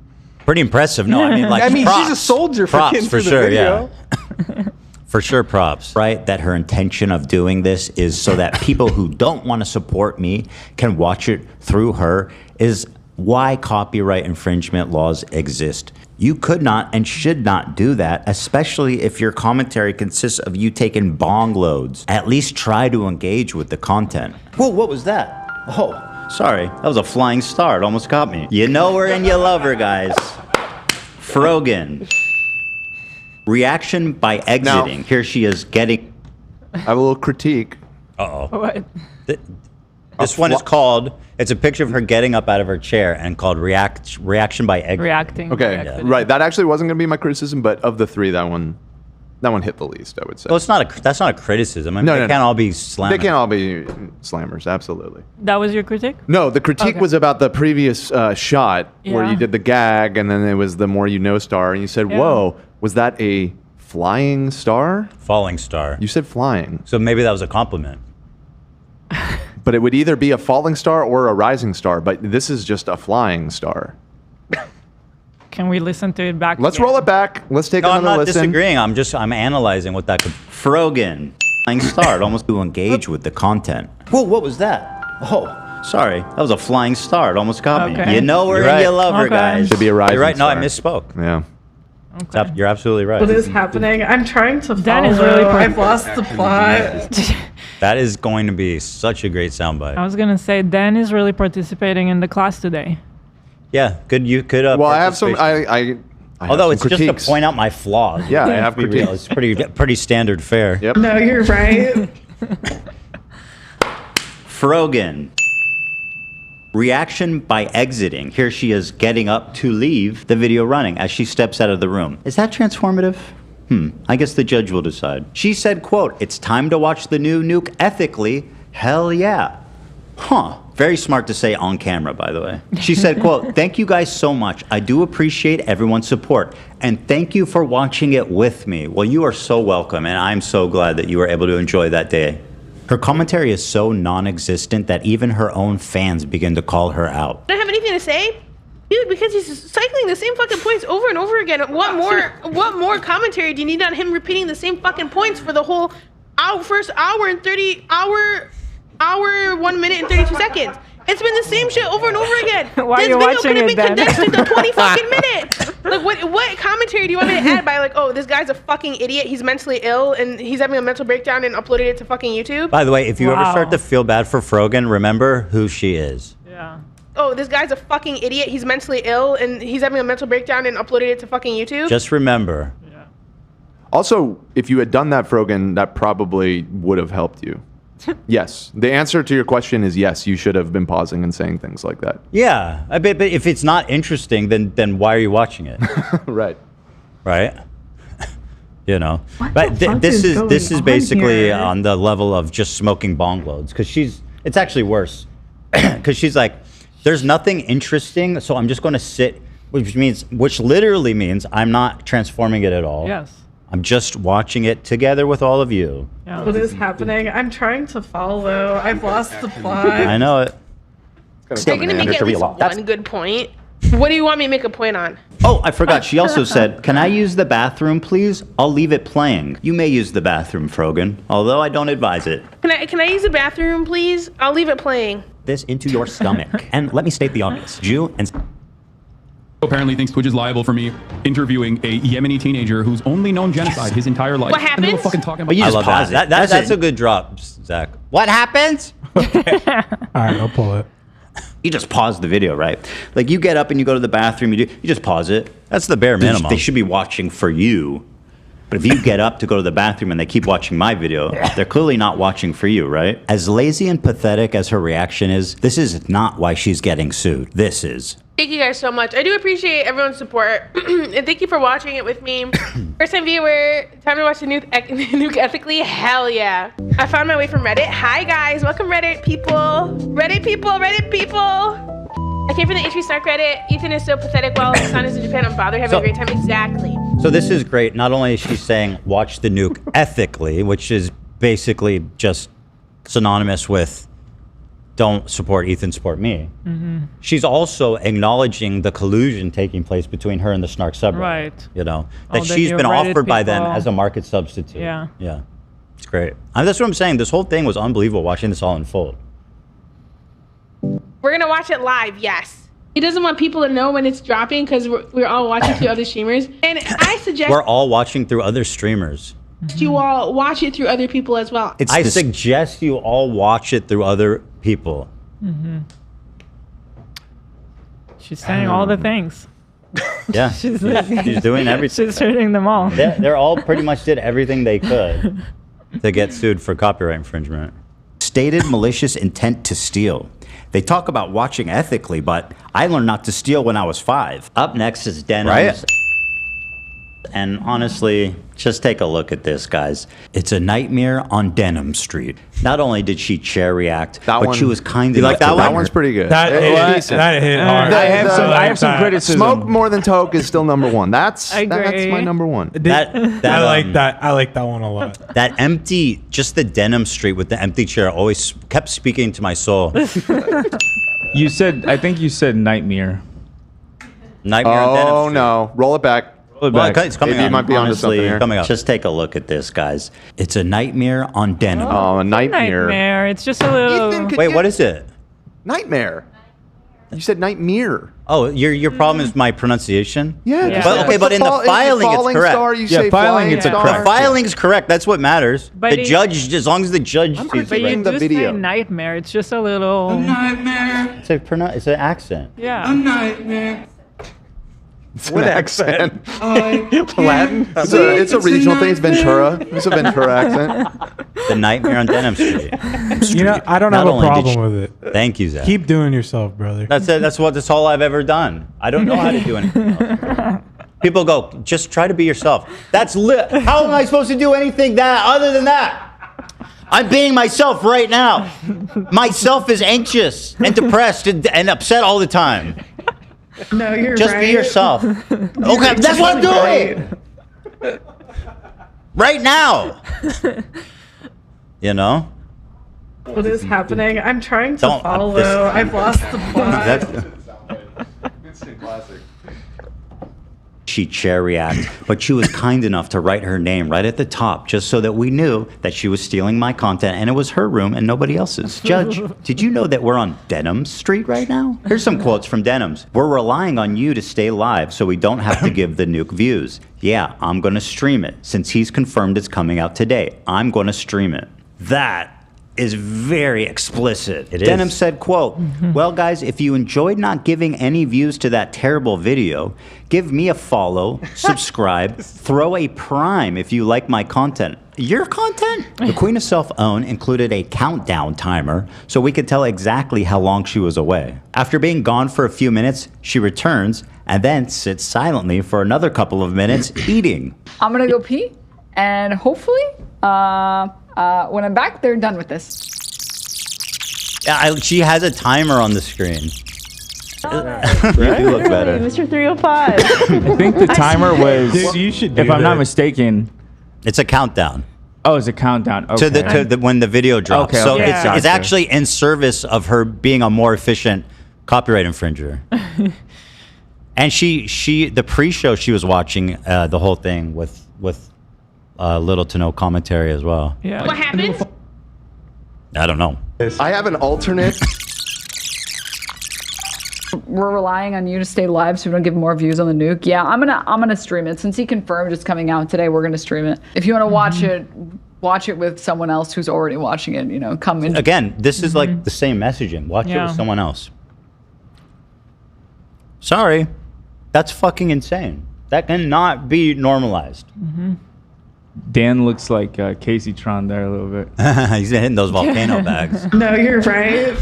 Pretty impressive. No, I mean, like, props. she's a soldier for props getting for through sure. the video. Yeah. For sure, props. Right, that her intention of doing this is so that people who don't want to support me can watch it through her, is why copyright infringement laws exist. You could not and should not do that, especially if your commentary consists of you taking bong loads. At least try to engage with the content. Whoa, what was that? Oh, sorry. That was a flying star. It almost got me. You know her and you love her, guys. Frogan. Reaction by exiting. Here she is getting... I have a little critique. Uh-oh. What? This one is called... It's a picture of her getting up out of her chair and called reaction by exiting. Reacting. Okay, right. That actually wasn't going to be my criticism, but of the three, that one hit the least, I would say. Well, that's not a criticism. I mean, they can't all be slammers. They can't all be slammers, absolutely. That was your critique? No, the critique was about the previous shot where Yeah. you did the gag, and then it was the more you know star, and you said, whoa, was that a flying star? Falling star. You said flying. So maybe that was a compliment. But it would either be a falling star or a rising star, but this is just a flying star. Can we listen to it back? Let's again? roll it back. Let's take No, I'm another not listen. disagreeing. I'm analyzing what that could... Frogan. Flying star. Almost to engage with the content. Whoa, what was that? Oh, sorry. That was a flying star. It almost got me. Okay. You know her You're and you right. love her, Okay. guys. Should be a rising You're right. No, I star. misspoke. Yeah. You're absolutely right. What is happening? I'm trying to follow. That is really I've lost the plot. That is going to be such a great soundbite. I was gonna say Dan is really participating in the class today. Yeah, good. You could. Well, I have some. I Although have it's some just to point out my flaws. Yeah, I have Let's be real. It's pretty standard fare. Yep. No, you're right. Frogan. Reaction by exiting. Here she is getting up to leave the video running as she steps out of the room. Is that transformative? I guess the judge will decide. She said, quote, "It's time to watch the new nuke ethically. Hell yeah." Huh. Very smart to say on camera, by the way. She said, quote, "Thank you guys so much. I do appreciate everyone's support. And thank you for watching it with me." Well, you are so welcome, and I'm so glad that you were able to enjoy that day. Her commentary is so non-existent that even her own fans begin to call her out. I don't have anything to say, dude, because he's cycling the same fucking points over and over again. What more commentary do you need on him repeating the same fucking points for the whole first hour and 1 minute and 32 seconds? It's been the same shit over and over again. Why are you watching it then? This video could have been condensed into 20 fucking minutes. Like, what commentary do you want me to add by, like, oh, this guy's a fucking idiot, he's mentally ill, and he's having a mental breakdown and uploaded it to fucking YouTube? By the way, if you ever start to feel bad for Frogan, remember who she is. Yeah. Oh, this guy's a fucking idiot, he's mentally ill, and he's having a mental breakdown and uploaded it to fucking YouTube? Just remember. Also, if you had done that, Frogan, that probably would have helped you. Yes. The answer to your question is yes, you should have been pausing and saying things like that. Yeah. But if it's not interesting, then why are you watching it? Right. Right? You know. But this is basically on the level of just smoking bong loads, because it's actually worse. Because she's like, there's nothing interesting, so I'm just going to sit, which literally means I'm not transforming it at all. Yes. I'm just watching it together with all of you. Yeah. What is happening? I'm trying to follow. I've lost the plot. I know it. You're going to make at least one good point. What do you want me to make a point on? Oh, I forgot. She also said, "Can I use the bathroom, please? I'll leave it playing." You may use the bathroom, Frogan, although I don't advise it. Can I use the bathroom, please? I'll leave it playing. This into your stomach. And let me state the obvious. Jew and... Apparently thinks Twitch is liable for me interviewing a Yemeni teenager who's only known genocide his entire life. What happens? And they were fucking talking about Well, you just pause it. That's a good drop, Zach. What happens? All right, I'll pull it. You just pause the video, right? Like you get up and you go to the bathroom, you just pause it. That's the bare minimum. They should be watching for you. But if you get up to go to the bathroom and they keep watching my video, they're clearly not watching for you, right? As lazy and pathetic as her reaction is, this is not why she's getting sued. This is. Thank you guys so much. I do appreciate everyone's support. And thank you for watching it with me. First time viewer, time to watch the nuke ethically? Hell yeah. I found my way from Reddit. Hi guys, welcome Reddit people. Reddit people, Reddit people. I came from the H3 Snark Reddit. Ethan is so pathetic while Hassan is in Japan. I'm bothered having a great time. Exactly. So this is great. Not only is she saying watch the nuke ethically, which is basically just synonymous with don't support Ethan, support me. Mm-hmm. She's also acknowledging the collusion taking place between her and the Snark subreddit. Right. You know, All that the she's new been Reddit offered by them people. as a market substitute. Yeah. Yeah. It's great. That's what I'm saying. This whole thing was unbelievable watching this all unfold. We're gonna watch it live, yes. He doesn't want people to know when it's dropping because we're all watching through other streamers. And I suggest We're all watching through other streamers. you all watch it through other people as well. I suggest you all watch it through other people. Mm-hmm. She's saying all the things. Yeah, she's doing everything. She's shooting them all. They're all pretty much did everything they could to get sued for copyright infringement. Stated malicious intent to steal. They talk about watching ethically, but I learned not to steal when I was 5. Up next is Denims. Right? And honestly, just take a look at this, guys. It's a nightmare on Denim Street. Not only did she chair react, but she was kind You enough like to that one? let That one's her- pretty good. That hit hard. I have some criticism. Smoke more than Toke is still number one. That's my number one. I like that. I like that one a lot. That empty, just the Denim Street with the empty chair always kept speaking to my soul. I think you said nightmare. Nightmare on Denim Oh Street. no! Roll it back. Well, it's coming Maybe you on. might be onto Honestly, something here. Coming up. Just take a look at this, guys. It's a nightmare on Denim. Oh, a Nightmare. It's just a little. Wait, what is it? Nightmare. You said nightmare. Oh, your problem is my pronunciation? Yeah. But in the filing, it's correct. Star, you say filing, it's a The filing's correct. That's what matters. But The judge, as long as the judge sees But you it. do say nightmare. It's just a little. Nightmare. It's an accent. Yeah. A nightmare. What accent? Latin? It's a regional thing. It's Ventura. It's a Ventura accent. The Nightmare on Denim Street. You know, I don't Not have a only did problem she- with it. Thank you, Zach. Keep doing yourself, brother. That's it. That's all I've ever done. I don't know how to do anything else. People go, just try to be yourself. That's lit. How am I supposed to do anything other than that? I'm being myself right now. Myself is anxious and depressed and upset all the time. No, you're Just right. be yourself. Okay, that's what I'm doing. Right now. You know? What is happening? I'm trying to Don't- follow. this- I've lost the plot. Instant classic. She chair react, but she was kind enough to write her name right at the top just so that we knew that she was stealing my content and it was her room and nobody else's. Judge, did you know that we're on Denims Street right now? Here's some quotes from Denims. We're relying on you to stay live so we don't have to give the nuke views. Yeah, I'm going to stream it. Since he's confirmed it's coming out today, I'm going to stream it. That is very explicit. It Denim is. said, quote, well, guys, if you enjoyed not giving any views to that terrible video, give me a follow, subscribe, throw a prime if you like my content. Your content? The Queen of Self-Own included a countdown timer so we could tell exactly how long she was away. After being gone for a few minutes, she returns and then sits silently for another couple of minutes eating. I'm gonna go pee, and hopefully, when I'm back, they're done with this. Yeah, she has a timer on the screen. You do look better. Mr. 305. I think the timer was, Dude, you should do if I'm not that. mistaken. It's a countdown. Oh, it's a countdown. Okay. To the when the video drops. Okay, So okay. it's Gotcha. actually in service of her being a more efficient copyright infringer. And the pre-show she was watching the whole thing with little to no commentary as well. Yeah. What happened? I don't know. I have an alternate. We're relying on you to stay live so we don't give more views on the nuke. Yeah, I'm gonna stream it. Since he confirmed it's coming out today, we're gonna stream it. If you want to watch it with someone else who's already watching it, you know, come in. Again, this is like the same messaging. Watch it Yeah. with someone else. Sorry. That's fucking insane. That cannot be normalized. Dan looks like Kaceytron there a little bit. He's hitting those volcano bags. No, you're right.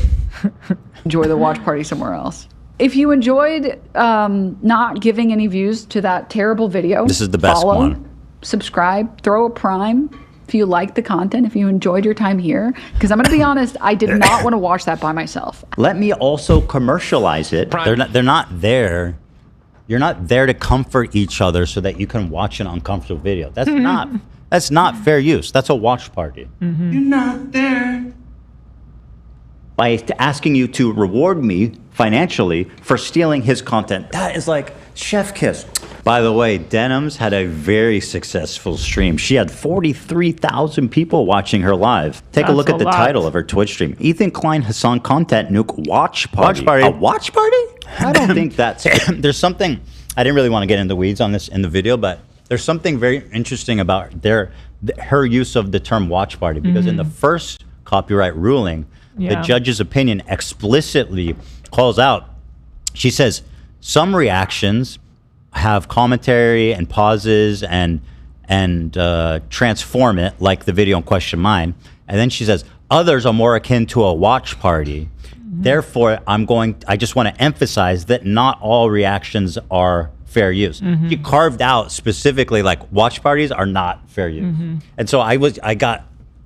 Enjoy the watch party somewhere else. If you enjoyed not giving any views to that terrible video, This is the best follow, one. subscribe, throw a prime if you like the content, if you enjoyed your time here. Because I'm going to be honest, I did not want to watch that by myself. Let me also commercialize it. They're not there. You're not there to comfort each other so that you can watch an uncomfortable video. That's not fair use. That's a watch party. You're not there. By asking you to reward me financially for stealing his content. That is like chef kiss. By the way, Denims had a very successful stream. She had 43,000 people watching her live. Take a That's look at a the lot. title of her Twitch stream. Ethan Klein Hassan Content Nuke Watch Party. Watch party. A watch party? I don't think that's... There's something... I didn't really want to get into the weeds on this in the video, but there's something very interesting about her use of the term watch party, because in the first copyright ruling, the judge's opinion explicitly calls out, she says, some reactions have commentary and pauses and transform it, like the video in question mine. And then she says, others are more akin to a watch party. Therefore, I just want to emphasize that not all reactions are fair use. She carved out specifically like watch parties are not fair use. And so I got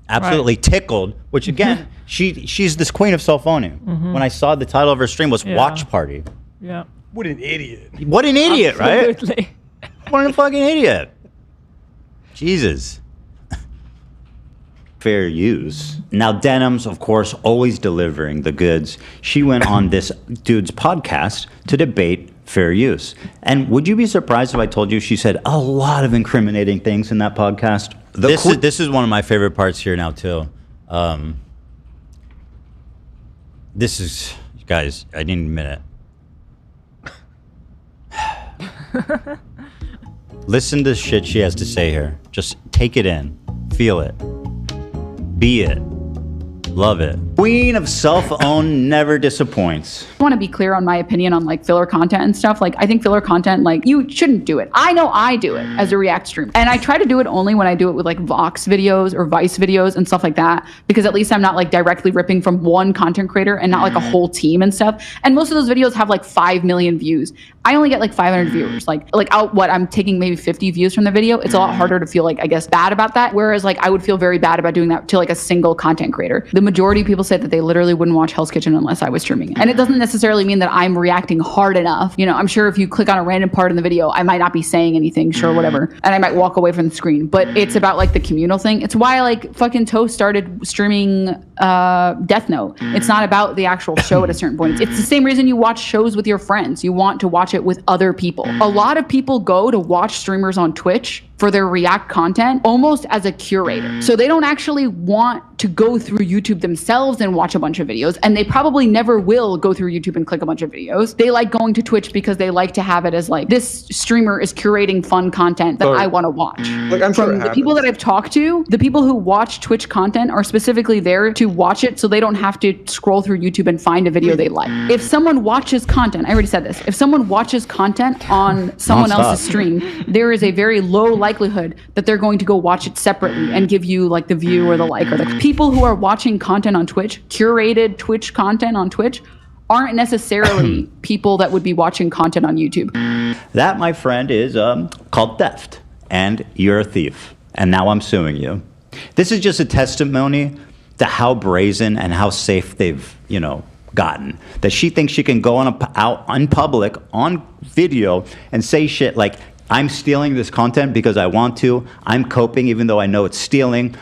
absolutely tickled, which again, she's this queen of self-owning. When I saw the title of her stream was Watch Party. Yeah. What an idiot. What an idiot, Absolutely. right? What a fucking idiot. Jesus. Fair use. Now, Denims, of course, always delivering the goods. She went on this dude's podcast to debate fair use. And would you be surprised if I told you she said a lot of incriminating things in that podcast? This is one of my favorite parts here now, too. This is, guys, I need a minute. Listen to shit she has to say here. Just take it in. Feel it. Be it. Love it. Queen of self-own never disappoints. I want to be clear on my opinion on like filler content and stuff. Like I think filler content, like you shouldn't do it. I know I do it as a React streamer. And I try to do it only when I do it with like Vox videos or Vice videos and stuff like that. Because at least I'm not like directly ripping from one content creator and not like a whole team and stuff. And most of those videos have like 5 million views. I only get like 500 viewers. I'm taking maybe 50 views from the video. It's a lot harder to feel like, I guess, bad about that. Whereas like I would feel very bad about doing that to like a single content creator. The majority of people say that they literally wouldn't watch Hell's Kitchen unless I was streaming it. And it doesn't necessarily mean that I'm reacting hard enough. You know, I'm sure if you click on a random part in the video, I might not be saying anything, sure, whatever. And I might walk away from the screen. But it's about like the communal thing. It's why like fucking Toast started streaming Death Note. It's not about the actual show at a certain point. It's the same reason you watch shows with your friends. You want to watch it with other people. A lot of people go to watch streamers on Twitch for their React content almost as a curator. So they don't actually want to go through YouTube themselves and watch a bunch of videos, and they probably never will go through YouTube and click a bunch of videos. They like going to Twitch because they like to have it as like, this streamer is curating fun content that I want to watch. Like I'm sure From the people that I've talked to, the people who watch Twitch content are specifically there to watch it so they don't have to scroll through YouTube and find a video they like. If someone watches content, I already said this, if someone watches content on someone else's stream, there is a very low likelihood that they're going to go watch it separately and give you like the view or the like. Or the people who are watching content on Twitch, curated Twitch content on Twitch, aren't necessarily people that would be watching content on YouTube. That, my friend, is called theft. And you're a thief. And now I'm suing you. This is just a testimony to how brazen and how safe they've, gotten. That she thinks she can go out in public on video and say shit like, I'm stealing this content because I want to. I'm coping even though I know it's stealing.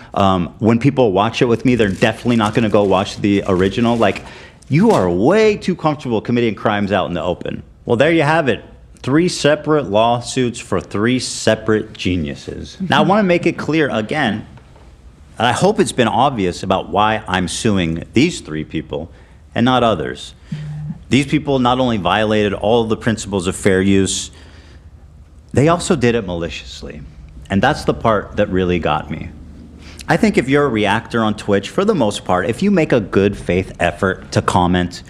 When people watch it with me, they're definitely not going to go watch the original. Like, you are way too comfortable committing crimes out in the open. Well, there you have it. 3 separate lawsuits for 3 separate geniuses. Now, I want to make it clear again, and I hope it's been obvious about why I'm suing these 3 people and not others. These people not only violated all of the principles of fair use, they also did it maliciously. And that's the part that really got me. I think if you're a reactor on Twitch, for the most part, if you make a good faith effort to comment,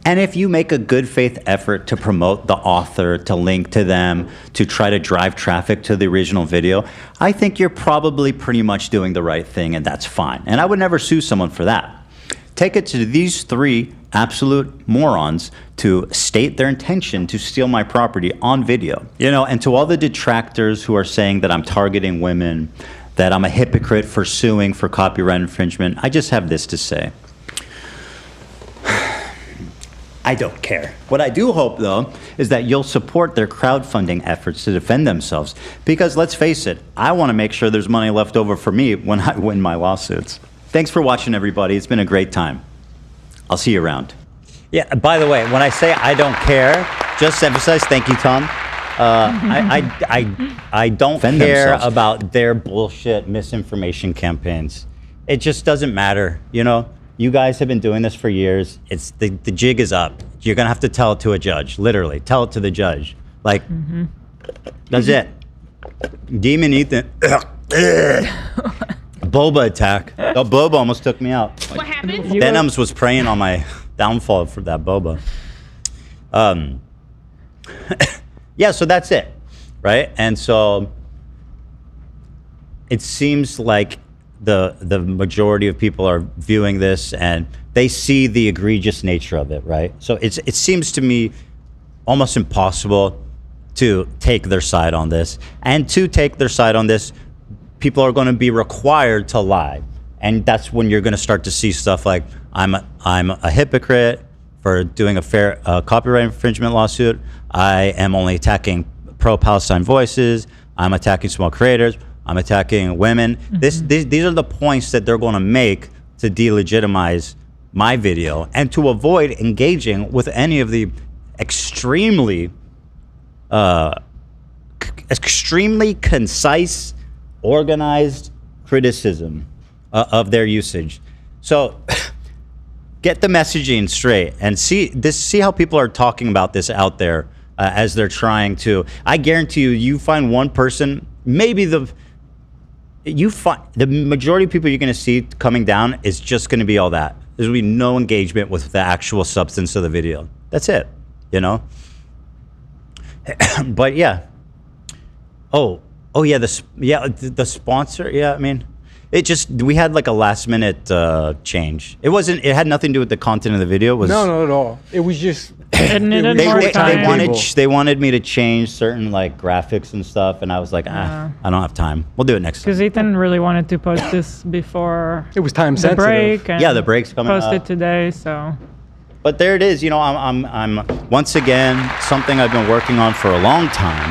and if you make a good faith effort to promote the author, to link to them, to try to drive traffic to the original video, I think you're probably pretty much doing the right thing, and that's fine. And I would never sue someone for that. Take it to these 3 absolute morons to state their intention to steal my property on video. And to all the detractors who are saying that I'm targeting women, that I'm a hypocrite for suing for copyright infringement, I just have this to say. I don't care. What I do hope, though, is that you'll support their crowdfunding efforts to defend themselves. Because let's face it, I want to make sure there's money left over for me when I win my lawsuits. Thanks for watching, everybody. It's been a great time. I'll see you around. Yeah, by the way, when I say I don't care, just emphasize, thank you, Tom. I don't care about their bullshit misinformation campaigns. It just doesn't matter, You guys have been doing this for years. It's the jig is up. You're gonna have to tell it to a judge, literally. Tell it to the judge. Like, that's it. Demon Ethan. Boba attack. Oh, Boba almost took me out. What happened? Denims was preying on my downfall for that Boba. Yeah, so that's it, right? And so it seems like the majority of people are viewing this and they see the egregious nature of it, right? So it seems to me almost impossible to take their side on this. And to take their side on this, people are going to be required to lie. And that's when you're going to start to see stuff like, I'm a hypocrite for doing a fair copyright infringement lawsuit. I am only attacking pro-Palestine voices. I'm attacking small creators. I'm attacking women. These are the points that they're going to make to delegitimize my video and to avoid engaging with any of the extremely concise, organized criticism of their usage. So get the messaging straight and see how people are talking about this out there. as they're trying to. I guarantee you find one person, maybe the majority of people you're going to see coming down is just going to be all that. There's going to be no engagement with the actual substance of the video. That's it, you know? But yeah. Oh yeah, the sponsor. Yeah, I mean, we had like a last minute change. It had nothing to do with the content of the video. It was no, not at all. It was just they wanted me to change certain like graphics and stuff, and I was like, I don't have time. We'll do it next time. Because Ethan really wanted to post this before it was time the sensitive. break. And yeah, the break's coming up. Posted today, so. But there it is. You know, I'm once again something I've been working on for a long time,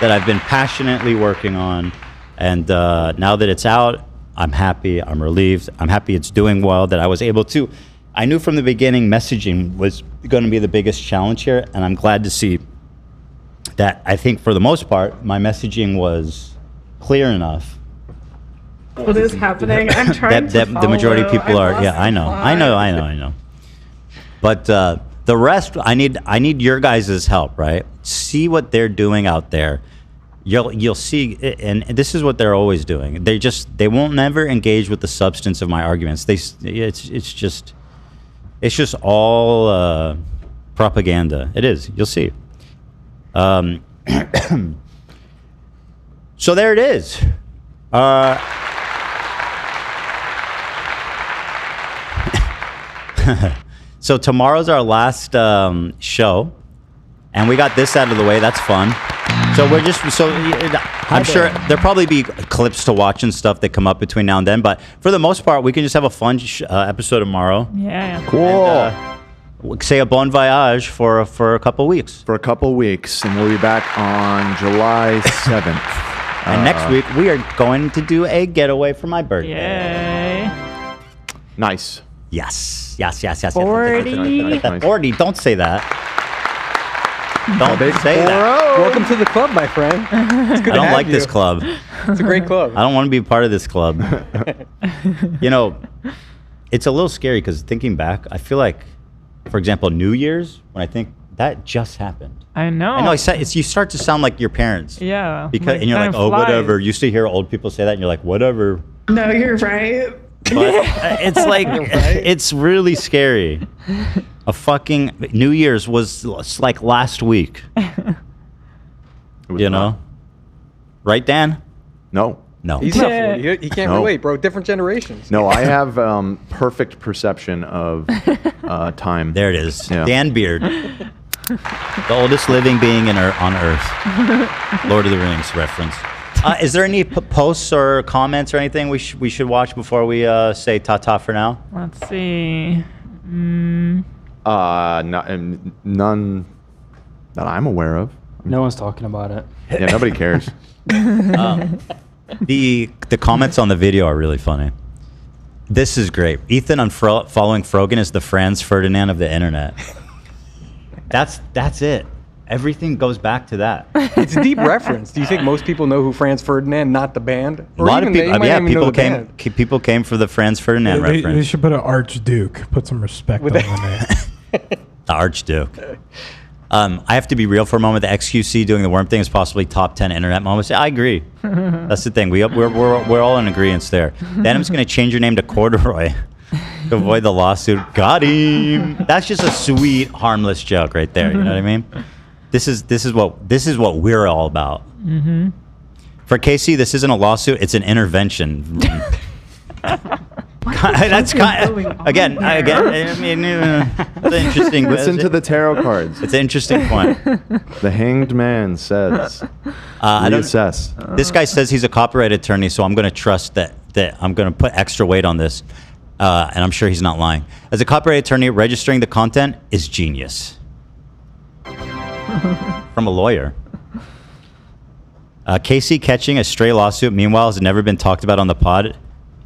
that I've been passionately working on, and now that it's out, I'm happy. I'm relieved. I'm happy it's doing well. That I was able to. I knew from the beginning messaging was going to be the biggest challenge here, and I'm glad to see that. I think for the most part, my messaging was clear enough. What is happening? I'm trying to follow. The majority of people are. Yeah, I know. But the rest, I need your guys' help, right? See what they're doing out there. You'll see, and this is what they're always doing. They won't never engage with the substance of my arguments. It's just all propaganda. It is. You'll see. So there it is. So tomorrow's our last show, and we got this out of the way. That's fun. So I'm sure there'll probably be clips to watch and stuff that come up between now and then. But for the most part, we can just have a fun episode tomorrow. Yeah. Cool. And, say a bon voyage for a couple weeks. For a couple weeks, and we'll be back on July 7th. And next week we are going to do a getaway for my birthday. Yay. Nice. Yes. 40. 40. Don't say that. Don't say that. Welcome to the club, my friend. It's good I don't like this club. It's a great club. I don't want to be a part of this club. You know, it's a little scary because thinking back, I feel like, for example, New Year's, when I think that just happened. I know. You start to sound like your parents. Yeah. And you're like, oh, whatever. You used to hear old people say that, and you're like, whatever. No, you're right. But it's like, it's really scary. A fucking New Year's was like last week. You know? Right, Dan? No. He's not 40. He can't relate, bro. Different generations. No, I have perfect perception of time. There it is. Yeah. Dan Beard. The oldest living being on Earth. Lord of the Rings reference. Is there any posts or comments or anything we should watch before we say ta-ta for now? Let's see. None that I'm aware of. No one's talking about it. Yeah, nobody cares. The comments on the video are really funny. This is great. Ethan following Frogan is the Franz Ferdinand of the internet. That's it. Everything goes back to that. It's a deep reference. Do you think most people know who Franz Ferdinand, not the band? Or a lot of people. People came for the Franz Ferdinand reference. They should put an Archduke. Put some respect on the name. The Archduke. I have to be real for a moment. The XQC doing the worm thing is possibly top 10 internet moments. I agree. That's the thing. We're all in agreement there. Denims going to change your name to Corduroy to avoid the lawsuit. Got him. That's just a sweet, harmless joke right there. You know what I mean? This is what we're all about. Mm-hmm. For Casey, this isn't a lawsuit; it's an intervention. That's again. I mean, it's interesting. Listen to the tarot cards. It's an interesting point. The Hanged Man says, reassess. This guy says he's a copyright attorney, so I'm going to trust that I'm going to put extra weight on this, and I'm sure he's not lying. As a copyright attorney, registering the content is genius. From a lawyer. Casey catching a stray lawsuit, meanwhile, has never been talked about on the pod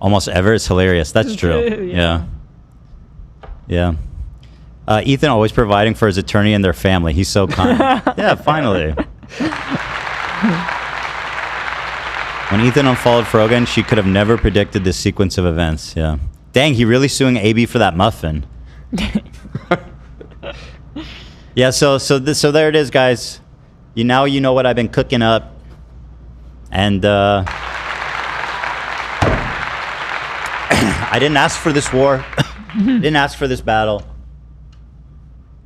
almost ever. It's hilarious. That's true. Yeah. Ethan always providing for his attorney and their family. He's so kind. Yeah, finally. When Ethan unfollowed Frogan, she could have never predicted this sequence of events. Yeah. Dang, he really suing AB for that muffin. Yeah, so there it is, guys. You know what I've been cooking up. And I didn't ask for this war. Didn't ask for this battle.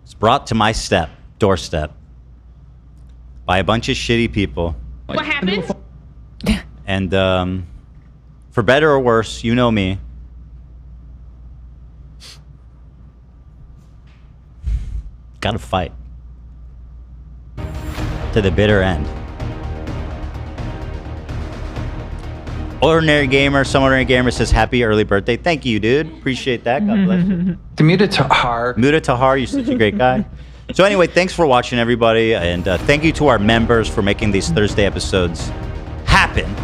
It's brought to my doorstep by a bunch of shitty people. What happened? And for better or worse, you know me. Gotta fight to the bitter end. Ordinary Gamer, some Ordinary Gamer says happy early birthday. Thank you, dude. Appreciate that. God bless you. Muta Tahar. Muta Tahar, you're such a great guy. So anyway, thanks for watching, everybody. And thank you to our members for making these Thursday episodes happen.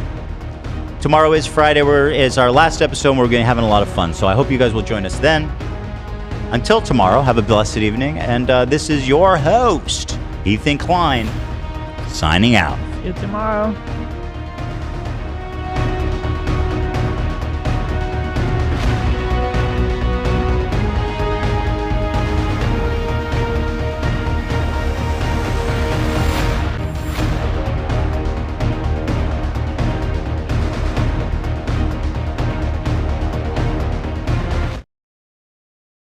Tomorrow is Friday, is our last episode, and we're going to be having a lot of fun. So I hope you guys will join us then. Until tomorrow, have a blessed evening. And this is your host, Ethan Klein, signing out. See you tomorrow.